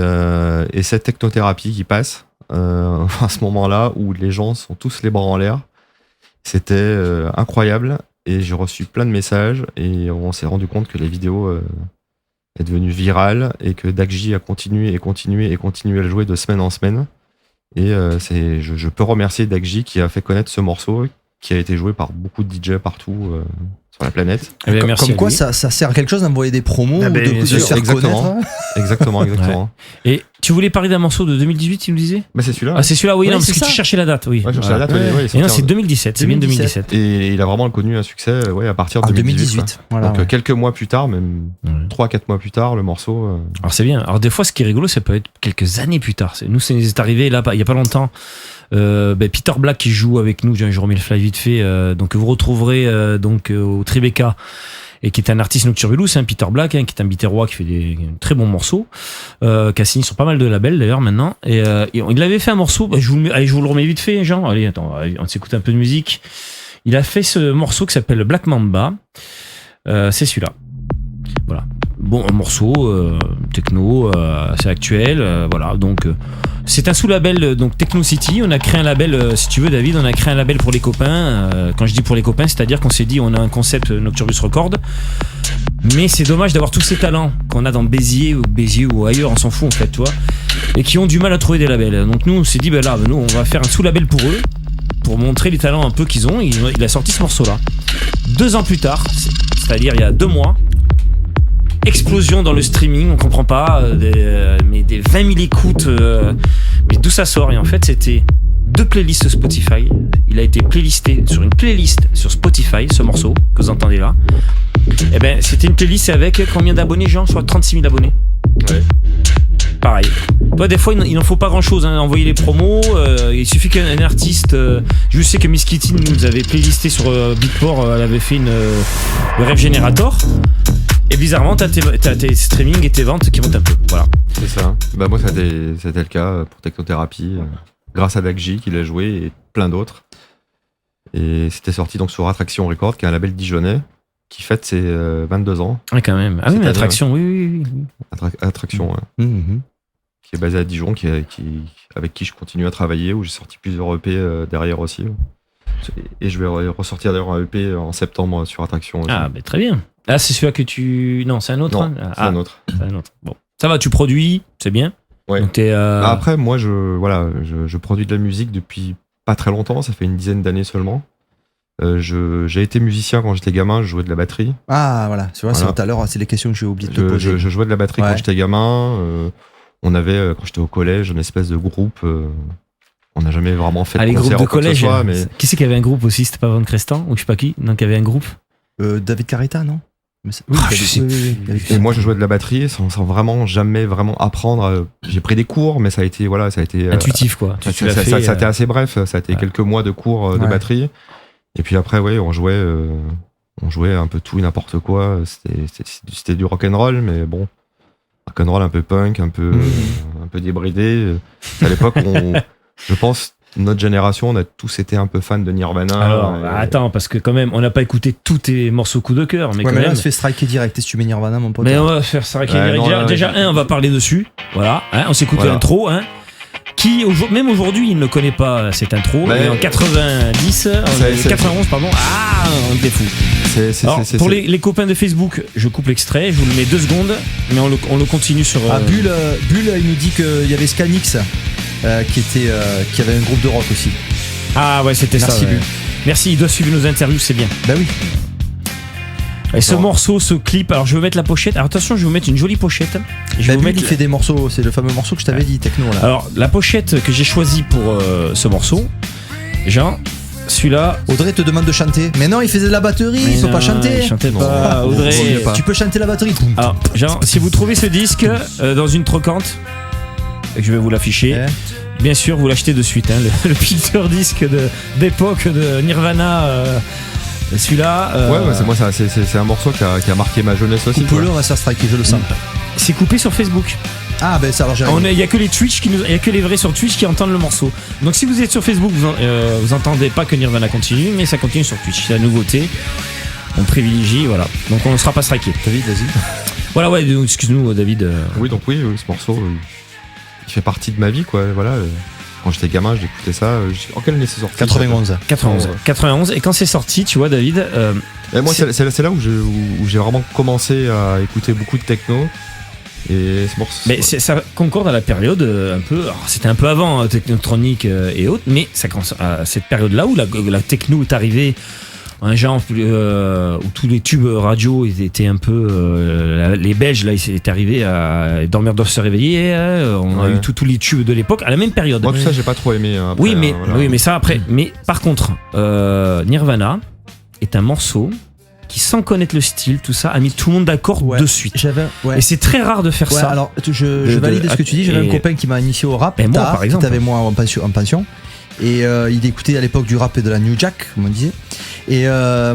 cette technothérapie qui passe à ce moment-là où les gens sont tous les bras en l'air, c'était incroyable. Et j'ai reçu plein de messages et on s'est rendu compte que la vidéo est devenue virale et que Dakji a continué à le jouer de semaine en semaine. Et je peux remercier Dakji qui a fait connaître ce morceau qui a été joué par beaucoup de DJ partout sur la planète. Eh bien, merci Comme à quoi, lui. ça sert à quelque chose d'envoyer des promos Ah ou ben, de bien se sûr, faire exactement. connaître. Exactement. Et tu voulais parler d'un morceau de 2018, tu me disais? Bah, c'est celui-là. Ah, c'est celui-là, oui, Ouais, non, parce c'est que ça. tu cherchais la date, oui. Ouais, je cherchais la date, Ouais. il est Et sorti non, c'est en- 2017, c'est bien 2017. Et il a vraiment connu un succès à partir de En 2018. 2018. quoi. Voilà, Donc ouais. quelques mois plus tard, même Ouais. 3-4 mois plus tard, le morceau. Alors c'est bien. Alors des fois, ce qui est rigolo, ça peut être quelques années plus tard. Nous, c'est arrivé là, il y a pas longtemps. Peter Black qui joue avec nous. Je remets le fly vite fait. Donc vous retrouverez au Tribeca et qui est un artiste nocturbulous, Peter Black, qui est un biterrois qui fait des très bons morceaux, qui a signé sur pas mal de labels d'ailleurs maintenant. Et il avait fait un morceau. Je vous le remets vite fait, Jean. Allez, attends, on s'écoute un peu de musique. Il a fait ce morceau qui s'appelle Black Mamba. C'est celui-là. Voilà. Bon, un morceau techno, assez actuel, voilà. Donc c'est un sous-label donc Techno City. On a créé un label, si tu veux, David, on a créé un label pour les copains. Quand je dis pour les copains, c'est-à-dire qu'on s'est dit on a un concept Nocturbus Record, mais c'est dommage d'avoir tous ces talents qu'on a dans Béziers ou ailleurs, on s'en fout en fait, tu vois, et qui ont du mal à trouver des labels. Donc nous on s'est dit nous on va faire un sous-label pour eux, pour montrer les talents un peu qu'ils ont. Il a sorti ce morceau-là 2 ans plus tard, c'est-à-dire il y a 2 mois. Explosion dans le streaming, on comprend pas, mais des 20 000 écoutes, mais d'où ça sort? Et en fait, c'était 2 playlists Spotify. Il a été playlisté sur une playlist sur Spotify, ce morceau que vous entendez là. Et ben, c'était une playlist avec combien d'abonnés, Jean? Soit 36 000 abonnés. Ouais. Pareil. Toi, des fois, il n'en faut pas grand-chose. Envoyer les promos, il suffit qu'un artiste. Je sais que Miss Kitty nous avait playlisté sur Beatport. Elle avait fait le Rêve Generator. Et bizarrement, t'as tes streamings et tes ventes qui montent un peu. Voilà. C'est ça. Bah moi, c'était le cas pour Technothérapie, grâce à Dakji qui l'a joué et plein d'autres. Et c'était sorti donc sur Attraction Records, qui est un label dijonnais qui fête ses 22 ans. Ouais, quand même. Ah oui, mais C'est-à-dire, Attraction, oui. Attraction, ouais, qui est basé à Dijon, avec qui je continue à travailler, où j'ai sorti plusieurs EP derrière aussi. Ouais. Et je vais ressortir d'ailleurs un EP en septembre sur Attraction aussi. Ah, très bien. Ah, c'est celui-là que tu. Non, c'est un autre. Non, hein c'est un autre. C'est un autre. Bon. Ça va, tu produis, c'est bien. Ouais. Donc t'es, Bah, après, moi, je produis de la musique depuis pas très longtemps, ça fait une dizaine d'années seulement. J'ai été musicien quand j'étais gamin, je jouais de la batterie. Ah, voilà. Tu vois, Voilà. c'est tout à l'heure, c'est les questions que j'ai oublié de te poser. Je jouais de la batterie Ouais. quand j'étais gamin. On avait, quand j'étais au collège, une espèce de groupe. On n'a jamais vraiment fait de les groupes concert de ou quoi que ce collège. soit, mais Qui c'est qui avait un groupe aussi? C'était pas Van Crestan ou je sais pas qui? Donc il y avait un groupe. David Carreta, non? Oui, Ah, je sais oui, David et moi je jouais de la batterie sans vraiment jamais vraiment apprendre. J'ai pris des cours, mais ça a été Intuitif quoi. ça Tu l'as fait, a été assez bref. Ça a été ouais. quelques mois de cours de Ouais. batterie. Et puis après, on jouait un peu tout et n'importe quoi. C'était du rock'n'roll, mais bon, rock'n'roll un peu punk, un peu débridé. À l'époque, je pense, notre génération, on a tous été un peu fans de Nirvana. Alors, et- attends, parce que quand même, on n'a pas écouté tous tes morceaux coup de cœur, mais Ouais, quand mais là, même. on se fait striker direct. Si tu mets Nirvana, mon pote. Mais on va faire ça. Ouais, non, Déjà, on va parler dessus. Voilà. On s'écoute Voilà. l'intro. Qui, même aujourd'hui, il ne connaît pas cette intro. Mais- Mais en 90, c'est- 91, pardon. Ah, on était fou. Alors, pour les copains de Facebook, je coupe l'extrait, je vous le mets 2 secondes, mais on le continue sur. Ah, Bull, il nous dit qu'il y avait Scanix qui avait un groupe de rock aussi. Ah ouais, c'était ça. Merci, ouais. Bull. Merci, il doit suivre nos interviews, c'est bien. Bah oui. Et ce morceau, ce clip, alors je vais mettre la pochette. Alors attention, je vais vous mettre une jolie pochette. Je vais Bah, vous Bull, mettre. il fait des morceaux. C'est le fameux morceau que je t'avais dit, techno là. Alors la pochette que j'ai choisie pour ce morceau, genre celui-là. Audrey te demande de chanter. Mais non, il faisait de la batterie, il faut non, pas chanter. il chantait Non, pas, vaut Audrey. mieux pas. Tu peux chanter la batterie. Alors, genre, si vous trouvez ce disque dans une trocante, je vais vous l'afficher. Ouais. Bien sûr, vous l'achetez de suite. Le picture disque d'époque de Nirvana. Celui-là. c'est un morceau qui a marqué ma jeunesse aussi. Coupe-le, on va se faire striker, je le sens. C'est coupé sur Facebook. Ah, ben ça, alors j'arrive. Il y a que les Twitch il y a que les vrais sur Twitch qui entendent le morceau. Donc si vous êtes sur Facebook, vous entendez pas que Nirvana continue, mais ça continue sur Twitch. C'est la nouveauté. On privilégie, voilà. Donc on ne sera pas striké. David, vas-y. Voilà, ouais. Excuse-nous, David. Oui, donc oui, ce morceau, il fait partie de ma vie, quoi. Voilà. Quand j'étais gamin, j'écoutais ça. En quelle année c'est sorti? 91. 91. 91. Et quand c'est sorti, tu vois, David. Et moi, c'est là où j'ai vraiment commencé à écouter beaucoup de techno. Et ce morceau. Mais ça concorde à la période un peu. Alors, c'était un peu avant Technotronic et autres, mais ça commence à cette période-là où la techno est arrivée. Un genre où tous les tubes radio ils étaient un peu les Belges là ils étaient arrivés à dormir doivent se réveiller. On a Ouais. eu tous les tubes de l'époque à la même période. Moi, tout ça, j'ai pas trop aimé. Après, Oui, mais voilà. oui, mais ça après. Mais par contre, Nirvana est un morceau qui, sans connaître le style, tout ça, a mis tout le monde d'accord Ouais. de suite. J'avais. Ouais. Et c'est très rare de faire Ouais, ça. alors je valide ce que tu dis. J'avais et- un copain qui m'a initié au rap. Et moi, tard, par exemple. Qui était avec moi en pension. Et il écoutait à l'époque du rap et de la New Jack, comme on disait. Et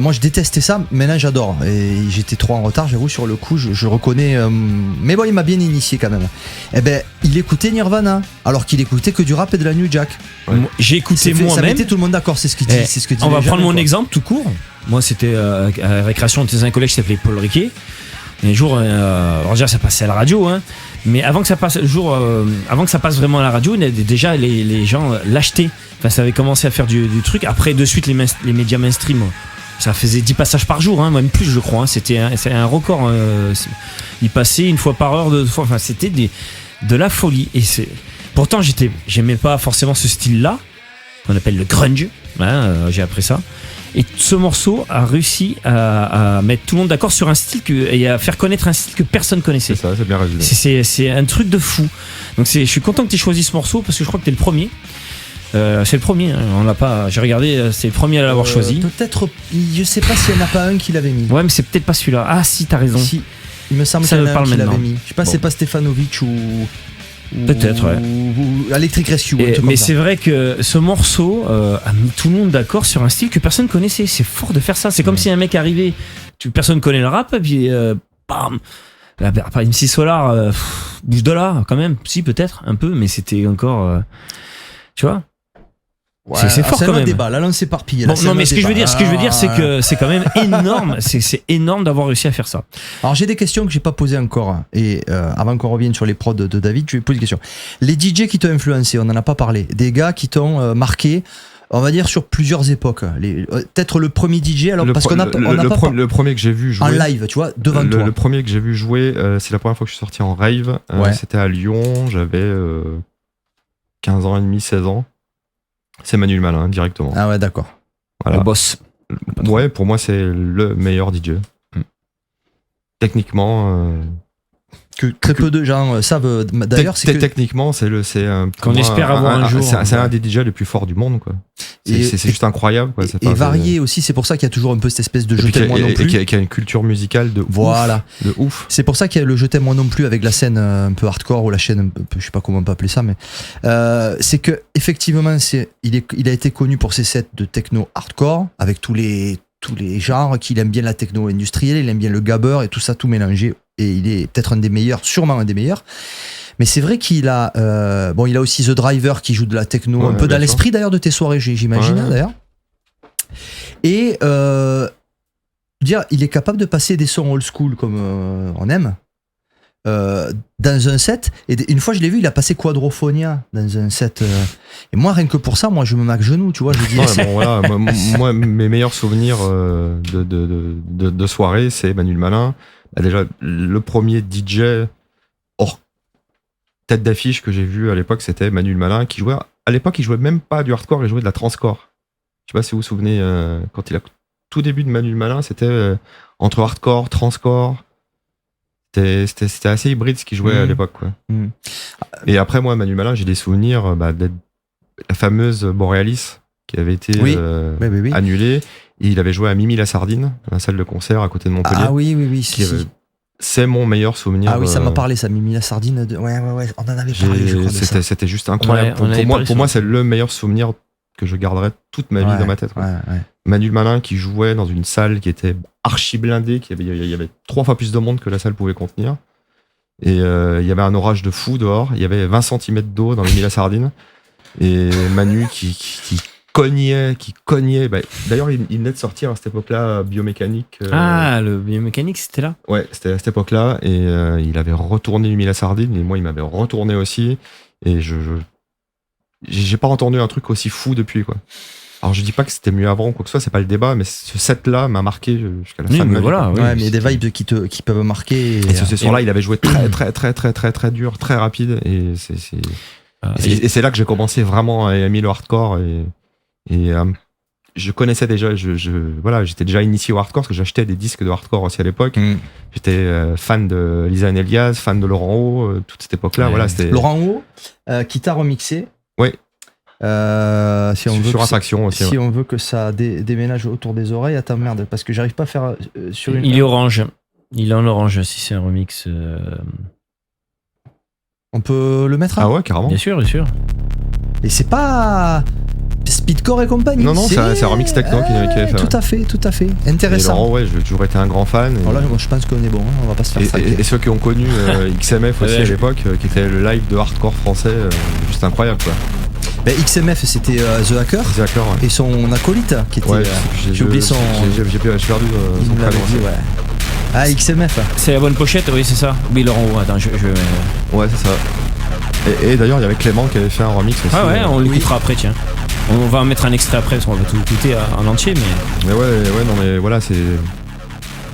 moi, je détestais ça. Maintenant, j'adore. Et j'étais trop en retard, j'avoue, sur le coup. Je reconnais. Mais bon, il m'a bien initié quand même. Eh ben, il écoutait Nirvana, alors qu'il écoutait que du rap et de la New Jack. Ouais. J'ai écouté Ça moi-même. mettait tout le monde d'accord. C'est ce qu'il dit. Eh, C'est ce que dit on va les prendre jeunes, mon quoi. exemple tout court. Moi, c'était à la récréation de un collège qui s'appelait Paul Riquet. Et un jour, alors déjà, ça passait à la radio, hein. Mais avant que ça passe, avant que ça passe vraiment à la radio, déjà les gens l'achetaient. Enfin, ça avait commencé à faire du truc. Après, de suite, les médias mainstream, ça faisait 10 passages par jour, hein, même plus, je crois. Hein. C'est un record. Il passait une fois par heure, 2 fois. Enfin, c'était de la folie. Et pourtant, j'aimais pas forcément ce style-là, qu'on appelle le grunge. Hein, j'ai appris ça. Et ce morceau a réussi à mettre tout le monde d'accord sur un style et à faire connaître un style que personne connaissait. C'est ça, c'est bien résumé. C'est un truc de fou. Donc je suis content que tu aies choisi ce morceau parce que je crois que t'es le premier. C'est le premier. Hein. On l'a pas. J'ai regardé. C'est le premier à l'avoir choisi. Peut-être. Je sais pas s'il y en a pas un qui l'avait mis. Ouais, mais c'est peut-être pas celui-là. Ah si, t'as raison. Si. Il me semble Ça qu'il y en me a un parle qui l'avait maintenant. mis. Je sais pas, Bon. c'est pas Stefanovic ou. Peut-être, ouais. Ou Electric Rescue. un truc comme Mais ça. c'est vrai que ce morceau a mis tout le monde d'accord sur un style que personne connaissait. C'est fort de faire ça. C'est comme si un mec arrivait, personne connaît le rap, et puis bam. Par MC Solar, bouge de là, quand même. Si, peut-être, un peu, mais c'était encore. Tu vois? Ouais, c'est fort c'est quand un même. débat. Là, on s'éparpille. Bon, non, mais ce que je veux dire, c'est que c'est quand même énorme. C'est énorme d'avoir réussi à faire ça. Alors, j'ai des questions que j'ai pas posées encore. Et avant qu'on revienne sur les prods de David, je vais poser une question. Les DJ qui t'ont influencé, on en a pas parlé. Des gars qui t'ont marqué on va dire sur plusieurs époques. Peut-être le premier DJ, alors parce qu'on n'a pas le premier que j'ai vu jouer en live, tu vois, devant toi. Le premier que j'ai vu jouer, c'est la première fois que je suis sorti en rave. Ouais. C'était à Lyon, j'avais 15 ans et demi, 16 ans. C'est Manuel Malin, directement. Ah ouais, d'accord. Voilà. Le boss. Ouais, pour moi, c'est le meilleur DJ. Techniquement, Que très peu de gens savent. D'ailleurs, c'est que techniquement, c'est Qu'on espère avoir un jour. C'est un des DJ les plus forts du monde, quoi. C'est juste incroyable, quoi. et varié aussi. C'est pour ça qu'il y a toujours un peu cette espèce de je t'aime moi non plus. Et qui a une culture musicale de voilà. ouf. De ouf. C'est pour ça qu'il y a le je t'aime moi non plus avec la scène un peu hardcore ou la chaîne un peu, je sais pas comment on peut appeler ça, mais c'est que effectivement, il a été connu pour ses sets de techno hardcore avec tous les genres, qu'il aime bien la techno industrielle, il aime bien le gabber et tout ça, tout mélangé. Et il est peut-être un des meilleurs, sûrement un des meilleurs. Mais c'est vrai qu'il a, il a aussi The Driver qui joue de la techno, un peu dans l'esprit d'ailleurs de tes soirées, j'imagine, d'ailleurs. Et dire, il est capable de passer des sons old school comme on aime dans un set. Et une fois, je l'ai vu, il a passé Quadrophonia dans un set. Et moi, rien que pour ça, moi, je me mets à genoux, tu vois. Je dis, voilà, moi, mes meilleurs souvenirs de soirée, c'est Manuel Malin. Déjà, le premier DJ hors tête d'affiche que j'ai vu à l'époque, c'était Manuel Malin qui jouait. À l'époque, il jouait même pas du hardcore, il jouait de la transcore. Je sais pas si vous vous souvenez, quand il a tout début de Manuel Malin, c'était entre hardcore, transcore. C'était assez hybride ce qu'il jouait à l'époque, quoi. Et après, moi, Manuel Malin, j'ai des souvenirs de la fameuse Borealis qui avait été annulée. Et il avait joué à Mimi la Sardine, dans la salle de concert à côté de Montpellier. Ah oui. C'est mon meilleur souvenir. Ah oui, ça m'a parlé, ça, Mimi la Sardine. Ouais, on en avait parlé, je crois. C'était juste incroyable. Ouais, pour moi, c'est le meilleur souvenir que je garderai toute ma vie dans ma tête. Ouais. Manuel Malin qui jouait dans une salle qui était archi blindée, il y avait 3 fois plus de monde que la salle pouvait contenir. Et il y avait un orage de fou dehors. Il y avait 20 cm d'eau dans Mimi la Sardine. Et Manu qui cognait. D'ailleurs, il venait de sortir à cette époque-là, Biomécanique. Le Biomécanique, c'était là. Ouais, c'était à cette époque-là. Et il avait retourné Mimi la Sardine. Et moi, il m'avait retourné aussi. Et j'ai pas entendu un truc aussi fou depuis, quoi. Alors, je dis pas que c'était mieux avant ou quoi que ce soit, c'est pas le débat, mais ce set-là m'a marqué jusqu'à la fin de ma vie. Voilà, ouais, mais il y a des vibes qui peuvent marquer. Et ce soir-là, il avait joué très dur, très rapide. Et c'est là que j'ai commencé vraiment à aimer le hardcore. Et je connaissais déjà, j'étais déjà initié au hardcore parce que j'achetais des disques de hardcore aussi à l'époque. J'étais fan de Lisa Elias, fan de Laurent Haut, toute cette époque-là. Voilà, c'était Laurent Haut, qui t'a remixé. Oui. Si on veut sur Attraction aussi. Si on veut que ça déménage autour des oreilles, attends, merde, parce que j'arrive pas à faire sur une. Il est orange. Il est en orange si c'est un remix. On peut le mettre. Ah ouais, carrément. Bien sûr. Et c'est pas Speedcore et compagnie. Non, c'est un remix techno qui avait fait. Tout à fait. Intéressant. Et Laurent, j'ai toujours été un grand fan. Voilà, moi je pense qu'on est bon, hein, on va pas se faire traquer. Et ceux qui ont connu XMF aussi à l'époque, qui était le live de hardcore français, juste incroyable, quoi. XMF, c'était The Hacker, ouais. Et son acolyte qui était. J'ai oublié son. J'ai perdu son prénom. Ah, XMF. C'est la bonne pochette, oui, c'est ça. Oui, Laurent, attends, Ouais, c'est ça. Et d'ailleurs, il y avait Clément qui avait fait un remix aussi. Ah ouais, on l'écoutera après, tiens. On va en mettre un extrait après, parce qu'on va tout écouter en entier, mais. Mais ouais, non, mais voilà, c'est.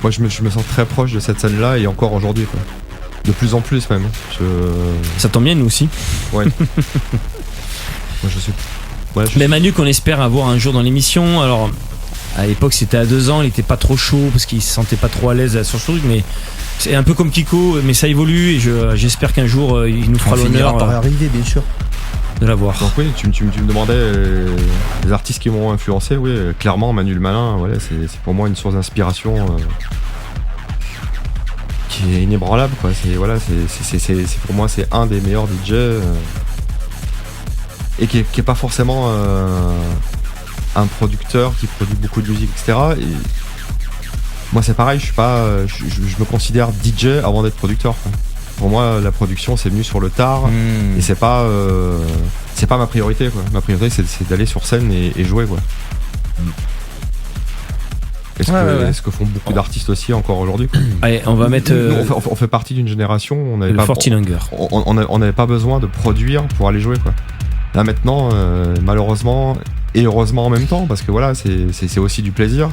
Moi, je me sens très proche de cette scène-là et encore aujourd'hui, quoi. De plus en plus, même. Ça tombe bien, nous aussi. Ouais. Moi, Mais Manu, qu'on espère avoir un jour dans l'émission. Alors, à l'époque, c'était à 2 ans, il était pas trop chaud parce qu'il se sentait pas trop à l'aise sur ce truc, mais c'est un peu comme Kiko, mais ça évolue et j'espère qu'un jour il nous fera l'honneur par arriver, bien sûr, de l'avoir. Donc oui, tu me demandais les artistes qui m'ont influencé. Oui, clairement, Manuel Malin, voilà, c'est pour moi une source d'inspiration qui est inébranlable, quoi. C'est pour moi, c'est un des meilleurs DJ. Et qui est pas forcément un producteur qui produit beaucoup de musique, etc. Et moi, c'est pareil, je me considère DJ avant d'être producteur, quoi. Pour moi, la production, c'est venu sur le tard, et c'est pas ma priorité, quoi. Ma priorité, c'est d'aller sur scène et jouer, quoi. Est-ce que font beaucoup d'artistes aussi encore aujourd'hui, quoi. Allez, on va mettre. On fait partie d'une génération où on n'avait pas besoin de produire pour aller jouer, quoi. Là maintenant, malheureusement, Et heureusement en même temps, parce que voilà, c'est aussi du plaisir.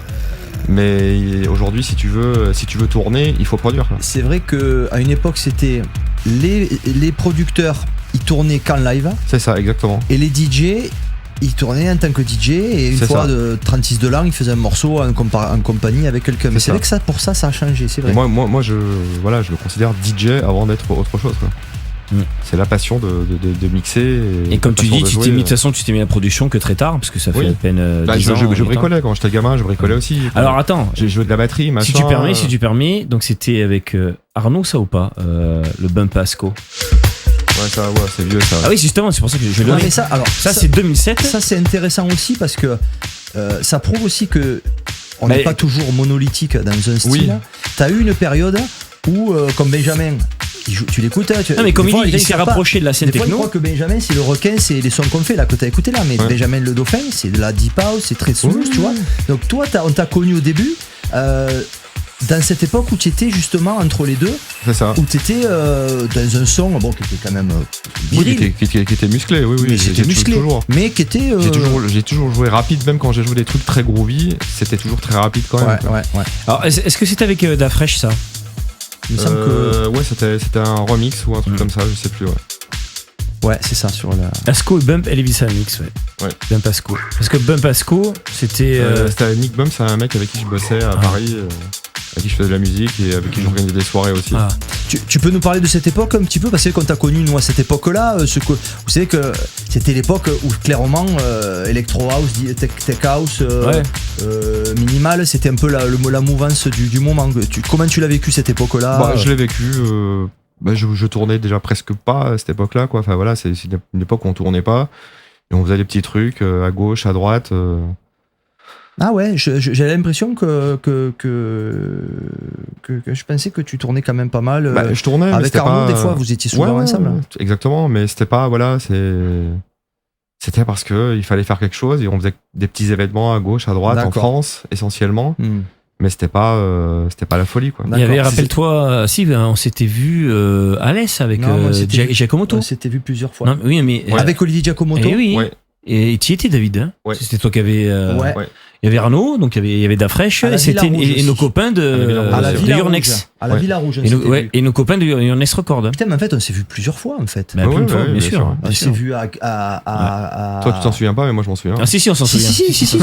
Mais aujourd'hui, si tu veux tourner, il faut produire. Quoi. C'est vrai qu'à une époque, c'était les producteurs, ils tournaient qu'en live. C'est ça, exactement. Et les DJ, ils tournaient en tant que DJ. Et une C'est fois ça. de 36 de l'an, ils faisaient un morceau en compagnie avec quelqu'un. Mais c'est ça. vrai que ça, pour ça a changé, c'est vrai. Et moi je me considère DJ avant d'être autre chose. Quoi. C'est la passion de mixer. Et comme tu dis, de de toute façon, tu t'es mis à la production que très tard, parce que ça fait Oui. à peine 10 ans. Je 8 ans. bricolais quand j'étais gamin, je bricolais aussi. Alors attends, J'ai joué de la batterie, machin. si tu permets, donc c'était avec Arnaud, ça ou pas, le Bump Asco. Ouais, c'est vieux ça. Ah oui, justement, c'est pour ça que je Non, le mais ça, alors, Ça, c'est 2007. ça, c'est intéressant aussi parce que ça prouve aussi que on Mais- n'est pas toujours monolithique dans un style. Oui. T'as eu une période où, comme Benjamin, tu l'écoutes. Non, mais comme des fois, il s'est savent pas. rapproché de la scène Des fois, ils techno. croient que Benjamin, c'est le requin, c'est les sons qu'on fait là que t'as écouté là. Mais Ouais. Benjamin le Dauphin, c'est de la deep house, c'est très smooth, Oui. tu vois. Donc toi, on t'a connu au début. Dans cette époque où tu étais justement entre les deux, C'est ça. où tu étais dans un son bon, qui était quand même Oui, viril, qui était musclé, oui, mais j'ai c'était musclé, toujours. mais qui était. J'ai toujours joué rapide, même quand j'ai joué des trucs très groovy, c'était toujours très rapide quand même. Ouais, quoi. ouais. Alors, est-ce que c'était avec Da Fresh, ça? Il me semble que. Ouais, c'était un remix ou un truc comme ça, je sais plus. Ouais. Ouais, c'est ça sur la. Asco et Bump, Elvis Mix, ouais. Ouais. Bump Asco. Parce que Bump Asco, c'était. C'était Nick Bump, c'est un mec avec qui je bossais à Paris, avec qui je faisais de la musique et avec qui j'organisais des soirées aussi. Ah. Tu peux nous parler de cette époque un petit peu parce que quand t'as connu nous à cette époque-là, vous savez que c'était l'époque où clairement Electro House, Tech House, Ouais. Minimal, c'était un peu la mouvance du moment. Comment tu l'as vécu cette époque-là? Bah, je l'ai vécu. Je tournais déjà presque pas à cette époque-là, quoi. Enfin voilà, c'est une époque où on tournait pas et on faisait des petits trucs à gauche, à droite. Ah ouais, j'ai l'impression que je pensais que tu tournais quand même pas mal. Je tournais mais avec c'était Arnaud, pas... des fois, vous étiez souvent ensemble. Ouais, exactement, mais c'était pas voilà, c'était parce que il fallait faire quelque chose et on faisait des petits événements à gauche, à droite, en D'accord. France essentiellement, Hmm. mais c'était pas la folie, quoi. Il y avait, D'accord. rappelle-toi, si, on s'était vu à l'Est avec Non, moi, c'était vu- Giacomoto. On s'était vu plusieurs fois. Non, oui, mais. Ouais. Avec Olivier Giacomoto. Eh oui. Ouais. Et tu y étais, David. Hein. Ouais. C'était toi qui avais. Ouais. Ouais. Il y avait Arnaud, donc il y avait Da Fresh, À la et c'était Villa Rouge et nos aussi. copains À la Villa Rouge À la de de Villa Urnex. Rouge. À la Ouais. Villa Rouge, on Et nos, s'était ouais, vu. et nos copains de Urnex Record. Putain, mais en fait, on s'est vu plusieurs fois, en fait. Mais à Ouais, plein de fois, ouais, bien bien sûr. sûr. bien On s'est sûr. vu à. Toi, tu t'en souviens pas, mais moi je m'en souviens. Ah, si, on s'en Si, souvient. si.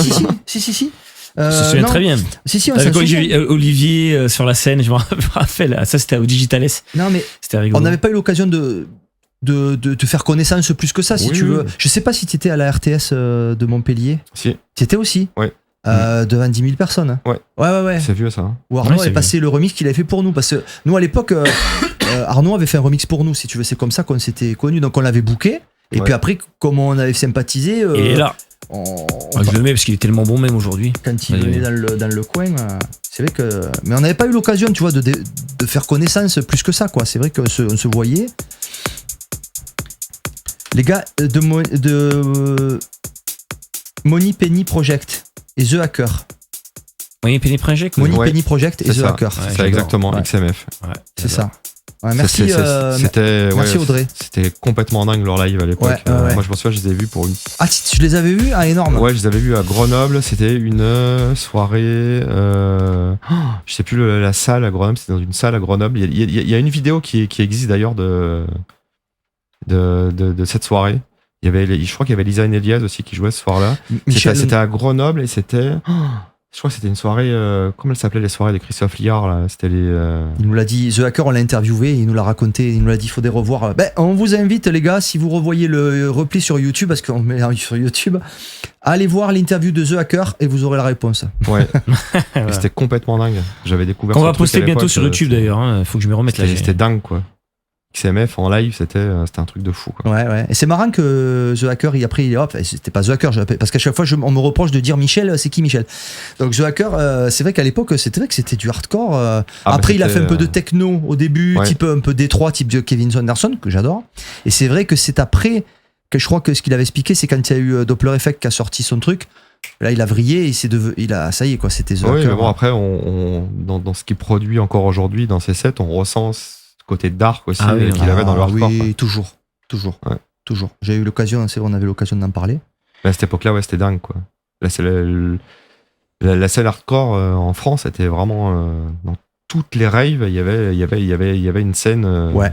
On s'en souvient Non. très bien. Si, on s'en Avec souvient. Olivier sur la scène, je me rappelle. Ça, c'était au Digitales. Non, mais C'était rigolo. on n'avait pas eu l'occasion de te faire connaissance plus que ça, si Oui, tu veux. oui. Je sais pas si tu étais à la RTS de Montpellier. Si, Tu étais aussi. Ouais. Devant 10 000 personnes. Ouais. Ouais. c'est vieux ça. Hein. Où Arnaud Ouais, c'est avait bien. passé le remix qu'il avait fait pour nous. Parce que nous, à l'époque, Arnaud avait fait un remix pour nous, si tu veux. C'est comme ça qu'on s'était connus. Donc on l'avait booké. Et Ouais. puis après, comme on avait sympathisé, Il est là. on- Je le mets parce qu'il est tellement bon, même aujourd'hui. quand il Vas-y. venait dans le coin, c'est vrai que. Mais on n'avait pas eu l'occasion, tu vois, de faire connaissance plus que ça, quoi. C'est vrai qu'on se voyait. Les gars de Money Penny Project et The Hacker. Oui, Penny Project. Money Ouais. Penny Project et C'est The ça. Hacker. Ouais, C'est j'adore. exactement Ouais. XMF. Ouais, C'est j'adore. ça. Ouais, merci. C'était merci Audrey. C'était complètement dingue leur live à l'époque. Ouais. Moi je me souviens, je les ai vus pour une. Ah, tu les avais vus? Ah, énorme. Ouais, je les avais vus à Grenoble. C'était une soirée. Je sais plus la salle à Grenoble. C'était dans une salle à Grenoble. Il y a une vidéo qui existe d'ailleurs de cette soirée. Je crois qu'il y avait Lisa et Elias aussi qui jouaient ce soir-là. Michel, C'était à Grenoble et c'était. Je crois que c'était une soirée. Comment elle s'appelait les soirées de Christophe Liard là? C'était les. il nous l'a dit, The Hacker, on l'a interviewé, il nous l'a raconté, il nous l'a dit, il faut des revoir. Ben, on vous invite, les gars, si vous revoyez le replay sur YouTube, parce qu'on met sur YouTube, allez voir l'interview de The Hacker et vous aurez la réponse. Ouais. Et c'était complètement dingue. J'avais découvert. Qu'on ce va truc poster à bientôt l'époque, sur YouTube d'ailleurs. Hein. Faut que je me remette là. C'était dingue quoi. XMF en live, c'était un truc de fou quoi. Ouais. Et c'est marrant que The Hacker, c'était pas The Hacker, parce qu'à chaque fois, on me reproche de dire Michel, c'est qui Michel? Donc The Hacker, c'est vrai qu'à l'époque, c'était vrai que c'était du hardcore. Après, il a fait un peu de techno au début, Ouais. type un peu Détroit, type de Kevin Saunderson, que j'adore. Et c'est vrai que c'est après que je crois que ce qu'il avait expliqué, c'est quand il y a eu Doppler Effect qui a sorti son truc. Là, il a vrillé et ça y est, quoi, c'était The Oui, Hacker. mais bon, après, dans ce qu'il produit encore aujourd'hui, dans ses sets, on ressent ce côté dark aussi qu'il avait dans le hardcore. Oui, toujours. Ouais. Toujours. J'ai eu l'occasion, c'est vrai, on avait l'occasion d'en parler. Mais à cette époque-là, ouais, c'était dingue, quoi. Là, c'est la scène hardcore en France, c'était vraiment dans toutes les raves, il y avait une scène. Ouais.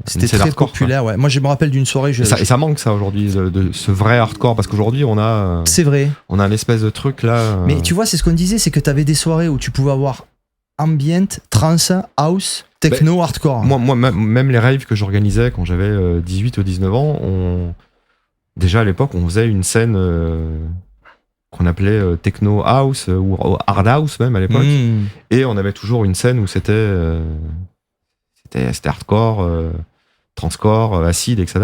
C'était très hardcore, populaire, ouais. Moi, je me rappelle d'une soirée. Et ça manque, ça, aujourd'hui, de ce vrai hardcore, parce qu'aujourd'hui, on a. C'est vrai. On a un espèce de truc là. Mais tu vois, c'est ce qu'on disait, c'est que t'avais des soirées où tu pouvais avoir ambient, trance, house, techno, hardcore. Moi, même les raves que j'organisais quand j'avais 18 ou 19 ans, déjà à l'époque, on faisait une scène qu'on appelait techno house ou hard house même à l'époque. Et on avait toujours une scène où c'était hardcore, transcore, acide, etc.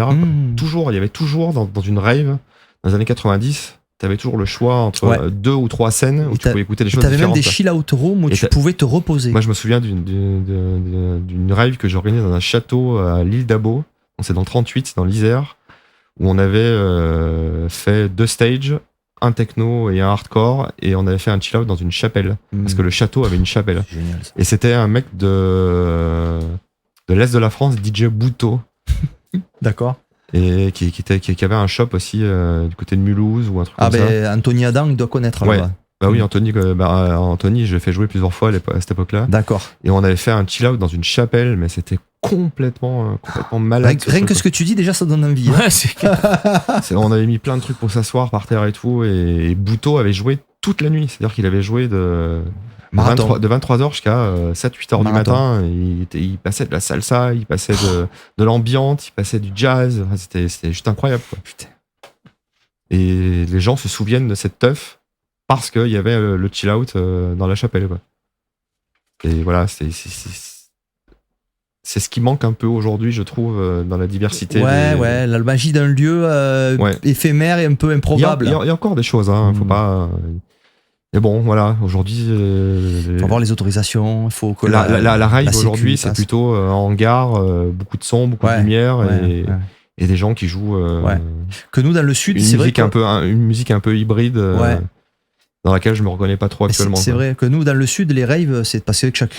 Toujours, il y avait toujours dans une rave, dans les années 90, t'avais toujours le choix entre 2 ou 3 scènes où tu pouvais écouter des choses différentes. T'avais même des chill-out rooms où tu pouvais te reposer. Moi, je me souviens d'une rave que j'ai organisée dans un château à l'île d'Abo. Donc, c'est dans le 38, c'est dans l'Isère, où on avait fait 2 stages, un techno et un hardcore, et on avait fait un chill-out dans une chapelle. Parce que le château avait une chapelle. Génial, ça. Et c'était un mec de l'Est de la France, DJ Bouteau. D'accord. Et qui avait un shop aussi du côté de Mulhouse ou un truc comme ça. Anthony Adam, il doit connaître là-bas. Bah oui, Anthony, je l'ai fait jouer plusieurs fois à cette époque-là. D'accord. Et on avait fait un chill-out dans une chapelle, mais c'était complètement malade. Rien que ce que tu dis, déjà, ça donne envie. Ouais, on avait mis plein de trucs pour s'asseoir par terre et tout, et Bouteau avait joué toute la nuit. C'est-à-dire qu'il avait joué de 23h jusqu'à 7-8h du matin. Il passait de la salsa, il passait de l'ambiance, il passait du jazz. Enfin, c'était juste incroyable, quoi. Putain. Et les gens se souviennent de cette teuf parce qu'il y avait le chill out dans la chapelle, quoi. Et voilà, c'est ce qui manque un peu aujourd'hui, je trouve, dans la diversité. Ouais, la magie d'un lieu éphémère et un peu improbable. Il y a encore des choses, hein, faut pas. Mais bon, voilà, aujourd'hui. Faut avoir les autorisations, il faut que la rave aujourd'hui, sécu c'est plutôt un hangar, beaucoup de son, beaucoup de lumière et des gens qui jouent. Que nous, dans le sud, c'est vrai. Une musique un peu hybride. Dans laquelle je me reconnais pas trop actuellement. C'est vrai que nous, dans le sud, les raves, c'est passé que chaque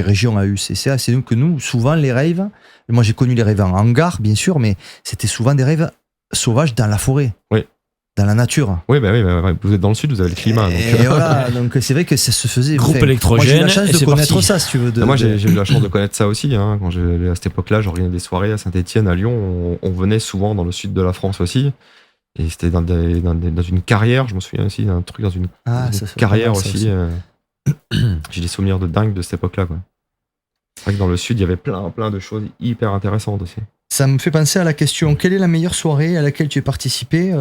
région a eu. C'est nous que nous, souvent, les raves, moi j'ai connu les raves en hangar, bien sûr, mais c'était souvent des raves sauvages dans la forêt. Oui. Dans la nature. Oui, vous êtes dans le sud, vous avez le climat. Et voilà, donc c'est vrai que ça se faisait. Groupe électrogène. Moi j'ai eu la chance de connaître ça, si tu veux. Moi j'ai eu la chance de connaître ça aussi. Hein. Quand à cette époque-là, j'organisais des soirées à Saint-Etienne, à Lyon. On venait souvent dans le sud de la France aussi. Et c'était dans une carrière, je me souviens aussi d'un truc dans une carrière aussi. J'ai des souvenirs de dingue de cette époque-là, quoi. C'est vrai que dans le sud, il y avait plein de choses hyper intéressantes aussi. Ça me fait penser à la question, quelle est la meilleure soirée à laquelle tu es participé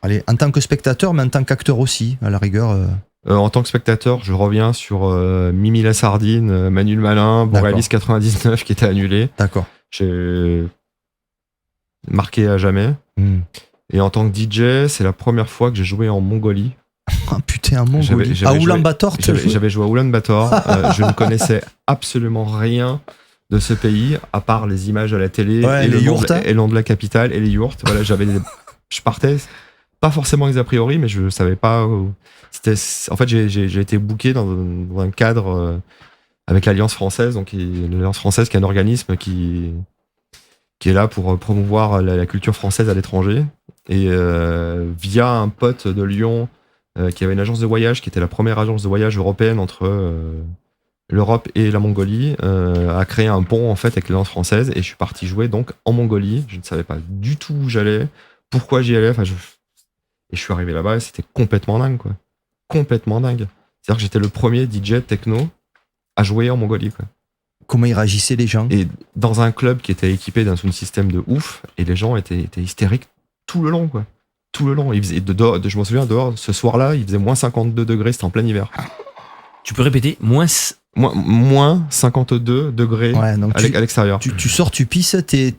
Allez, en tant que spectateur, mais en tant qu'acteur aussi, à la rigueur. En tant que spectateur, je reviens sur Mimi la Sardine, Manu le Malin, Borealis 99 qui était annulé. D'accord. J'ai marqué à jamais. Et en tant que DJ, c'est la première fois que j'ai joué en Mongolie. Ah putain, en Mongolie. À Oulan-Bator. J'avais joué à Oulan-Bator. Je ne connaissais absolument rien de ce pays, à part les images à la télé et le nom de la capitale et les yourtes. Voilà, je partais, pas forcément les a priori, mais je savais pas. En fait, j'ai été booké dans un cadre avec l'Alliance française, donc l'Alliance française qui est un organisme qui est là pour promouvoir la culture française à l'étranger. Et via un pote de Lyon qui avait une agence de voyage, qui était la première agence de voyage européenne entre l'Europe et la Mongolie, a créé un pont en fait avec l'Alliance française. Et je suis parti jouer donc en Mongolie. Je ne savais pas du tout où j'allais, pourquoi j'y allais. Et je suis arrivé là-bas et c'était complètement dingue, quoi. Complètement dingue. C'est-à-dire que j'étais le premier DJ techno à jouer en Mongolie, quoi. Comment ils réagissaient les gens? Et dans un club qui était équipé d'un sound system de ouf, et les gens étaient hystériques tout le long, quoi. Tout le long. Il faisait je m'en souviens, dehors, ce soir-là, il faisait moins 52 degrés, c'était en plein hiver. Tu peux répéter? Moins 52 degrés à l'extérieur. Tu sors, tu pisses, t'es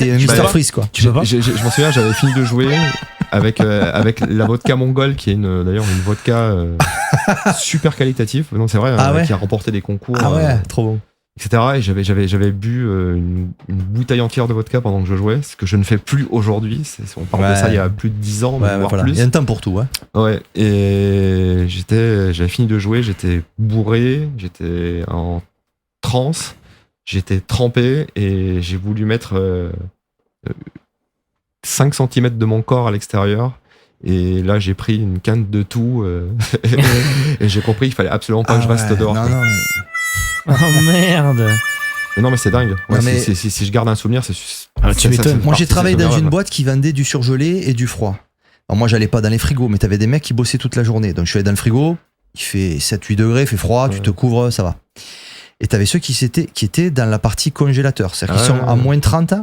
un Mr. Freeze, quoi. Tu peux pas? Je m'en souviens, j'avais fini de jouer avec la vodka mongole, qui est d'ailleurs une vodka super qualitative. Non, c'est vrai, qui a remporté des concours. Ah ouais, trop bon. Etc. Et j'avais bu une bouteille entière de vodka pendant que je jouais, ce que je ne fais plus aujourd'hui. On parle de ça il y a plus de 10 ans, voire plus. Il y a un temps pour tout, ouais. Ouais. Et j'avais fini de jouer, j'étais bourré, j'étais en transe, j'étais trempé et j'ai voulu mettre 5 cm de mon corps à l'extérieur. Et là, j'ai pris une quinte de tout et j'ai compris qu'il fallait absolument pas que je reste dehors. Non, non. Oh merde. Mais non, mais c'est dingue. Ouais, Non, mais- si je garde un souvenir, c'est. Tu m'étonnes. Moi, j'ai travaillé dans une boîte. boîte qui vendait du surgelé et du froid. Alors, moi, j'allais pas dans les frigos, mais t'avais des mecs qui bossaient toute la journée. Donc, je suis allé dans le frigo, il fait 7-8 degrés, il fait froid, tu te couvres, ça va. Et t'avais ceux qui étaient dans la partie congélateur. C'est-à-dire qu'ils sont à moins 30.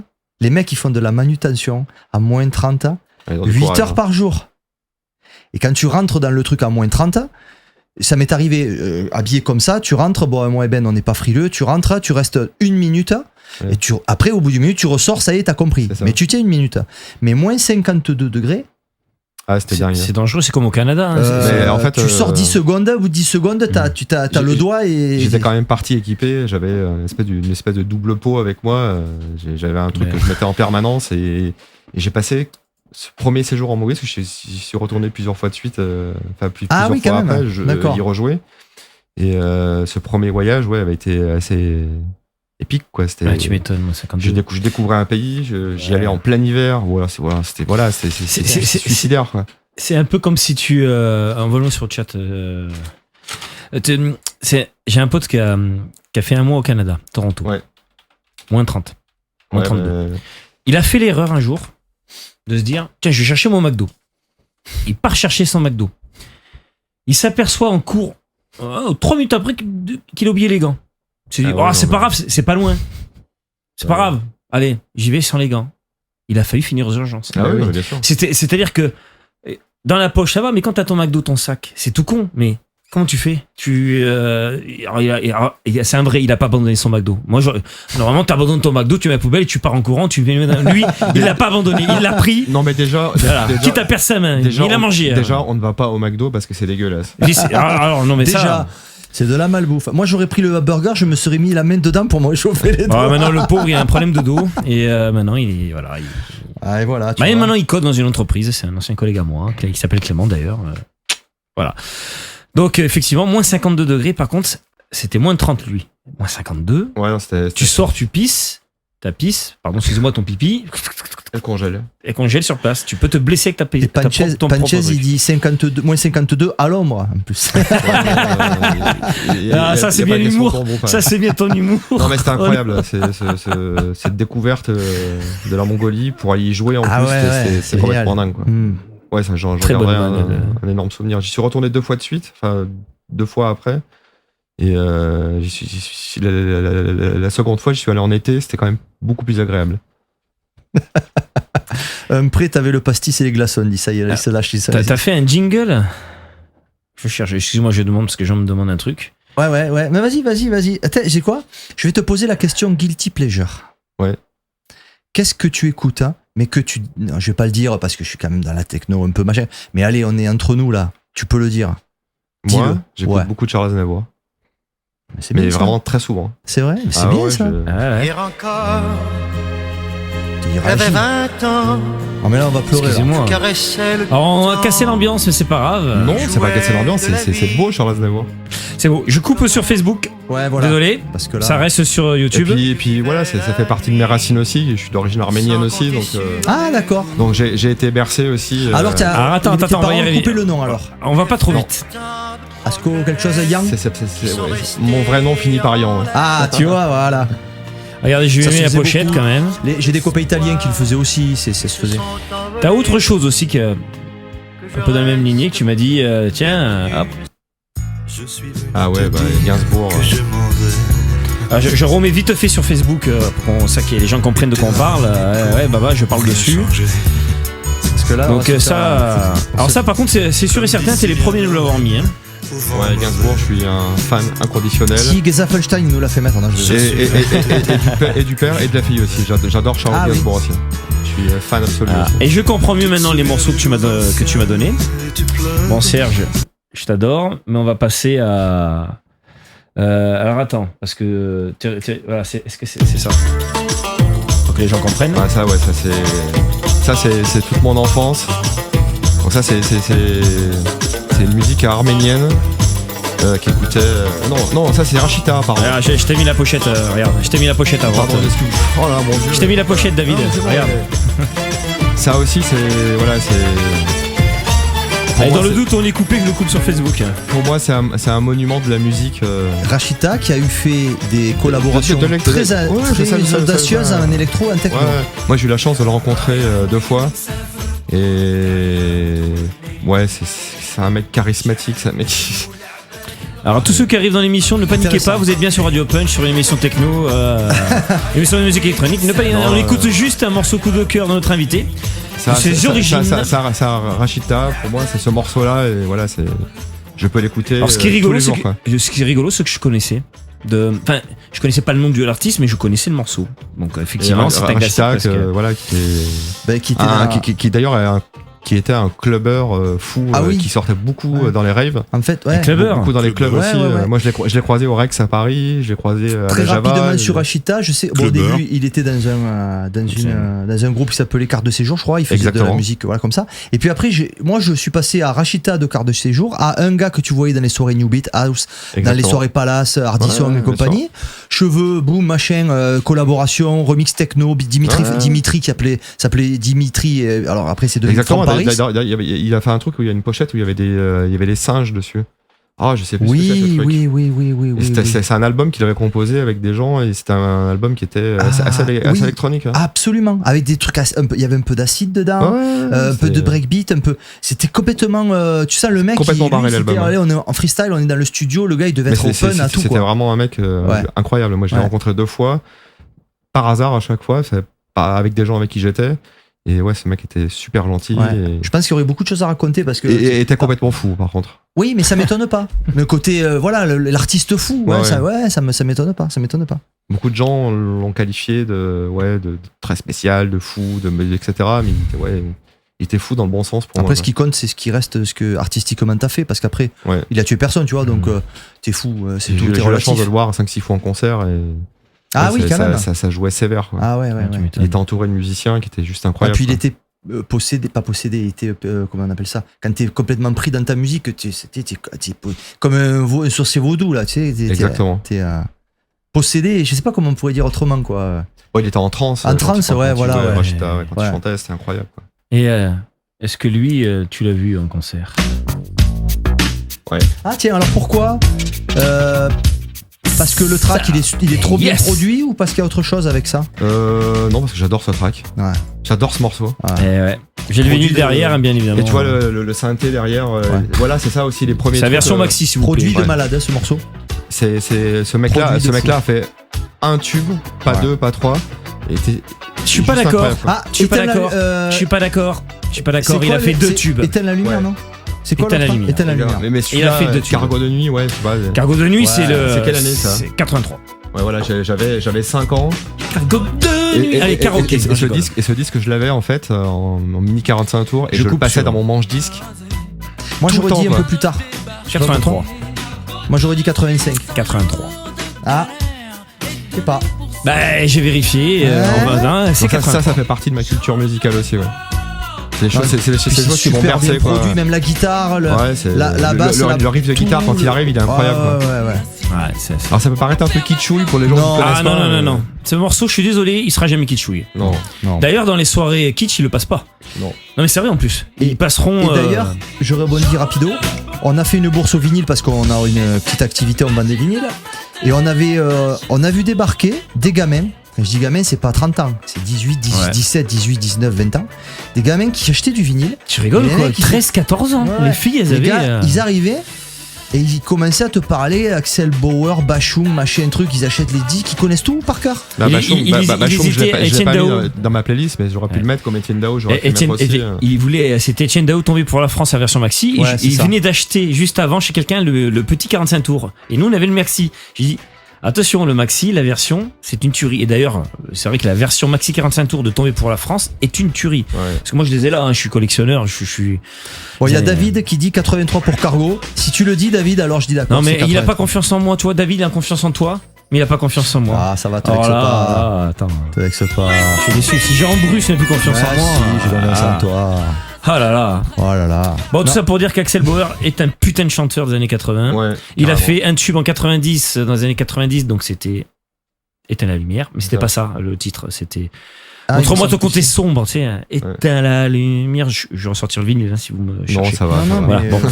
Les mecs, ils font de la manutention à moins 30, 8 heures par jour. Et quand tu rentres dans le truc à moins 30, ça m'est arrivé, habillé comme ça, tu rentres, bon, moi et Ben, on n'est pas frileux, tu rentres, tu restes 1 minute, Ouais. et après, au bout d'une minute, tu ressors, ça y est, t'as compris. C'est ça. Mais tu tiens 1 minute. Mais moins 52 degrés, Ah, c'était dingue. C'est dangereux, c'est comme au Canada. Hein. Mais en fait, tu sors 10 secondes, au bout de 10 secondes, t'as le doigt et... J'étais quand même parti équipé, j'avais une espèce de double pot avec moi, j'avais un truc Ouais. que je mettais en permanence et j'ai passé ce premier séjour en Maurice, je suis retourné plusieurs fois de suite, plusieurs oui, fois quand même. après, je D'accord. y rejouais. Et ce premier voyage, avait été assez épique, quoi. C'était, Ouais, tu m'étonnes, moi, 52. je découvrais un pays, j'y allais en plein hiver, c'était suicidaire, quoi. C'est un peu comme si tu. En volant sur le chat. J'ai un pote qui a fait un mois au Canada, Toronto. Ouais. Moins 30. Moins Ouais, 32. Il a fait l'erreur un jour de se dire tiens, je vais chercher mon McDo. Il part chercher son McDo. Il s'aperçoit en cours, 3 minutes après, qu'il a oublié les gants. Il s'est dit c'est pas grave, c'est pas loin. C'est pas grave. Allez, j'y vais sans les gants. Il a fallu finir aux urgences. Ah oui, bien sûr. C'est-à-dire que dans la poche, ça va, mais quand t'as ton McDo, ton sac, c'est tout con. Mais comment tu fais c'est un vrai, il a pas abandonné son McDo. Moi, normalement, t'abandonnes ton McDo, tu mets à la poubelle et tu pars en courant. Lui, il l'a pas abandonné, il l'a pris. Non, mais déjà, Quitte à perdre sa main, il a mangé. Déjà, on ne va pas au McDo parce que c'est dégueulasse. Alors, non, mais Déjà, ça. c'est de la malbouffe. Moi, j'aurais pris le burger, je me serais mis la main dedans pour me réchauffer les doigts. Maintenant, le pauvre, il a un problème de dos. Et maintenant, il est. Voilà. Ah, et voilà, tu Bah, et vois. maintenant, il code dans une entreprise. C'est un ancien collègue à moi, qui s'appelle Clément d'ailleurs. Voilà. Donc, effectivement, moins 52 degrés. Par contre, c'était moins 30 lui. Moins 52. Ouais, non, Tu sors, tu pisses. Ta pisse, pardon, excusez-moi, ton pipi, Elle congèle. elle congèle sur place. Tu peux te blesser avec ta Et Panchez, ton propre il truc. dit 52, moins 52 à l'ombre, en plus. Ça, c'est bien l'humour. Ça, c'est bien ton humour. Non, mais c'était incroyable. Cette découverte de la Mongolie pour aller y jouer en Ah plus, ouais, c'est complètement dingue, quoi. Ouais, ça, j'en Très garderai bonne blague. un énorme souvenir. J'y suis retourné 2 fois de suite, enfin 2 fois après. Et la seconde fois, j'y suis allé en été, c'était quand même beaucoup plus agréable. Près, t'avais le pastis et les glaçons, dit ça y est, il se lâche. T'as fait un jingle? Je cherche, excuse-moi, je demande parce que les gens me demandent un truc. Ouais. Mais vas-y. Attends, j'ai quoi? Je vais te poser la question guilty pleasure. Ouais. Qu'est-ce que tu écoutes, hein, mais que tu... Non, je vais pas le dire parce que je suis quand même dans la techno un peu machin. Mais allez, on est entre nous là. Tu peux le dire. Dis-le. Moi, j'écoute Ouais. beaucoup de Charles Aznavour. C'est Mais bien, ça. vraiment très souvent. C'est vrai, mais c'est Ah bien ouais, ça. Hier encore, Il j'avais réagit. 20 ans, Oh, mais là, on va pleurer. là. Excusez-moi. caressais le Alors, on va temps. casser l'ambiance, mais c'est pas grave. Non, c'est pas casser l'ambiance, c'est beau Charles Aznavour. C'est beau. Je coupe sur Facebook. Ouais, voilà. Désolé. Parce que là, Ça reste sur YouTube. Et puis voilà, ça fait partie de mes racines aussi. Je suis d'origine arménienne aussi, Ah, d'accord. donc j'ai été bercé aussi. Alors, t'as. Alors, attends, tes on va y parents arriver. couper le nom alors. On va pas trop Non. vite. Asko, quelque chose à Yang. Mon vrai nom finit par Yan. Ouais. Ah, tu vois, voilà. Regardez, je Ça lui ai se mis la faisait pochette beaucoup. quand même. J'ai des copains italiens qui le faisaient aussi, ça se faisait. T'as autre chose aussi que. Un peu dans la même lignée que tu m'as dit, tiens, hop. Ah ouais, bah Gainsbourg. Ah, je remets vite fait sur Facebook pour ça que les gens comprennent de quoi on parle. Bah, je parle dessus. Parce que là, Donc on va se ça. Alors ça, par contre, c'est sûr et certain, t'es les premiers à l'avoir mis. Hein. Ouais, Gainsbourg, je suis un fan inconditionnel. Si Gezafelstein nous l'a fait mettre, non, je Et du père et de la fille aussi. J'adore Charles Ah oui. Gainsbourg aussi. Je suis fan absolu aussi. Et je comprends mieux maintenant les morceaux que tu m'as donné. Bon, Serge, je t'adore, mais on va passer à. Alors attends, parce que voilà, est-ce que c'est ça? Pour que les gens comprennent. Ah, ça c'est toute mon enfance. Donc ça c'est une musique arménienne qui écoutait. Non, ça c'est Rachita, pardon. Regarde, je t'ai mis la pochette. Regarde, je t'ai mis la pochette à droite. Pardon, excuse. Oh là, mon Dieu. Je t'ai mis la pochette, David. Non, c'est bon, Regarde. Ça aussi, c'est. Voilà, c'est. Pour Allez, moi, dans le c'est- doute, on est coupé, je le coupe sur Facebook. Pour moi, c'est un monument de la musique. Rachita qui a eu fait des collaborations De l'électro- très, Ouais, très je sais, audacieuses ouais. en électro, en Ouais, techno. ouais. Moi, j'ai eu la chance de le rencontrer 2 fois. Et. Ouais, c'est un mec charismatique, c'est un mec qui. Alors, tous ceux qui arrivent dans l'émission, ne paniquez Intéressant. pas, vous êtes bien sur Radio Punch, sur une émission techno, émission de musique électronique. On écoute juste un morceau coup de cœur de notre invité. Ses origines. Ça, Rachita, pour moi, c'est ce morceau-là. Et voilà, c'est. Je peux l'écouter. Alors, ce qui est tous rigolo, les c'est jours, quoi. ce que je connaissais. Enfin, je connaissais pas le nom de l'artiste, mais je connaissais le morceau. Donc, effectivement, c'est un classique. Rachita, Parce que... voilà, qui est. Qui était Qui d'ailleurs est qui était un clubbeur fou, Ah oui. qui sortait beaucoup Ouais. dans les raves. en fait, ouais. clubbeur. Beaucoup dans les clubs Ouais, aussi. ouais, ouais. Moi, je l'ai croisé au Rex à Paris, je l'ai croisé à Très la Java. rapidement sur Rachita, je sais. Bon, au Clubbeur. début, il était dans un groupe qui s'appelait Carte de Séjour, je crois. Il faisait de la Exactement. musique, voilà, comme ça. Et puis après, moi, je suis passé à Rachita de Carte de Séjour, à un gars que tu voyais dans les soirées New Beat House, dans les Exactement. soirées Palace, Hardison Ouais, et bien compagnie. Cheveux, boum, machin, collaboration, remix techno, Dimitri qui s'appelait Dimitri. Alors après, c'est devenu Exactement. From Paris. D'ailleurs, il a fait un truc où il y a une pochette où il y avait des singes dessus. Ah, je sais plus ce que c'est, ce Oui, truc. oui. Et c'est un album qu'il avait composé avec des gens et c'était un album qui était assez oui. électronique. Hein. Absolument. Avec des trucs, il y avait un peu d'acide dedans. Un peu de breakbeat, un peu. C'était complètement. Tu sais, le mec. Complètement barré, c'était, l'album. allez, on est en freestyle, on est dans le studio, le gars il devait Mais être open à tout. c'était Quoi. vraiment un mec Ouais. incroyable. Moi, je l'ai Ouais. rencontré 2 fois. Par hasard, à chaque fois. C'est pas avec des gens avec qui j'étais. Et ouais, ce mec était super gentil. Ouais. Je pense qu'il y aurait beaucoup de choses à raconter parce que. Et était complètement fou, par contre. Oui, mais ça m'étonne pas. Le côté, voilà, l'artiste fou, Ouais, ça m'étonne pas. Ça m'étonne pas. Beaucoup de gens l'ont qualifié de très spécial, de fou, etc. Mais il était fou dans le bon sens pour Après, moi. ce qui compte, c'est ce qui reste, ce que artistiquement t'as fait, parce qu'après, Ouais. il a tué personne, tu vois, donc t'es fou, c'est J'ai tout, t'es eu la chance de relatif. le voir 5-6 fois en concert. Et Ah oui, quand même. Ça jouait sévère. Quoi. Ah ouais. tu Il m'étonnes. était entouré de musiciens qui étaient juste Et incroyables. puis il quoi. était pas possédé, il était, comment on appelle ça, quand t'es complètement pris dans ta musique, t'es comme un sorcier vaudou, là, tu sais. Exactement. T'es possédé, je sais pas comment on pourrait dire autrement, quoi. Ouais, il était en transe. En transe, ouais, voilà, ouais. Rachita, quand Ouais. il chantait, c'était incroyable. Quoi. Et est-ce que lui, tu l'as vu en concert? Ah tiens, alors pourquoi parce que le track il est trop bien Yes. produit ou parce qu'il y a autre chose avec ça? Non, parce que j'adore ce track. Ouais. J'adore ce morceau. Eh ouais. J'ai le Produit vinyle derrière, hein, bien évidemment. Et tu vois le synthé derrière. Voilà, c'est ça aussi les premiers. C'est la trucs, version maxi, s'il vous Produit plaît. de malade, hein, ce morceau. C'est ce mec-là. Produit de Ce mec-là fou. a fait un tube, pas Ouais. 2, pas 3. Je suis pas d'accord. Ah, Je suis pas éteins la- d'accord. Je suis pas d'accord. Je suis pas d'accord. c'est Il quoi a fait le- 2 c'est tubes. Éteins la lumière, Ouais. non? C'est quoi Éteins le la track lumière. Éteins la lumière. Mais celui-là, fait 2 tubes. Cargo de nuit, ouais, je sais pas. Cargo de nuit, Ouais, c'est le. c'est quelle année, ça C'est 83. Ouais, voilà, j'avais 5 ans. Cargo de nuit. Allez, karaoké. Et ce disque, je l'avais en fait en mini 45 tours et Je je le coupe passais sur- dans mon manche disque. Moi tout j'aurais le dit temps, un quoi. peu plus tard. 83. Moi j'aurais dit 85. 83. Ah, je sais pas. Bah, j'ai vérifié. C'est Donc 83. ça fait partie de ma culture musicale aussi, ouais. C'est des choses, Ouais. c'est des Puis choses qui m'ont super bien bercé, quoi. produit, même la guitare, Ouais, c'est la basse, le riff de guitare quand il arrive, il est incroyable. quoi. Ouais. Ouais, c'est. Alors ça peut paraître un peu kitschouille pour les gens Non. qui connaissent Ah pas. non. Ce morceau, je suis désolé, il sera jamais kitschouille. Non. D'ailleurs, dans les soirées kitsch, ils le passent pas. Non. Non, mais c'est vrai en plus. Ils passeront. Et d'ailleurs, je rebondis rapido. On a fait une bourse au vinyle parce qu'on a une petite activité, on vend des vinyles. Et on a vu débarquer des gamins. Quand je dis gamins, c'est pas 30 ans, c'est 18, 18 Ouais. 17, 18, 19, 20 ans. Des gamins qui achetaient du vinyle. Tu rigoles les ou quoi mecs, ils- 13, 14 ans. Ouais. Les filles, elles Les avaient. gars, ils arrivaient et ils commençaient à te parler, Axel Bauer, Bashung, machin truc, ils achètent les disques, ils connaissent tout par cœur. Bah, Il- Bashung, il- bah, il- Bashung, il je l'ai hésitait, pas, je l'ai Etienne pas mis Dao. dans ma playlist, mais j'aurais pu le mettre comme Etienne Dao, j'aurais pu le Etienne, mettre aussi. il voulait, c'était Etienne Dao tombé pour la France la version maxi. Ouais, c'est il ça. venait d'acheter juste avant chez quelqu'un le petit 45 tours. Et nous, on avait le maxi. J'ai dit, attention, le maxi, la version, c'est une tuerie. Et d'ailleurs, c'est vrai que la version maxi 45 tours de tomber pour la France est une tuerie. Ouais. Parce que moi, je les ai là, hein, je suis collectionneur, je suis. Bon, il y a Vous avez- David qui dit 83 pour Cargo. Si tu le dis, David, alors je dis d'accord. Non, mais c'est il a 83. pas confiance en moi, toi. David, il a confiance en toi, mais il a pas confiance en moi. Ah, ça va, te Oh vexes là, pas. attends. Te vexes pas. Je suis déçu. Si Jean Bruce n'a plus confiance en moi. Si, j'ai confiance en toi. Ah là là. Oh là là. Bon, tout Non. ça pour dire qu'Axel Bauer est un putain de chanteur des années 80. Ouais, Il a carrément. fait un tube en 90, dans les années 90, donc c'était Éteins la lumière, mais c'était Ça. pas ça le titre, c'était Ah, montre-moi il me ton semble côté que sombre, tu sais, éteins la lumière. Je vais ressortir le vinyle là, si vous me Non, cherchez. ça va. Non, ça non, va. mais- Voilà, bon.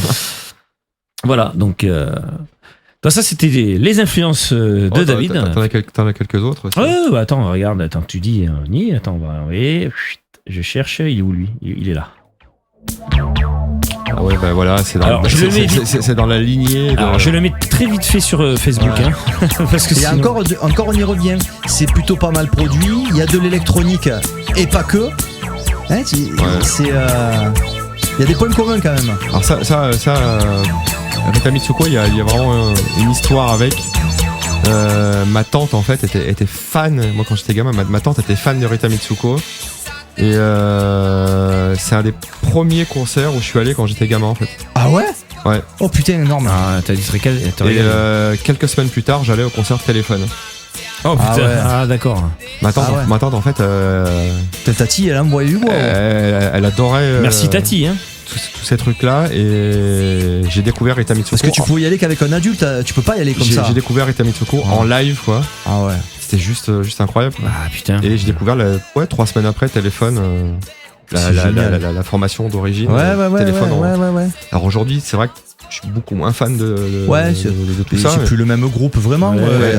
Voilà, donc ça c'était les influences de Oh, David. T'en as quelques autres aussi. Ouais, bah attends, regarde, attends, tu dis, on y est, attends, on va, oui, je cherche, il est où lui? Il est là. Ah ouais, bah voilà, c'est dans, Alors, je le mets c'est dans la lignée. De... Alors je le mets très vite fait sur Facebook, Ouais. hein, parce que Et sinon... encore on y revient. C'est plutôt pas mal produit. Il y a de l'électronique et pas que. Hein, c'est il y a des points communs quand même. Alors Rita Mitsuko, il y a vraiment une histoire avec. Ma tante en fait était fan. Moi quand j'étais gamin, ma tante était fan de Rita Mitsuko. Et c'est un des premiers concerts où je suis allé quand j'étais gamin en fait. Ah ouais? Ouais. Oh putain, énorme. Ah, t'as dit régal. Et quelques semaines plus tard, j'allais au concert de Téléphone. Oh putain, Ah ouais. ah d'accord. Ma tante, Ah ouais. ma tante en fait, Tati, elle a envoyé du bois. elle adorait. Merci Tati, hein. Tous ces trucs-là, et j'ai découvert Rita Mitsuko. Parce que tu pouvais y aller qu'avec un adulte, tu peux pas y aller comme ça. J'ai découvert Rita Mitsuko en live, quoi. Ah ouais. C'était juste incroyable. Ah putain. Et j'ai découvert 3 semaines après Téléphone, C'est génial. la formation d'origine. Ouais. Téléphone. Ouais. Alors aujourd'hui, c'est vrai que je suis beaucoup moins fan de tout Et ça. c'est plus le même groupe vraiment. Ouais, ouais.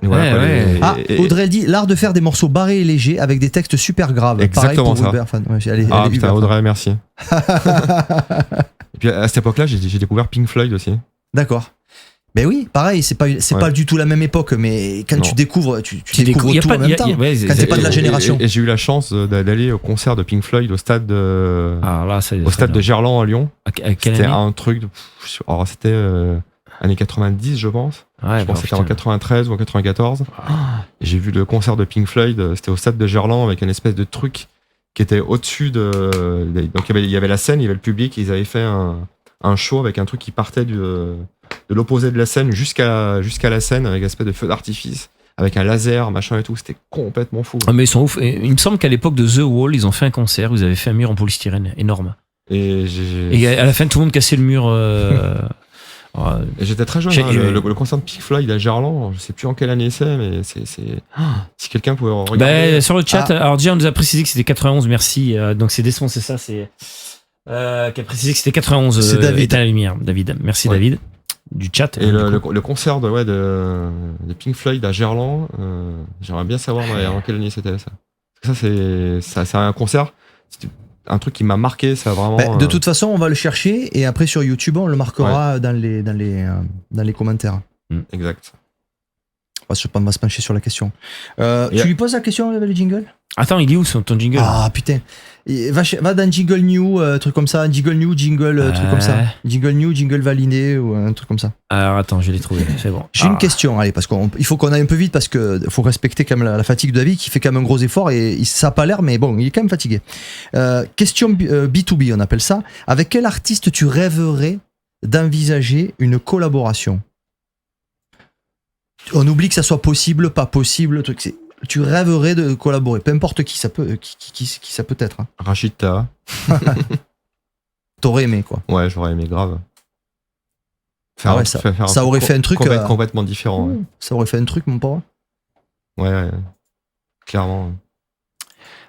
Mais voilà, Ouais, quoi, ouais. Ah, Audrey dit l'art de faire des morceaux barrés et légers avec des textes super graves. Exactement Pareil pour ça. Hubert Fan. Ouais, elle est Ah putain, Hubert Fan. Audrey, merci. Et puis à cette époque-là, j'ai découvert Pink Floyd aussi. D'accord. Mais oui, pareil, c'est pas du tout la même époque, mais quand Non. tu découvres, tu Tu découvres découvres- y a tout pas- en même y a- temps. y a- ouais, Quand t'es pas de la Et- génération. Et j'ai eu la chance d'aller au concert de Pink Floyd au stade de, Ah là, c'est au stade de Gerland à Lyon. À quelle C'était année un truc de, alors c'était années 90 je pense. Ouais, Je pense que c'était en putain. 93 ou en 94. Et j'ai vu le concert de Pink Floyd, c'était au stade de Gerland avec une espèce de truc qui était au-dessus de. Donc il y avait la scène, il y avait le public, ils avaient fait un show avec un truc qui partait de l'opposé de la scène jusqu'à la scène avec une espèce de feu d'artifice, avec un laser, machin et tout. C'était complètement fou. Ah mais ils sont ouf. Et il me semble qu'à l'époque de The Wall, ils ont fait un concert, vous avez fait un mur en polystyrène énorme. Et Et à la fin, tout le monde cassait le mur. Et j'étais très jeune, J'ai- hein, le concert de Pink Floyd à Gerland, je sais plus en quelle année c'est, mais c'est si quelqu'un pouvait regarder. Bah, sur le chat, Ah. alors déjà on nous a précisé que c'était 91, merci. Donc c'est Desmond, c'est ça, c'est qui a précisé que c'était 91. C'est David. Éteins la lumière, David. Merci Ouais. David du chat. Et le concert de Pink Floyd à Gerland, j'aimerais bien savoir en quelle année c'était ça. Parce que ça c'est un concert, c'était un truc qui m'a marqué, ça a vraiment. Bah, de toute façon, on va le chercher et après sur YouTube, on le marquera dans les commentaires. Exact. On va se pencher sur la question. Et- Tu lui poses la question, le jingle? Attends, il est où ton jingle? Ah putain. Et va dans Jingle New, truc comme ça. Jingle New, Jingle, truc comme ça. Jingle New, Jingle validé ou un truc comme ça. Alors attends, je l'ai trouvé, c'est bon. J'ai une question, allez, parce qu'il faut qu'on aille un peu vite parce que faut respecter quand même la fatigue de David qui fait quand même un gros effort et ça a pas l'air, mais bon, il est quand même fatigué. Question B2B, on appelle ça. Avec quel artiste tu rêverais d'envisager une collaboration? On oublie que ça soit possible, pas possible, le truc. Tu rêverais de collaborer, peu importe qui ça peut, qui ça peut être. Hein. Rachita, T'aurais aimé quoi. ouais, j'aurais aimé grave. Ah ouais, ça un aurait truc fait un truc, complètement différent. Ouais. Ça aurait fait un truc, mon pauvre. Ouais, clairement.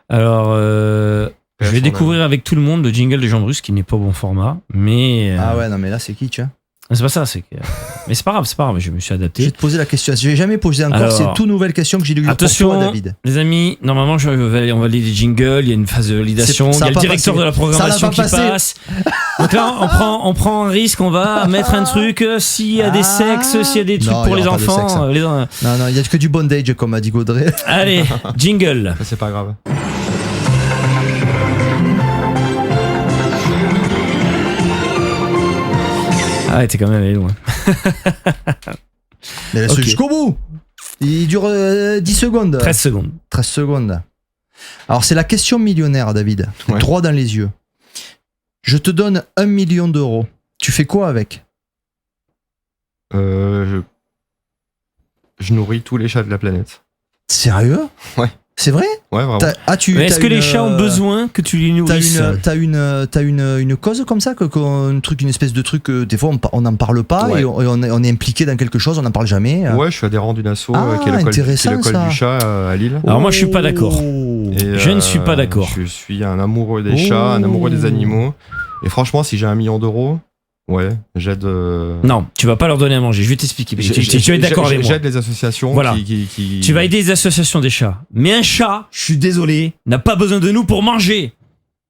Alors, je vais Personne, découvrir avec tout le monde le jingle de Jean Bruce qui n'est pas bon format, mais Ah ouais, non mais là c'est kitsch. Hein. c'est pas ça, c'est que mais c'est pas grave, je me suis Je vais adapté. te poser la question. Je l'ai jamais posé encore. Alors, C'est une toute nouvelle question que j'ai lu pour attention, toi, David. Les amis, normalement on va valider les jingles, il y a une phase de validation, Ça il y a va le pas directeur passer. de la programmation qui Ça va pas passe. Donc là, on prend un risque, on va mettre un truc, s'il y a des sexes, s'il y a des trucs Non, pour il y les aura pas de sexe. enfants. Non, il y a que du bondage comme a dit Gaudrey. Allez, jingle. Ça, c'est pas grave. Ah, t'es quand même allé loin. Mais laisse Ok. jusqu'au bout. Il dure 10 secondes. 13 secondes. 13 secondes. Alors, c'est la question millionnaire, David. Ouais. Droit dans les yeux. Je te donne 1 million d'euros. Tu fais quoi avec? Je nourris tous les chats de la planète. Sérieux? Ouais. C'est vrai? Ouais, vraiment. Est-ce que les chats ont besoin que tu les nourrisses? T'as une cause comme ça, une espèce de truc que des fois on n'en parle pas Ouais. et on est impliqué dans quelque chose, on n'en parle jamais. Ouais, je suis adhérent d'une asso Ah, qui est l'école intéressant, ça. du chat à Lille. Alors moi, je suis pas d'accord. Et, Je ne suis pas d'accord. Je suis un amoureux des chats, un amoureux des animaux. Et franchement, si j'ai 1 million d'euros, ouais, j'aide. Non, tu vas pas leur donner à manger. Je vais t'expliquer. Tu vas être d'accord avec moi. J'aide les associations Voilà. qui. Tu vas aider les associations des chats. Mais un chat, je suis désolé, n'a pas besoin de nous pour manger.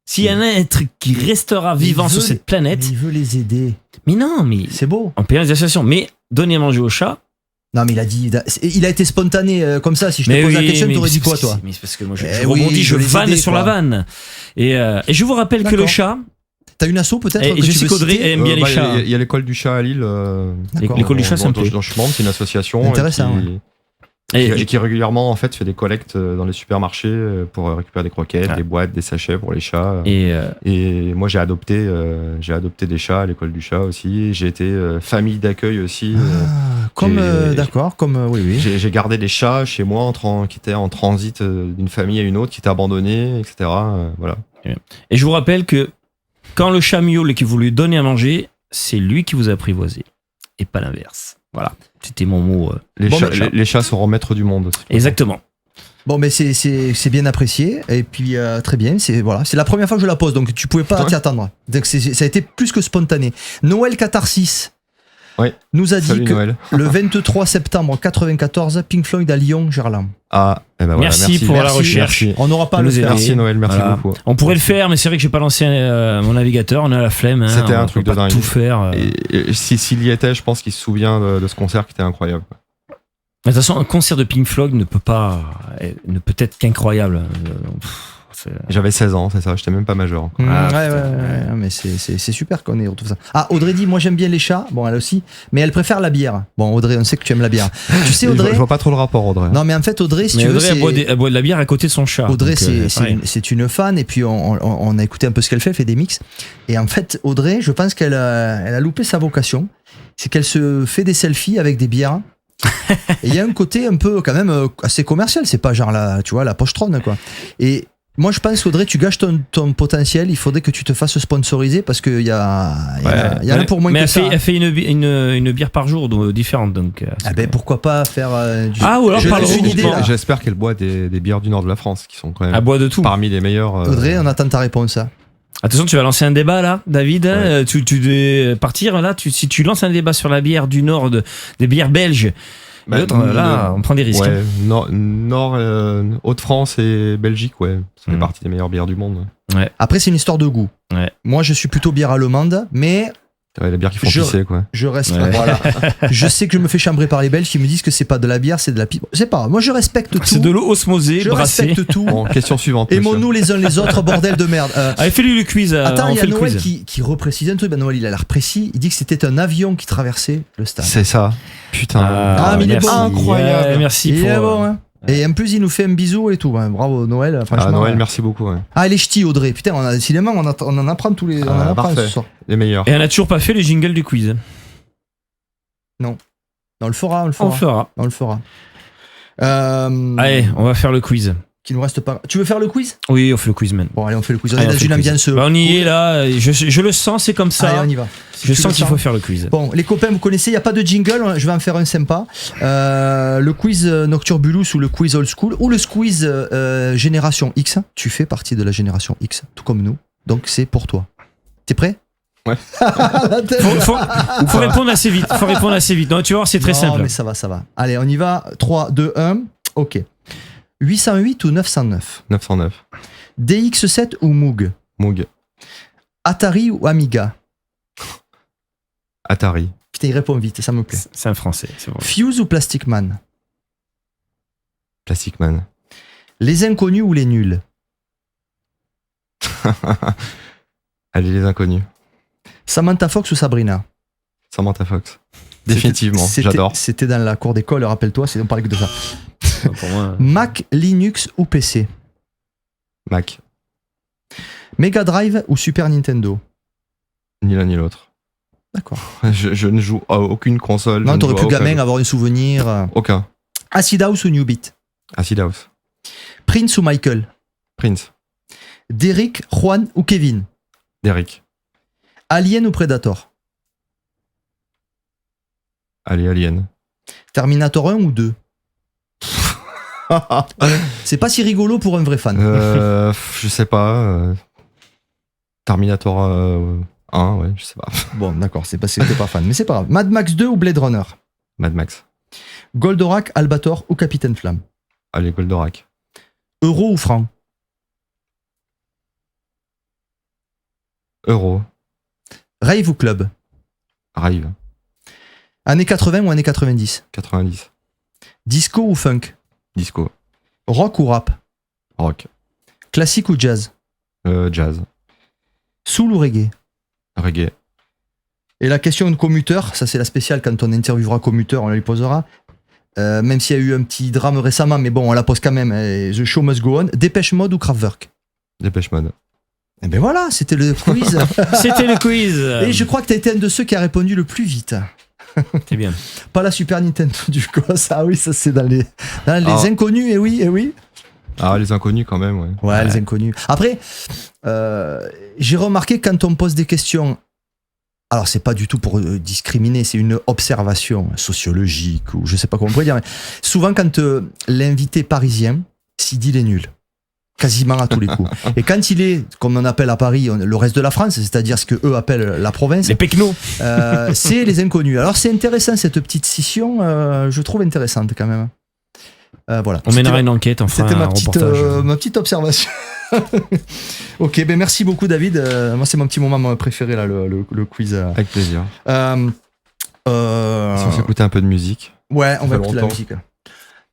S'il y a un être qui restera vivant sur cette planète. Il veut les aider. Mais non, mais. C'est beau. En payant les associations. Mais donner à manger aux chats. Non, mais il a été spontané comme ça. Si je te pose la question, t'aurais dit quoi, toi? Mais c'est parce que moi, je oui, rebondis, je je les vanne aider, sur quoi. la vanne. Et je vous rappelle que le D'accord. chat. T'as une asso peut-être Et que je tu sais veux qu'Audrey citer aime bien les chats. Il y a l'école du chat à Lille. D'accord. L'école du chat, ça me plaît. dont je suis membre, c'est une association. Intéressant, Et qui régulièrement en fait fait des collectes dans les supermarchés pour récupérer des croquettes, Ah. des boîtes, des sachets pour les chats. Et Et moi j'ai adopté des chats à l'école du chat aussi. J'ai été famille d'accueil aussi. D'accord, oui. J'ai gardé des chats chez moi qui étaient en transit d'une famille à une autre, qui étaient abandonnés, etc. Voilà. Et je vous rappelle que quand le chat miaule et que vous lui donnez à manger, c'est lui qui vous a apprivoisé et pas l'inverse. Voilà, c'était mon mot. Les chats seront maîtres du monde. Exactement. Bon, mais c'est bien apprécié et puis très bien. C'est la première fois que je la pose, donc tu pouvais pas t'y attendre. Donc ça a été plus que spontané. Noël Catharsis nous a dit Salut que Noël. le 23 septembre 94, Pink Floyd à Lyon, Gerland. Ah, eh ben voilà, Merci pour la recherche. Merci, On n'aura pas à le Nous faire. Merci Noël, merci Voilà. beaucoup. On pourrait le faire, mais c'est vrai que j'ai pas lancé mon navigateur. On a la flemme. Hein, C'était un on truc peut de pas dingue. tout faire. Et s'il y était, je pense qu'il se souvient de ce concert qui était incroyable. De toute façon, un concert de Pink Floyd ne peut être qu'incroyable. J'avais 16 ans, c'est ça, j'étais même pas majeur. Ouais, mais c'est super qu'on ait retrouvé ça. Ah, Audrey dit, moi j'aime bien les chats, bon elle aussi, mais elle préfère la bière. Bon Audrey, on sait que tu aimes la bière. Tu sais Audrey, Je vois pas trop le rapport Audrey. non mais en fait Audrey, si Mais tu veux, Audrey, elle boit de la bière à côté de son chat. Audrey, donc, pareil. c'est une fan, et puis on a écouté un peu ce qu'elle fait des mix. Et en fait, Audrey, je pense qu'elle a loupé sa vocation. C'est qu'elle se fait des selfies avec des bières. Et il y a un côté un peu, quand même, assez commercial. C'est pas genre la pochetronne, quoi. Et moi, je pense qu'Audrey, tu gâches ton potentiel. Il faudrait que tu te fasses sponsoriser parce qu'il y en a pour moins mais que ça. elle fait une bière par jour, donc, différente. Donc, Pourquoi pas faire du. Ah, ou alors Je par lance une idée, là. J'espère qu'elle boit des bières du nord de la France qui sont quand même elle boit de tout. parmi les meilleures. Audrey, on attend ta réponse. Attention, tu vas lancer un débat là, David. Ouais. Tu devais partir là. Si tu lances un débat sur la bière du Nord, des bières belges, Bah, l'autre, là, on prend des risques. Ouais, Nord, Haute-France et Belgique, ouais. Ça fait Mm. partie des meilleures bières du monde. Après, c'est une histoire de goût. Ouais. Moi, je suis plutôt bière allemande, mais Ouais, les bières qui font Je- pisser, quoi. je reste. Ouais. Voilà. Je sais que je me fais chambrer par les Belges qui me disent que c'est pas de la bière, c'est de la pipe. C'est pas grave. Moi, je respecte tout. C'est de l'eau osmosée, Je brassée. respecte tout. Bon, question suivante. monsieur. Aimons-nous les uns les autres, bordel de merde. Allez, fais-lui le quiz. Attends, on il y a fait le Noël quiz. qui reprécise un truc. Ben Noël, il a l'air précis. Il dit que c'était un avion qui traversait le stade. C'est ça. Putain. Ah, mais il est merci. bon. Incroyable. Ouais, merci Il pour. est bon, hein. Et en plus, il nous fait un bisou et tout. Hein. Bravo, Noël. Franchement. Ah, Noël, merci beaucoup. Ouais. Ah, les ch'tis, Audrey. Putain, décidément, on en apprend tous les. On en apprend parfait. ce soir. Les meilleurs. Et on n'a toujours pas fait les jingles du quiz. On le fera, on le On fera. le fera. On le fera. Allez, on va faire le quiz. Qu'il nous reste pas. Tu veux faire le quiz? Oui, on fait le quiz, man. Bon, allez, on fait le quiz. On Allez, est dans fait une le quiz. ambiance. Bah, on y est là. Je le sens, c'est comme ça. Allez, on y va. Si Je tu sens le qu'il faut faire le quiz. Bon, les copains, vous connaissez, il n'y a pas de jingle, je vais en faire un sympa. Le quiz Nocturbulus ou le quiz Old School ou le quiz Génération X. Tu fais partie de la Génération X, tout comme nous. Donc c'est pour toi. T'es prêt? Ouais. La tête. Faut répondre assez vite. Faut répondre assez vite. Non, tu vas voir, c'est très Non, simple. mais ça va, ça va. Allez, on y va. 3, 2, 1. Ok. 808 ou 909? 909. DX7 ou Moog? Moog. Atari ou Amiga? Atari. Putain, il répond vite, ça me plaît. C'est un français, c'est bon. Fuse ou Plastic Man? Plastic Man. Les inconnus ou les nuls? Allez, les inconnus. Samantha Fox ou Sabrina? Samantha Fox. Définitivement, C'était- j'adore. C'était dans la cour d'école, rappelle-toi, on parlait que de ça. Pour moi. Mac, Linux ou PC? Mac. Mega Drive ou Super Nintendo? Ni l'un ni l'autre. D'accord. Je ne joue à aucune console. Non, je ne t'aurais joue pu à aucun gamin jeu. avoir un souvenir. Aucun. Acid House ou New Beat? Acid House. Prince ou Michael? Prince. Derrick, Juan ou Kevin? Derrick. Alien ou Predator? Allez, Alien. Terminator 1 ou 2? C'est pas si rigolo pour un vrai fan. Je sais pas. Terminator 1, ouais, je sais pas. Bon, d'accord, c'est parce que t'es pas fan, mais c'est pas grave. Mad Max 2 ou Blade Runner? Mad Max. Goldorak, Albator ou Capitaine Flamme? Allez, Goldorak. Euro ou franc? Euro. Rave ou club? Rave. Années 80 ou années 90? 90. Disco ou funk? Disco. Rock ou rap? Rock. Classique ou jazz? Jazz. Soul ou reggae? Reggae. Et la question de commuteur, ça c'est la spéciale quand on interviewera commuteur, on la lui posera. Même s'il y a eu un petit drame récemment, mais bon, on la pose quand même. The show must go on. Dépêche Mode ou Kraftwerk? Dépêche Mode. Et ben voilà, c'était le quiz. C'était le quiz. Et je crois que tu as été un de ceux qui a répondu le plus vite. C'est bien. Pas la Super Nintendo du gosse. Ah oui, ça c'est dans les inconnus, et oui. Ah, les inconnus quand même, ouais. Ouais, les inconnus. Après, j'ai remarqué quand on pose des questions, alors c'est pas du tout pour discriminer, c'est une observation sociologique ou je sais pas comment on pourrait dire, mais souvent quand l'invité parisien, Sidi il est nul. Quasiment à tous les coups. Et quand il est, comme on appelle à Paris, le reste de la France, c'est-à-dire ce que eux appellent la province, Les pecnos. c'est les inconnus. Alors c'est intéressant cette petite scission, je trouve intéressante quand même. Voilà. On mènera une enquête, on fera C'était un reportage. ma petite observation. Ok, ben merci beaucoup David. Moi c'est mon petit moment préféré là, le quiz. Avec plaisir. Si Si on s'écoutait un peu de musique. Ouais, on va Ça fait écouter la longtemps. musique.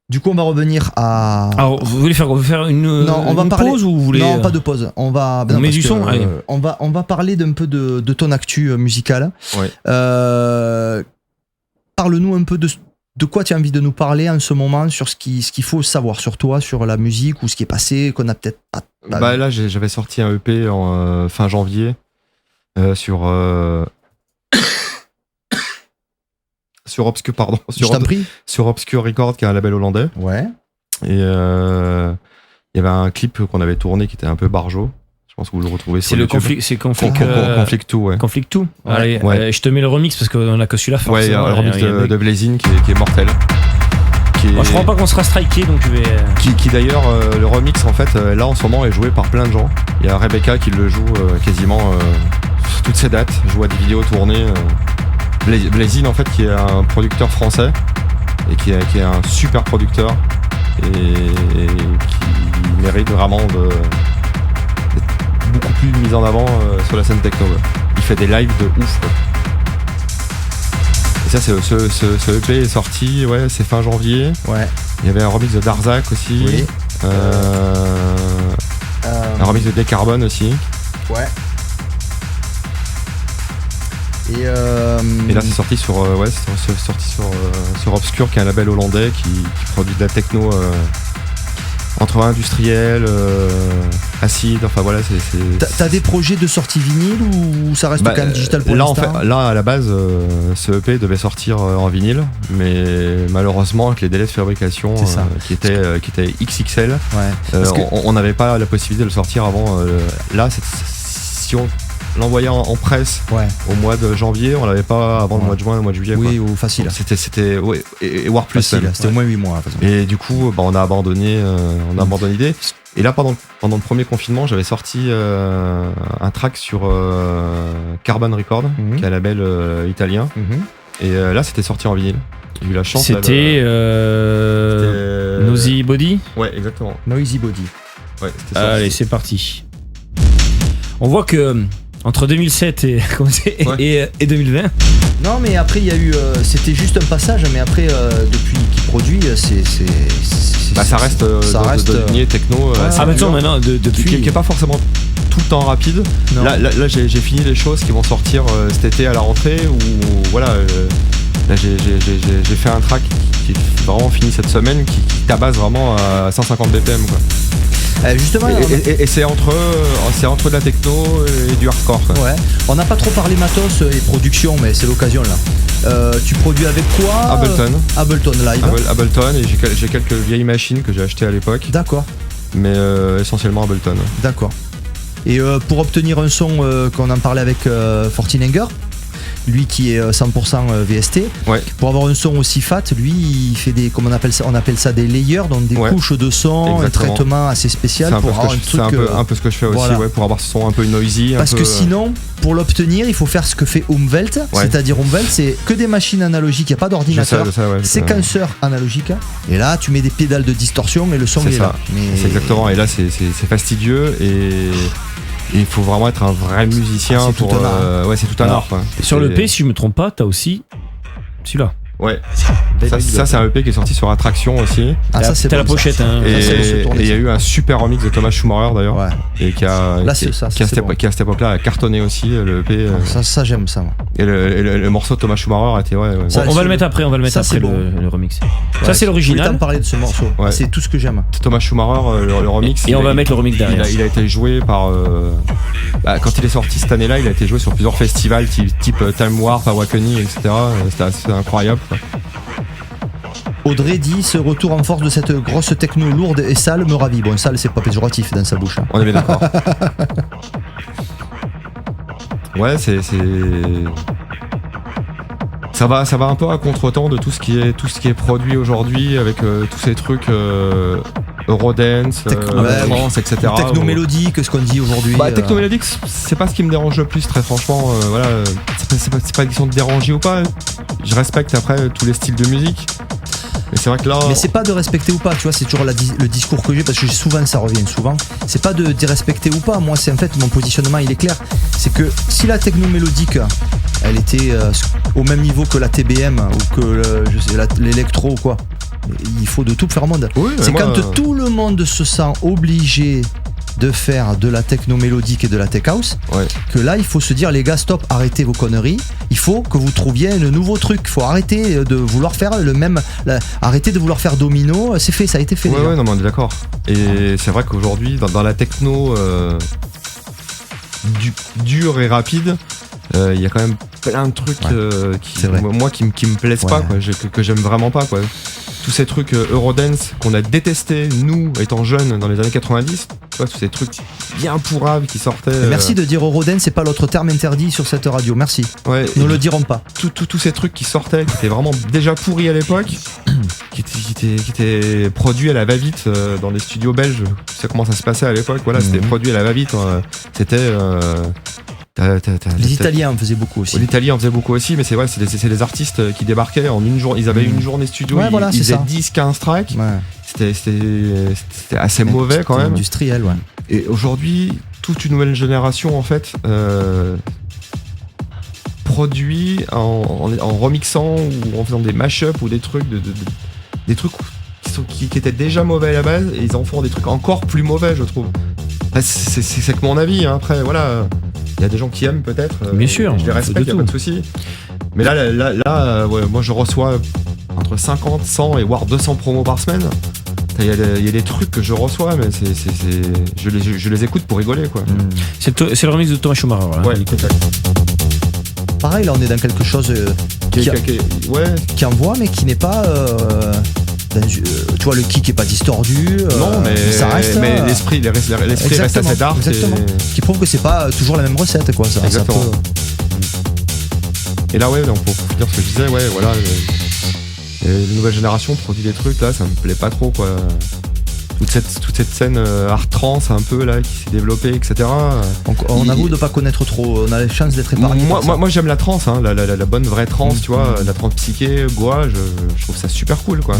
Du coup, on va revenir à. Alors, vous voulez faire une, Non, on va une parler. pause ou vous voulez Non, pas de pause. On va. On met parce du que, son, allez. on va parler d'un peu de ton actu musicale. Ouais. Parle-nous un peu de quoi tu as envie de nous parler en ce moment, sur ce qu'il faut savoir sur toi, sur la musique ou ce qui est passé, qu'on a peut-être pas. Bah là, j'avais sorti un EP en fin janvier sur sur Obscure, pardon, Je t'en prie. sur Obscure Records, qui est un label hollandais. Ouais. Et il y avait un clip qu'on avait tourné qui était un peu barjo. Je pense que vous le retrouvez sur C'est le YouTube. conflit, c'est conflit. Conflict 2, ouais. Conflict 2. Ouais. Allez, Ouais. je te mets le remix parce qu'on a que celui-là. Ouais, il y a forcément, le remix rien de Blazin qui est mortel. Moi, je crois pas qu'on sera striké, donc je vais. Qui d'ailleurs, le remix en fait, là en ce moment est joué par plein de gens. Il y a Rebecca qui le joue quasiment sur toutes ses dates, joue à des vidéos tournées. Blazin en fait, qui est un producteur français et qui est un super producteur et qui mérite vraiment d'être beaucoup plus mis en avant sur la scène techno. Ouais. Il fait des lives de ouf. Ouais. Et ça, ce EP est sorti, ouais, c'est fin janvier. Ouais. Il y avait un remix de Darzak aussi. Oui. Un remix de Decarbone aussi. Ouais. Et là c'est sorti sur sur Obscure, qui est un label hollandais qui produit de la techno entre industriel, acide, enfin voilà, c'est. T'as des projets de sortie vinyle ou ça reste quand même digital pour là, l'instant? Là à la base ce EP devait sortir en vinyle, mais malheureusement avec les délais de fabrication qui étaient XXL, Ouais. on n'avait pas la possibilité de le sortir avant. Si on l'envoyait en presse Ouais. au mois de janvier, on l'avait pas avant le mois de juin, le mois de juillet. Oui, quoi. ou facile. Donc c'était ouais, et voire plus. Facile, même. c'était au moins 8 mois. de toute façon. Et du coup, on a abandonné l'idée. Et là, pendant le premier confinement, j'avais sorti un track sur Carbon Record, qui est un label italien. Et là, c'était sorti en vinyle. J'ai eu la chance. C'était Nosy Body. Ouais, exactement. Noisy Body. Ouais, c'était sorti. Allez, c'est parti. On voit que entre 2007 et 2020. Non, mais après, il y a eu. C'était juste un passage, mais après, depuis qu'il produit, Ça reste de lignée techno. Ah, maintenant, depuis. Qui est pas forcément tout le temps rapide. Non. Là j'ai fini les choses qui vont sortir cet été à la rentrée, où voilà. Là, j'ai fait un track qui est vraiment fini cette semaine, qui tabasse vraiment à 150 BPM, quoi. Justement, Et c'est entre de la techno et du hardcore, quoi. ouais. On n'a pas trop parlé matos et production, mais c'est l'occasion là. Tu produis avec quoi? Ableton. Ableton Live. Ableton, et j'ai quelques vieilles machines que j'ai achetées à l'époque. D'accord. mais essentiellement Ableton. D'accord. Et pour obtenir un son qu'on en parlait avec Fortinanger, lui qui est 100% VST, Ouais. pour avoir un son aussi fat, lui il fait des, comment on appelle ça des layers, donc des Ouais. couches de son, un Exactement. traitement assez spécial pour avoir un truc. C'est un peu ce que je fais aussi, voilà. ouais, pour avoir ce son un peu noisy. Parce un peu, que sinon, pour l'obtenir, il faut faire ce que fait Umwelt, Ouais. c'est-à-dire Umwelt, c'est que des machines analogiques, il n'y a pas d'ordinateur, je sais, ouais, séquenceur analogique, et là tu mets des pédales de distorsion et le son C'est il est ça. là. Mais C'est exactement. Et là, c'est fastidieux et il faut vraiment être un vrai musicien Ah, c'est tout pour. un art, Ouais, c'est tout un Alors, art. Quoi. Sur C'est- le P, si je me trompe pas, t'as aussi celui-là. Ouais. Ça, c'est un EP qui est sorti sur Attraction aussi. Ah, ça c'est T'as la bon, ça. pochette, hein. Et ça, c'est tourné, il y a ça. eu un super remix de Thomas Schumacher d'ailleurs. Ouais. Et qui a, Là, qui, c'est ça, qui à c'est cette bon. qui à cette époque-là a cartonné aussi le EP. Ça j'aime ça. Moi. Et le morceau de Thomas Schumacher était ouais. Ça, On va le mettre après, on va le mettre Ça, après c'est bon. le remix. Ouais, Ça c'est je voulais l'original. t'en parler de ce morceau. Ouais. C'est tout ce que j'aime. Thomas Schumacher, le remix. Et on il va a- mettre le remix derrière. Il a été joué par. Quand il est sorti cette année-là, il a été joué sur plusieurs festivals type Time Warp, Awakening, etc. C'était assez incroyable. Quoi. Audrey dit ce retour en force de cette grosse techno lourde et sale me ravit. Bon, sale c'est pas péjoratif dans sa bouche. Hein. On est bien d'accord. Ouais, ça va un peu à contretemps de tout ce qui est produit aujourd'hui avec tous ces trucs Eurodance, Ouais, trance, etc. Techno mélodique, ce qu'on dit aujourd'hui. Bah, techno mélodique, c'est pas ce qui me dérange le plus, très franchement. Voilà, c'est pas une question de déranger ou pas. Je respecte après tous les styles de musique. Mais c'est vrai que là. Mais c'est pas de respecter ou pas, tu vois, c'est toujours le discours que j'ai parce que souvent ça revient souvent. C'est pas de respecter ou pas, moi c'est en fait mon positionnement il est clair. C'est que si la techno mélodique elle était au même niveau que la TBM ou que l'électro ou quoi, il faut de tout pour faire un monde. Oui, mais c'est moi, quand tout le monde se sent obligé de faire de la techno mélodique et de la tech house, Ouais. que là il faut se dire les gars stop, arrêtez vos conneries, il faut que vous trouviez un nouveau truc, il faut arrêter de vouloir faire le même, arrêtez de vouloir faire domino, c'est fait, ça a été fait Ouais, déjà. ouais, non, mais on est d'accord. Et c'est vrai qu'aujourd'hui, dans la techno dure et rapide, il y a quand même plein de trucs c'est vrai. qui me plaisent pas, Ouais. quoi, que j'aime vraiment pas, quoi. Tous ces trucs Eurodance qu'on a détestés, nous, étant jeunes dans les années 90, tu vois, tous ces trucs bien pourraves qui sortaient. Et merci de dire Eurodance, c'est pas l'autre terme interdit sur cette radio, merci. Ouais, Nous le dirons pas. tous ces trucs qui sortaient, qui étaient vraiment déjà pourris à l'époque, qui étaient produits à la va-vite dans les studios belges. Tu sais comment ça se passait à l'époque, voilà, c'était produit à la va-vite. C'était. Les Italiens en faisaient beaucoup aussi. L'Italie en faisait beaucoup aussi, mais c'est vrai, c'est des artistes qui débarquaient en une journée. Ils avaient une journée studio, Ouais, voilà, ils c'est faisaient ça. 10-15 tracks. Ouais. C'était assez mauvais quand C'était même. industriel, ouais. Et aujourd'hui, toute une nouvelle génération, en fait, produit en remixant ou en faisant des mash-up ou des trucs, des trucs qui étaient déjà mauvais à la base, et ils en font des trucs encore plus mauvais, je trouve. Enfin, c'est que mon avis, hein. Après, voilà, il y a des gens qui aiment peut-être. Bien sûr, je les respecte, de il n'y a pas de tout. souci. Mais là ouais, moi je reçois entre 50, 100 et voire 200 promos par semaine. Il y a des trucs que je reçois, mais je les écoute pour rigoler, quoi. C'est le remix de Thomas Schumacher. Hein. Ouais, exact. Pareil, là on est dans quelque chose Ouais. qui envoie, mais qui n'est pas. Tu vois, le kick est pas distordu. Non, mais ça reste. mais l'esprit reste assez dark. Exactement. Qui prouve que c'est pas toujours la même recette, quoi. Ça Exactement. peut- Et là, ouais, donc pour finir ce que je disais, ouais, voilà, les nouvelles générations produit des trucs là, ça me plaît pas trop, quoi. Toute cette scène art trance un peu là qui s'est développée, etc. On avoue de pas connaître trop. On a la chance d'être épargné. Moi j'aime la trance, hein, la bonne vraie trance, tu vois, la trance psyché, Goa, je trouve ça super cool, quoi.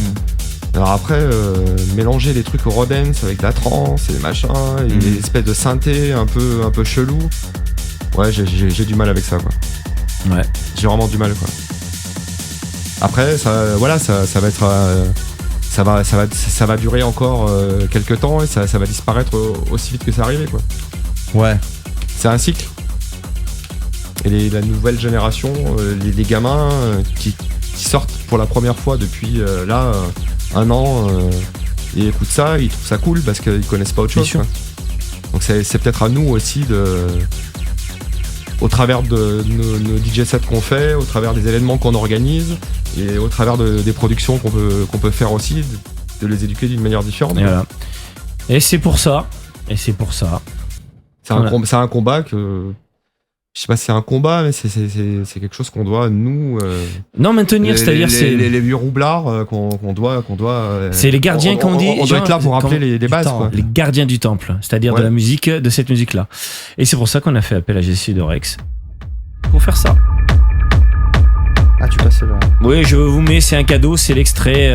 Alors après, mélanger des trucs Eurodance avec de la trance et des machins, et des espèces de synthé un peu chelou, ouais, j'ai du mal avec ça, quoi. Ouais. J'ai vraiment du mal, quoi. Après, ça va être, ça va durer encore quelques temps et ça va disparaître aussi vite que c'est arrivé, quoi. Ouais. C'est un cycle. Et la nouvelle génération, les gamins qui sortent pour la première fois depuis un an et écoutent ça, ils trouvent ça cool parce qu'ils connaissent pas autre chose, quoi. Donc c'est peut-être à nous aussi au travers de nos DJ sets qu'on fait, au travers des événements qu'on organise et au travers des productions qu'on peut faire aussi, de les éduquer d'une manière différente. Et voilà. Et c'est pour ça. C'est Voilà. c'est un combat que. Je sais pas si c'est un combat, mais c'est quelque chose qu'on doit, nous. Non, maintenir, c'est-à-dire c'est. Les vieux roublards qu'on doit. C'est les gardiens, comme on dit. On doit être là pour rappeler les bases, Putain, quoi. Les gardiens du temple, c'est-à-dire de Ouais. la musique, de cette musique-là. Et c'est pour ça qu'on a fait appel à Jesse de Rex pour faire ça. Ah, tu passes là. Oui, je vous mets, c'est un cadeau, c'est l'extrait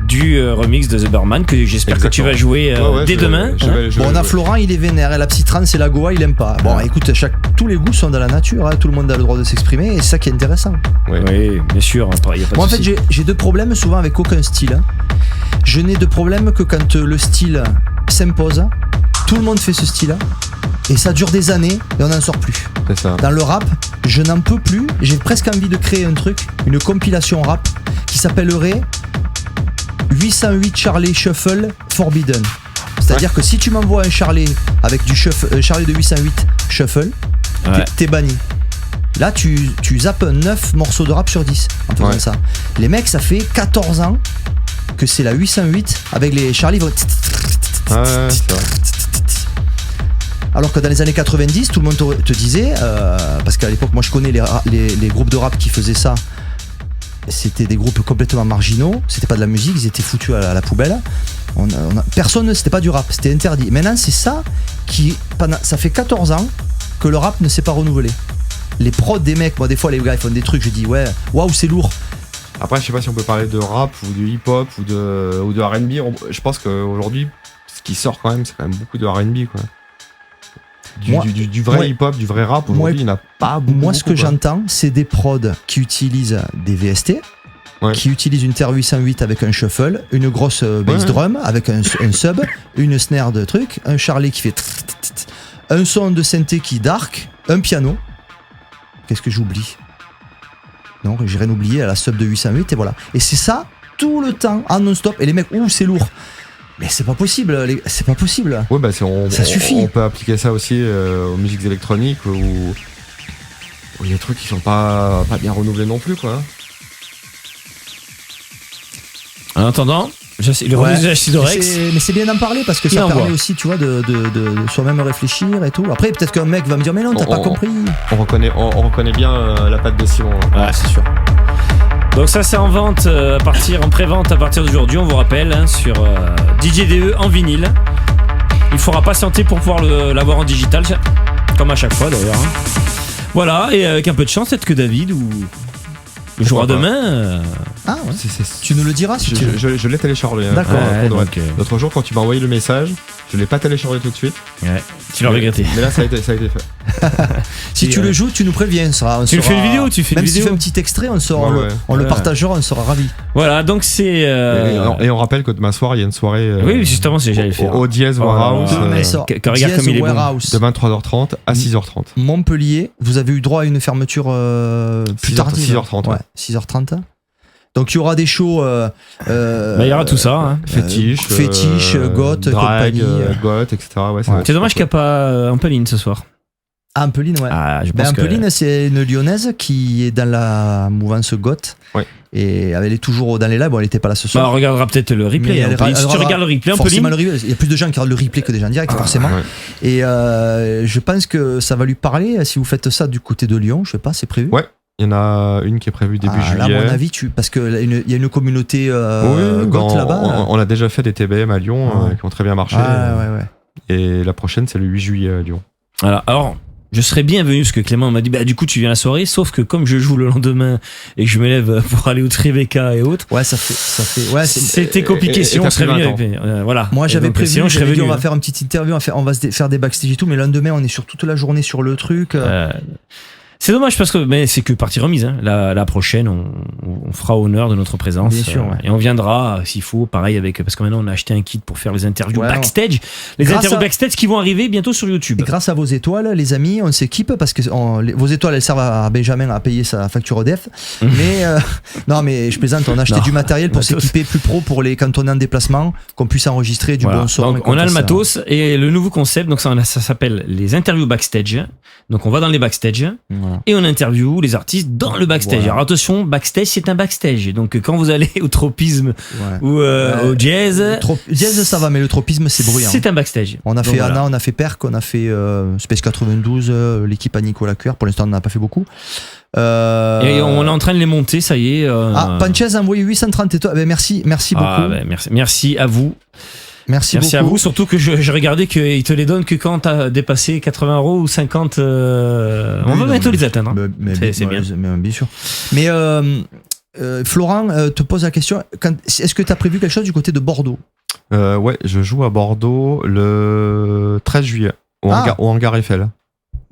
du remix de The Birdman que j'espère que tu vas jouer dès demain. Bon, on a Florent, il est vénère, et la petite trans, c'est la Goa, il aime pas. Bon, écoute, tous les goûts sont dans la nature, hein, tout le monde a le droit de s'exprimer, et c'est ça qui est intéressant. Oui, bien sûr, il n'y a pas de Moi, en fait, souci. j'ai deux problèmes souvent avec aucun style. Hein. Je n'ai de problème que quand le style s'impose, tout le monde fait ce style, et ça dure des années, et on n'en sort plus. C'est ça. Dans le rap, je n'en peux plus. J'ai presque envie de créer un truc, une compilation rap qui s'appellerait 808 Charlie Shuffle Forbidden. C'est-à-dire que si tu m'envoies un Charlie avec du Charlie de 808 Shuffle, Ouais. t'es banni. Là, tu zappes 9 morceaux de rap sur 10 en faisant Ouais. ça. Les mecs, ça fait 14 ans que c'est la 808 avec les Charlie. Ouais, c'est vrai. Alors que dans les années 90, tout le monde te disait, parce qu'à l'époque, moi je connais les groupes de rap qui faisaient ça, c'était des groupes complètement marginaux, c'était pas de la musique, ils étaient foutus à la poubelle. Personne, c'était pas du rap, c'était interdit. Maintenant, c'est ça ça fait 14 ans que le rap ne s'est pas renouvelé. Les prods des mecs, moi des fois les gars ils font des trucs, je dis ouais, waouh, c'est lourd. Après, je sais pas si on peut parler de rap ou de hip-hop ou de R&B. Je pense qu'aujourd'hui, ce qui sort quand même, c'est quand même beaucoup de R&B, quoi. Du vrai moi- hip-hop, du vrai rap, moi- aujourd'hui, il n'y en a pas beaucoup. Moi, ce que quoi. j'entends, c'est des prods qui utilisent des VST, Ouais. qui utilisent une Terre 808 avec un shuffle, une grosse bass Ouais. drum avec un sub, une snare de truc, un charlet qui fait un son de synthé qui dark, un piano. Qu'est-ce que j'oublie? Non, j'ai rien oublié à la sub de 808 et voilà. Et c'est ça tout le temps en non-stop. Et les mecs, ouh, c'est lourd. Mais c'est pas possible, c'est pas possible. Ouais, bah Ça suffit. On peut appliquer ça aussi aux musiques électroniques où il y a des trucs qui sont pas bien renouvelés non plus, quoi. En attendant, le Ouais. remix de Jesse de Rex. Mais c'est bien d'en parler parce que Il ça envoie. permet aussi, tu vois, de soi-même réfléchir et tout. Après, peut-être qu'un mec va me dire, mais non, t'as pas compris. On reconnaît bien la patte de Simon. Ouais, c'est sûr. Donc ça c'est en vente en pré-vente à partir d'aujourd'hui, on vous rappelle, hein, sur DJDE en vinyle. Il faudra patienter pour pouvoir l'avoir en digital, comme à chaque fois d'ailleurs. Hein. Voilà, et avec un peu de chance, peut-être que David ou jouera Pourquoi pas. demain. Ah ouais. Tu nous le diras si tu veux. Je l'ai téléchargé. hein, D'accord. pour de vrai. donc, L'autre jour, quand tu m'as envoyé le message, je l'ai pas téléchargé tout de suite. tu l'as regretté. Mais là, ça a été fait. Si tu le joues, tu nous préviens. Tu fais une vidéo, tu fais une Même si tu vidéo. fais un petit extrait, on le Ouais. le partagera, on sera ravis. Voilà, donc c'est. Et on rappelle que demain soir, il y a une soirée. Oui, justement, c'est j'allais le faire. Au Dièse Warehouse. Ah, mais ça- regarde Dièse comme il est bon. Warehouse, De 23h30 à 6h30. Montpellier, vous avez eu droit à une fermeture plus 6h30, tardive. 6h30, ouais. 6h30. Donc il y aura des shows. Il y aura tout ça. Hein. Fétiche. Goth, Drag, compagnie. Goth, etc. Ouais, C'est dommage qu'il n'y a pas Ampeline ce soir. Ah, Ampeline, ouais. Ah, je Ben, pense que. Ampeline, c'est une lyonnaise qui est dans la mouvance goth. Ouais. Et elle est toujours dans les lives. Bon, elle n'était pas là ce Bah, soir. on regardera peut-être le replay. Mais Ampeline. Si tu regardes le replay, forcément Ampeline. le replay. Il y a plus de gens qui regardent le replay que des gens en direct, forcément. Ouais. Et je pense que ça va lui parler si vous faites ça du côté de Lyon. Je sais pas, c'est prévu. Ouais. Il y en a une qui est prévue début Là, à juillet. mon avis, parce qu'il y a une communauté Oui, goth là-bas. on a déjà fait des TBM à Lyon Ouais. qui ont très bien marché. Ouais. Et la prochaine, c'est le 8 juillet à Lyon. Voilà. Alors, je serais bienvenu parce que Clément m'a dit bah du coup tu viens à la soirée, sauf que comme je joue le lendemain et que je me lève pour aller au Tribeca et autres, Ouais, ça fait. Ouais, c'était compliqué. et Sinon, t'as on serait pris venu. 20 ans. Voilà. Moi, Et j'avais donc, prévu, sinon, je serais j'avais dit, venu. on va faire une petite interview, on va faire des backstage et tout, mais le lendemain, on est sur toute la journée sur le truc. C'est dommage parce que mais c'est que partie remise. Hein. La prochaine, on fera honneur de notre présence. Bien sûr, ouais. Et on viendra s'il faut, pareil avec parce que maintenant on a acheté un kit pour faire les interviews Ouais, backstage. Les Grâce interviews à- backstage qui vont arriver bientôt sur YouTube. Et grâce à vos étoiles, les amis, on s'équipe parce que vos étoiles, elles servent à Benjamin à payer sa facture EDF. Mais non, mais je plaisante, on a acheté Non, du matériel pour matos. s'équiper plus pro pour quand on est en déplacement, qu'on puisse enregistrer du Voilà. bon son. Donc, et qu'on on a le fasse, matos et le nouveau concept. Donc ça s'appelle les interviews backstage. Donc on va dans les backstage. voilà. Et on interviewe les artistes dans le backstage. Voilà. Alors attention, backstage, c'est un backstage. Donc quand vous allez au tropisme Ouais. ou au jazz, Jazz, ça va, mais le tropisme, c'est bruyant. c'est un backstage. On a Donc, fait voilà. Anna, on a fait Perk, on a fait Space 92, l'équipe à Nicolas Cuer. Pour l'instant, on n'en a pas fait beaucoup. Et on est en train de les monter, ça y est. Panchez a envoyé 830 étoiles. Ben, merci beaucoup. Merci à vous. Merci à beaucoup. vous. Surtout que je regardais qu'ils te les donnent que quand t'as dépassé 80 € ou 50. On va bientôt les atteindre. Hein. C'est bien. Mais bien sûr. Mais Florent te pose la question est-ce que tu as prévu quelque chose du côté de Bordeaux? Ouais, je joue à Bordeaux le 13 juillet au hangar Eiffel.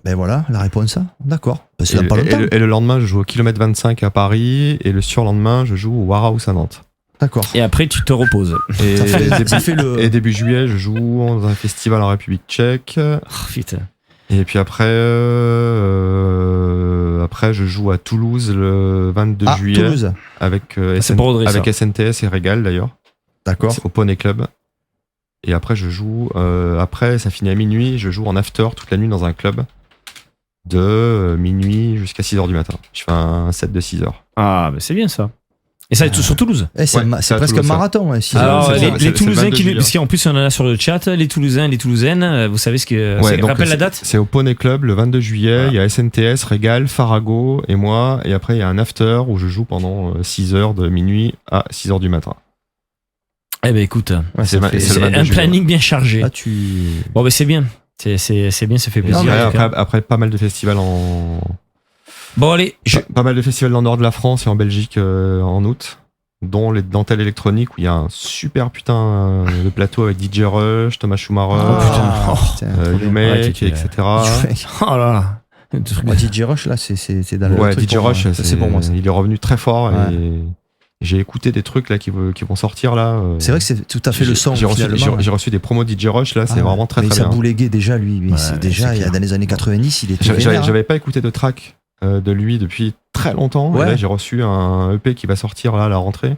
Ben voilà, la réponse. D'accord. Ben, c'est dans pas longtemps. Et le lendemain, je joue au kilomètre 25 à Paris. Et le surlendemain, je joue au Warehouse à Nantes. D'accord. Et après, tu te reposes. Et, Ça fait le... et début juillet, je joue dans un festival en République tchèque. Oh, putain. Et puis après, je joue à Toulouse le 22 juillet. Toulouse. Avec, c'est pour Audrey, avec ça. SNTS et Régal d'ailleurs. D'accord. C'est au Poney Club. Et après, je joue. Après, ça finit à minuit. Je joue en after toute la nuit dans un club de minuit jusqu'à 6h du matin. Je fais un set de 6h. Ah, bah c'est bien ça. Et ça, sur Toulouse. C'est Ouais, c'est à presque un Toulouse, ça. marathon. Ouais, si Alors, c'est les Toulousains, le 22 juillet. parce qu'en plus, on en a sur le chat, les Toulousains, les Toulousaines, vous savez ce que. Ouais, donc rappelle la date? C'est au Poney Club le 22 juillet. Voilà. Il y a SNTS, Régal, Farago et moi. Et après, il y a un after où je joue pendant 6h de minuit à 6h du matin. Eh ben écoute, Ouais, c'est ça fait- c'est le c'est 22 un juillet. planning bien chargé. Là, tu... Bon, ben c'est bien. C'est bien, ça fait Et plaisir. en tout cas. après, pas mal de festivals Bon, allez, pas mal de festivals dans le nord de la France et en Belgique en août, dont les dentelles électroniques où il y a un super putain de plateau avec DJ Rush, Thomas Schumacher, Lumek, Ouais, etc. Oh là là. Le truc- Moi, DJ Rush, là, c'est dans le Ouais, truc DJ pour Rush, moi. C'est pour moi. Ça. il est revenu très fort Ouais. et j'ai écouté des trucs là qui vont sortir là. C'est vrai que c'est tout à fait le son. J'ai reçu, finalement. j'ai reçu des promos DJ Rush là, c'est vraiment très mais très ça bien. bouléguait déjà, lui. Mais Ouais, c'est c'est déjà, il y a clair. dans les années 90, il était vénère, hein. J'avais pas écouté de track de lui depuis très longtemps. Ouais. Et là, j'ai reçu un EP qui va sortir là à la rentrée.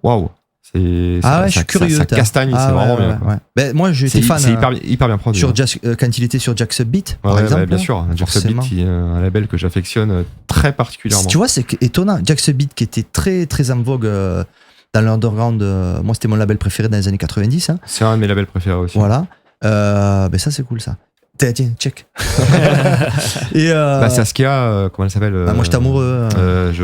Waouh! Ah ça, ouais, je suis curieux. Ça castagne, Ah c'est ouais, vraiment ouais, bien. quoi. ouais. Ben, moi, j'étais fan C'est hyper bien produit. sur hein. Jazz, quand il était sur Jack's Beat, par Ouais, exemple. bien sûr. Jack's forcément. Beat, qui est un label que j'affectionne très particulièrement. Tu vois, c'est étonnant. Jack's Beat qui était très très en vogue dans l'underground. Moi, c'était mon label préféré dans les années 90. Hein. C'est un de mes labels préférés aussi. Voilà. Ben ça, c'est cool ça. Tiens, check. Et Saskia, comment elle s'appelle moi, j'étais amoureux.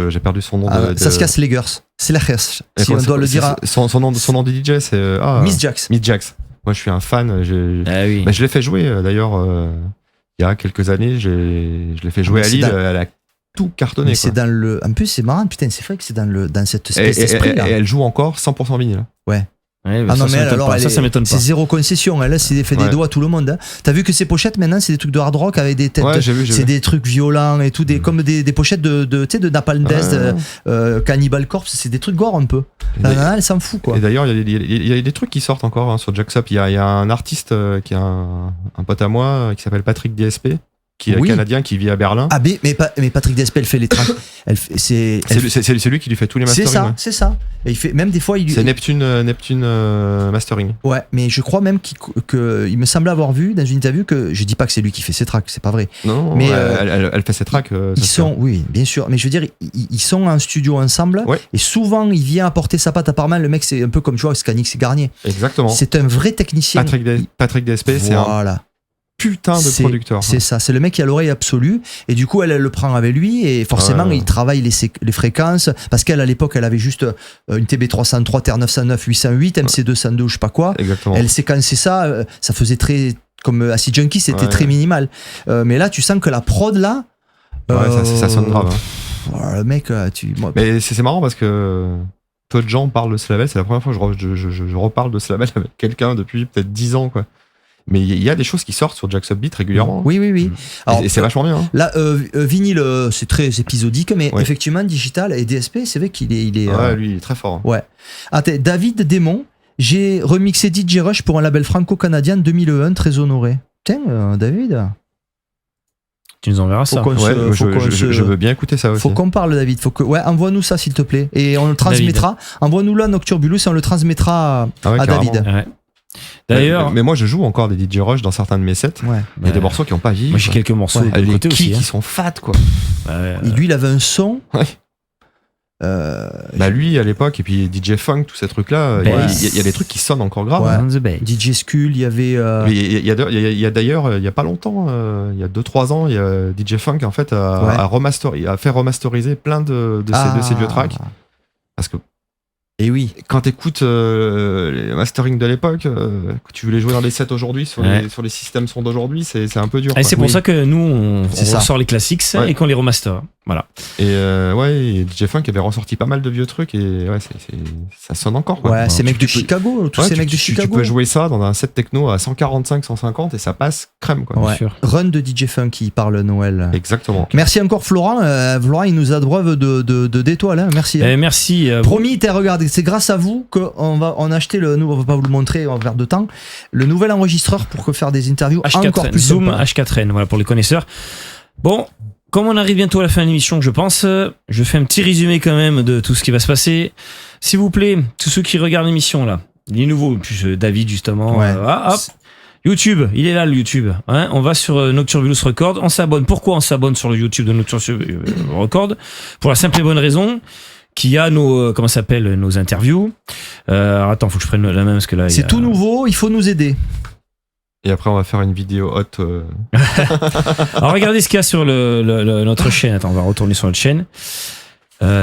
J'ai perdu son nom. Saskia Slegers. Slagers. Et Si on doit le dire à son nom de DJ, c'est Miss Jax. Miss Jax. Moi, je suis un fan. Ah oui. Je l'ai fait jouer d'ailleurs il y a quelques années. Je l'ai fait jouer Mais à c'est Lille. dans- Elle a tout cartonné. Mais c'est quoi. dans le. En plus, c'est marrant. Putain, c'est vrai que c'est dans cette Et, espèce d'esprit là. et elle joue encore 100% vinyle. Ouais, Ah non, ça mais elle, m'étonne alors, pas. Ça m'étonne pas. c'est zéro concession. Elle s'est fait des Ouais. doigts à tout le monde. Hein. T'as vu que ces pochettes maintenant, c'est des trucs de hard rock avec des têtes. Ouais, j'ai vu. C'est des trucs violents et tout, comme des pochettes tu sais, de Napalm Death, Cannibal Corpse, c'est des trucs gore un peu. La nana, elle s'en fout quoi. Et d'ailleurs, il y a des trucs qui sortent encore hein, sur Jax Up. Il y a un artiste qui est un pote à moi qui s'appelle Patrick DSP, qui est Oui. canadien, qui vit à Berlin. Ah, mais Patrick Despel fait les tracks. C'est lui qui lui fait tous les C'est mastering. ça, ouais. c'est ça. Et il fait, même des fois, C'est Neptune Mastering. Ouais, mais je crois même qu'il me semblait avoir vu dans une interview que je dis pas que c'est lui qui fait ses tracks, c'est pas vrai. Non, Mais, elle fait ses tracks. Ils sont, oui, bien sûr, mais je veux dire, ils sont en studio ensemble Ouais. et souvent il vient apporter sa patte apparemment. Le mec, c'est un peu comme tu vois, Scanix et Garnier. Exactement. C'est un vrai technicien. Patrick DSP, c'est un Voilà. putain de C'est- producteur. C'est ça, c'est le mec qui a l'oreille absolue et du coup elle le prend avec lui et forcément Ouais. il travaille les fréquences parce qu'elle à l'époque elle avait juste une TB303, TR909, 808, MC202 ou je sais pas quoi. Exactement. Elle séquençait ça, ça faisait très comme Acid Junkie, c'était Ouais. très minimal. Mais là tu sens que la prod là, Ouais, ça sonne grave. Hein. le mec, moi, Mais c'est marrant parce que peu de gens parlent de ce label. C'est la première fois que je reparle de ce label avec quelqu'un depuis peut-être 10 ans. Quoi. Mais il y a des choses qui sortent sur Jack's Upbeat régulièrement. oui. Alors, Et c'est vachement bien. Hein. là, vinyle, c'est très épisodique, mais Ouais. effectivement, digital et DSP, c'est vrai qu'il est. Ouais, lui, il est très fort. Ouais. Attends, David Démon, j'ai remixé DJ Rush pour un label franco-canadien 2001, très honoré. Tiens, David, Tu nous enverras ça. Faut qu'on Ouais, faut qu'on je veux bien écouter ça aussi. faut qu'on parle, David. Ouais, envoie-nous ça, s'il te plaît. Et on le transmettra. Envoie-nous là, Nocturbulus, et on le transmettra Ah ouais, à carrément. David. Ouais. D'ailleurs, mais moi je joue encore des DJ Rush dans certains de mes sets. Ouais. Il y a des morceaux qui n'ont pas vieilli. moi j'ai quoi. quelques morceaux Ouais, de Les côté kicks aussi. qui sont fat quoi. Et lui, il avait un son. Ouais. euh, Bah lui à l'époque et puis DJ Funk tous ces trucs là, il y a des trucs qui sonnent encore grave. Ouais. On the Bay. DJ Skull, il y avait. Mais il y a d'ailleurs il y a pas longtemps, il y a 2-3 ans, il y a DJ Funk en fait a fait remasteriser plein de ces vieux tracks parce que Et oui. quand t'écoutes les mastering de l'époque, que tu veux les jouer dans les sets aujourd'hui sur les systèmes son d'aujourd'hui, c'est un peu dur. Et c'est pour ça que nous on C'est ça. ressort les classiques Ouais. et qu'on les remaster. Voilà. Et DJ Funk avait ressorti pas mal de vieux trucs et ça sonne encore quoi. Ouais, ces mecs de tu peux- Chicago, tous Ouais, ces tu- mecs de tu Chicago. peux jouer ça dans un set techno à 145, 150 et ça passe crème quoi. Ouais. sûr. Run de DJ Funk qui parle Noël. Exactement. Merci encore Florent. Florent, il nous abreuve d'étoiles. Hein. Merci. Merci. Promis, regardez, c'est grâce à vous qu'on a acheté on va pas vous le montrer, on va perdre de temps, le nouvel enregistreur pour faire des interviews encore H4N, plus Zoom sympas. H4N, voilà pour les connaisseurs. Bon, comme on arrive bientôt à la fin de l'émission, je pense, je fais un petit résumé quand même de tout ce qui va se passer. S'il vous plaît, tous ceux qui regardent l'émission là, les nouveaux, plus David justement, Ouais. hop, YouTube, il est là le YouTube. Hein, on va sur Nocturbulous Record, on s'abonne. Pourquoi on s'abonne sur le YouTube de Nocturbulous Record? Pour la simple et bonne raison qu'il y a nos interviews. Alors attends, faut que je prenne la même parce que là. il y C'est a- tout nouveau, il faut nous aider. Et après on va faire une vidéo hot. Alors regardez ce qu'il y a sur notre chaîne. Attends, on va retourner sur notre chaîne.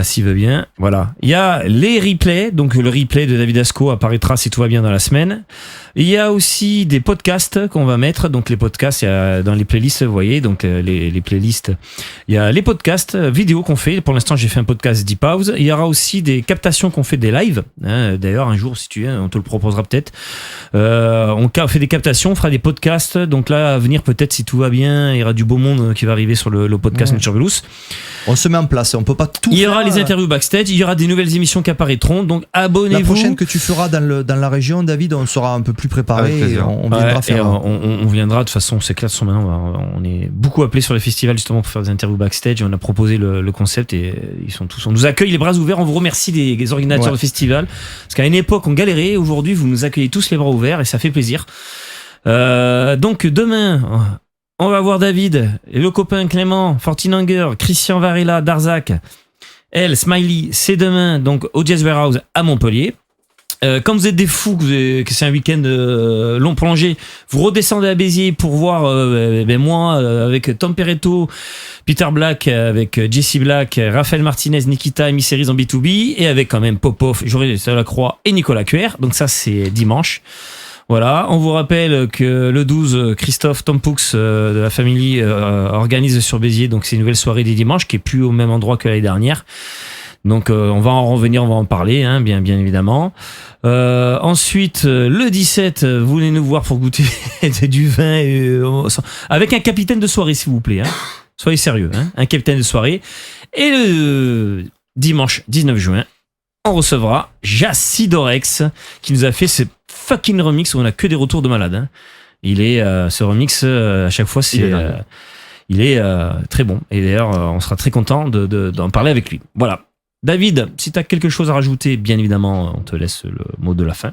S'il veut bien. Voilà. Il y a les replays. Donc le replay de David Asco apparaîtra si tout va bien dans la semaine. Il y a aussi des podcasts qu'on va mettre. Donc les podcasts, il y a dans les playlists, vous voyez. Donc les playlists. Il y a les podcasts vidéo qu'on fait. Pour l'instant, j'ai fait un podcast Deep House. Il y aura aussi des captations qu'on fait des lives. Hein, d'ailleurs, un jour, si tu veux, on te le proposera peut-être. On fait des captations, on fera des podcasts. Donc là, à venir, peut-être, si tout va bien, il y aura du beau monde qui va arriver sur le podcast Nocturbulous. On se met en place, on peut pas tout Il y faire. aura les interviews backstage, il y aura des nouvelles émissions qui apparaîtront. Donc La abonnez-vous. prochaine que tu feras dans la région, David, on sera un peu plus préparé Avec et plaisir. on viendra Ouais, faire. et on viendra, de toute façon, c'est clair, de toute façon, maintenant, on est beaucoup appelé sur les festivals justement pour faire des interviews backstage. On a proposé le concept et ils sont tous, on nous accueille les bras ouverts. On vous remercie les organisateurs Ouais. de festivals parce qu'à une époque on galérait. Aujourd'hui, vous nous accueillez tous les bras ouverts et ça fait plaisir. Donc demain, on va voir David et le copain Clément, Fortinanger, Christian Varela, Darzac, elle, Smiley. C'est demain, donc au Jazz Warehouse à Montpellier. Quand vous êtes des fous, que c'est un week-end long prolongé, vous redescendez à Béziers pour voir moi avec Tom Perretto, Peter Black, avec Jesse Black, Raphaël Martinez, Nikita et Miseries en B2B, et avec quand même Popov, Joris Delacroix et Nicolas Cuer. Donc ça, c'est dimanche. Voilà, on vous rappelle que le 12, Christophe Tompoux de la famille organise sur Béziers, donc c'est une nouvelle soirée des dimanches qui est plus au même endroit que l'année dernière. Donc on va en revenir, on va en parler, hein, bien évidemment. Ensuite, le 17, vous venez nous voir pour goûter du vin avec un capitaine de soirée, s'il vous plaît. Hein. Soyez sérieux, hein, un capitaine de soirée. Et le dimanche 19 juin, on recevra Jacidorex qui nous a fait ce fucking remix où on a que des retours de malade. Hein. Il est ce remix à chaque fois, il est très bon. Et d'ailleurs, on sera très content d'en parler avec lui. Voilà. David, si tu as quelque chose à rajouter, bien évidemment, on te laisse le mot de la fin.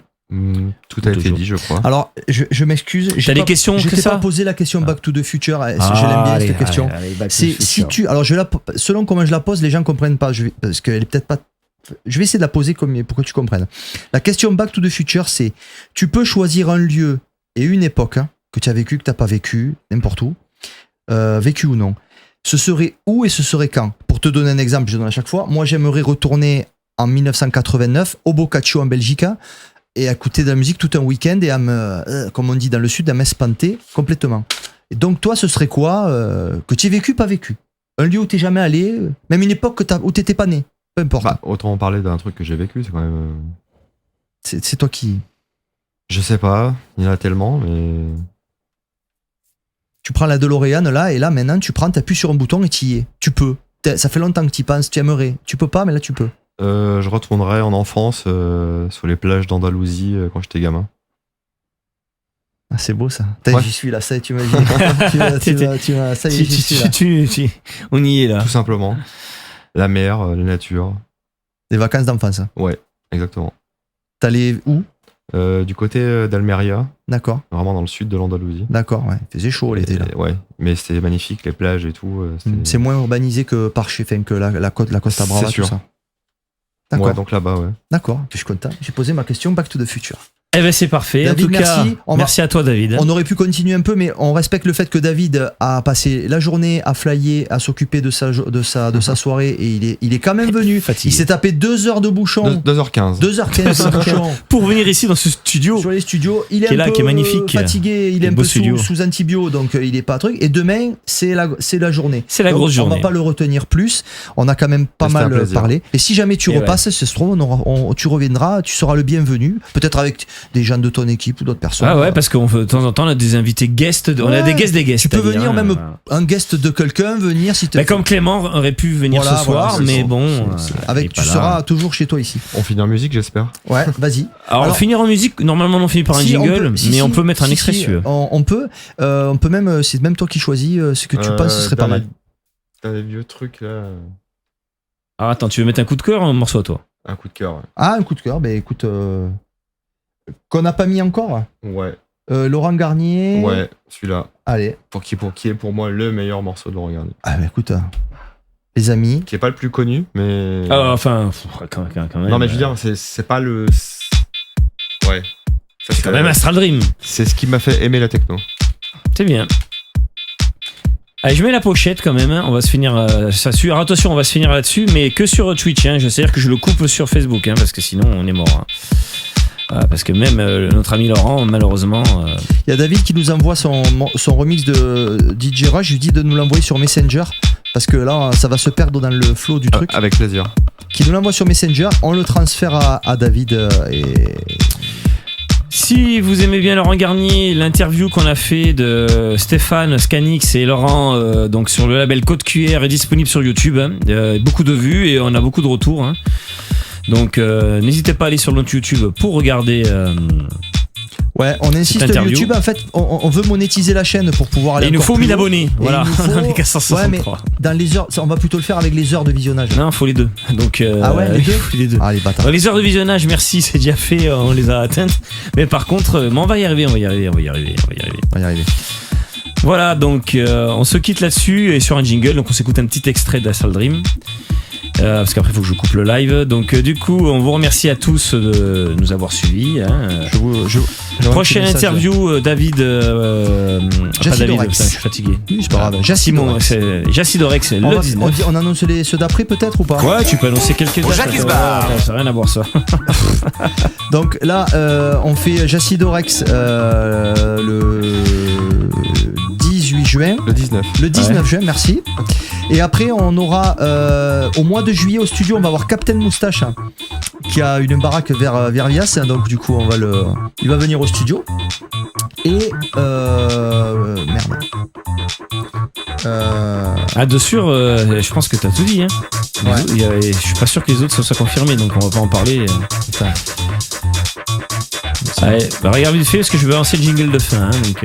Tout a été Toujours. dit, je crois. Alors, je m'excuse. T'as des questions Je que t'ai ça pas posé la question Back to the Future. Je l'aime bien cette question. C'est si tu, alors selon comment je la pose, les gens comprennent pas. Parce qu'elle est peut-être pas. Je vais essayer de la poser pour que tu comprennes. La question Back to the Future, c'est tu peux choisir un lieu et une époque que tu as vécu, que tu n'as pas vécu, n'importe où, vécu ou non. Ce serait où et ce serait quand? Pour te donner un exemple, je donne à chaque fois. Moi, j'aimerais retourner en 1989 au Boccaccio en Belgique et à écouter de la musique tout un week-end et à me, comme on dit dans le sud, à m'espanter complètement. Et donc, toi, ce serait quoi que tu aies vécu, pas vécu? Un lieu où tu n'es jamais allé, même une époque où tu n'étais pas né. Peu importe. Bah, autant parler d'un truc que j'ai vécu, c'est quand même. C'est toi qui. Je sais pas, il y en a tellement, mais. Tu prends la DeLorean là, et là maintenant tu appuies sur un bouton et tu y es. Tu peux. Ça fait longtemps que tu y penses, tu aimerais. Tu peux pas, mais là tu peux. Je retournerai en enfance sur les plages d'Andalousie quand j'étais gamin. Ah, c'est beau ça. Ouais. J'y suis là, ça y est, tu m'as dit. Ça y est, j'y suis là. On y est là. Tout simplement. La mer, la nature. Des vacances d'enfance. Ouais, exactement. T'allais où? Du côté d'Almeria, D'accord, vraiment dans le sud de l'Andalousie. d'accord, ouais. Il faisait chaud l'été là. Ouais, mais c'était magnifique, les plages et tout. C'est moins urbanisé que par chez que la Costa Brava, C'est sûr. tout ça. D'accord, Ouais, donc là-bas, ouais. d'accord. Je suis content. J'ai posé ma question Back to the Future. Eh ben c'est parfait. David, en tout cas, merci. merci à toi David. On aurait pu continuer un peu, mais on respecte le fait que David a passé la journée à flyer, à s'occuper de sa soirée, et il est quand même venu. Fatigué. Il s'est tapé 2 heures de bouchon. 2h15. 2h15 de bouchon. Pour venir ici dans ce studio. Sur les studios, il est Qui est un là, peu qui est magnifique. fatigué, il est Quel un beau peu studio. sous antibio, donc il est pas truc. Et demain, c'est la journée. C'est la Donc, grosse journée. On va pas le retenir plus. On a quand même pas C'était un mal plaisir. parlé. Et si jamais tu Et repasses, ça se trouve, tu reviendras, tu seras le bienvenu. Peut-être avec des gens de ton équipe ou d'autres personnes. Ah ouais, parce qu'on de temps en temps on a des invités guests, on a Ouais. des guests des guests. Tu peux c'est-à-dire, venir hein, même voilà. un guest de quelqu'un venir si tu Bah, comme Clément aurait pu venir Voilà, ce soir, voilà, mais c'est bon, ça. il est Avec tu pas là. seras toujours chez toi ici. On finit en musique, j'espère. Ouais, vas-y. Alors, finir en musique, normalement on finit par un Si, on jingle, peut- si, mais si, on peut mettre un si, extrait si, si tu veux. on peut même, c'est même toi qui choisis ce que tu penses, ce serait pas mal. T'as des vieux trucs là. Ah attends, tu veux mettre un coup de cœur ou un morceau à toi? Un coup de cœur, ouais. Ah, un coup de cœur, ben écoute, qu'on n'a pas mis encore. Ouais, Laurent Garnier. ouais, celui-là. Allez. Qui est pour moi le meilleur morceau de Laurent Garnier. Ah, ben écoute, les amis. Qui est pas le plus connu, mais. Ah, enfin, quand même. non, mais je veux dire, c'est pas le. Ouais. Ça, c'est quand même Astral Dream. C'est ce qui m'a fait aimer la techno. C'est bien. Allez, je mets la pochette quand même. Hein. On va se finir ça dessus. Alors attention, on va se finir là-dessus, mais que sur Twitch. Hein. C'est-à-dire que je le coupe sur Facebook, hein, parce que sinon on est mort. Hein. Voilà, parce que même notre ami Laurent, malheureusement. Il y a David qui nous envoie son remix de DJ Rush. Je lui dis de nous l'envoyer sur Messenger parce que là, ça va se perdre dans le flow du truc. Avec plaisir. Qui nous l'envoie sur Messenger. On le transfère à David et. Si vous aimez bien Laurent Garnier, l'interview qu'on a fait de Stéphane Scanix et Laurent donc sur le label Code QR est disponible sur YouTube. Hein. Beaucoup de vues et on a beaucoup de retours. Hein. Donc n'hésitez pas à aller sur notre YouTube pour regarder. Ouais, on insiste interview. YouTube. En fait, on veut monétiser la chaîne pour pouvoir aller. Et il nous encore faut plus 1000 haut. abonnés. Et Voilà, il nous faut- dans les 463. Ouais, mais dans les heures, on va plutôt le faire avec les heures de visionnage. Non, il faut les deux. Donc, Ah ouais, les deux. les deux. Ah les bâtards. Les heures de visionnage, merci, c'est déjà fait, on les a atteintes. Mais par contre, mais on va y arriver. On va y arriver. Voilà, donc on se quitte là-dessus et sur un jingle, donc on s'écoute un petit extrait d'Astral Dream. Parce qu'après il faut que je coupe le live. Donc du coup, on vous remercie à tous de nous avoir suivis. Hein. Prochaine interview, David. Pas David, Jacidorex. putain, je suis fatigué. Oui, c'est pas grave. Simon, c'est Jacidorex, On, le va- 19. on annonce ceux d'après peut-être ou pas? Ouais, tu peux annoncer quelques dates. Jacques Isbar. Ça n'a rien à voir ça. Donc là, on fait Jacidorex le 18 juin. Le 19. Le 19 juin, merci. Et après, on aura au mois de juillet au studio, on va avoir Captain Moustache hein, qui a une baraque vers Vias. Hein, donc du coup, il va venir au studio. Et merde. Ah, de sûr, je pense que t'as tout dit. Hein. Les Ouais. autres, je suis pas sûr que les autres se soient confirmés, donc on va pas en parler. Putain. Allez, bah, regarde vite fait parce que je vais lancer le jingle de fin. Hein, donc,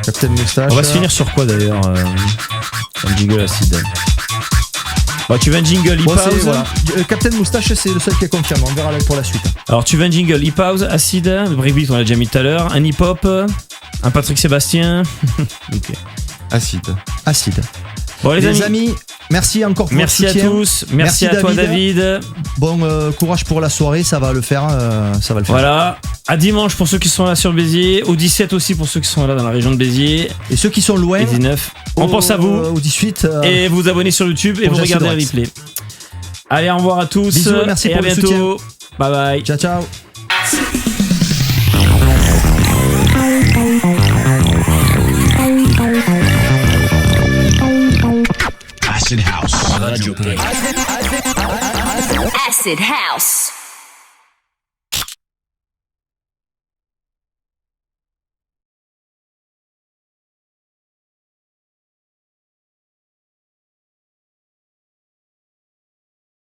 Captain Moustache. on va se finir sur quoi d'ailleurs un jingle acide. Bon, tu veux un jingle, Bon, e-pause. voilà. Captain Moustache, c'est le seul qui est confirmé. On verra pour la suite. Alors, tu veux un jingle, e-pause, acide, breakbeat, on l'a déjà mis tout à l'heure, un hip-hop, un Patrick Sébastien. Ok. Acide. Acide. Bon, Les amis, merci encore pour merci le à soutien. tous, merci à toi David. Bon courage pour la soirée, ça va le faire. Ça va le faire. Voilà, à dimanche pour ceux qui sont là sur Béziers, au 17 aussi pour ceux qui sont là dans la région de Béziers, Et ceux qui sont loin, et 19. On pense à vous. Au 18. Et vous abonnez sur YouTube et pour vous regardez la Jacidorex. replay. Allez, au revoir à tous. Bisous et merci à pour le bientôt. Bye bye. Ciao, ciao. Acid House. Acid House.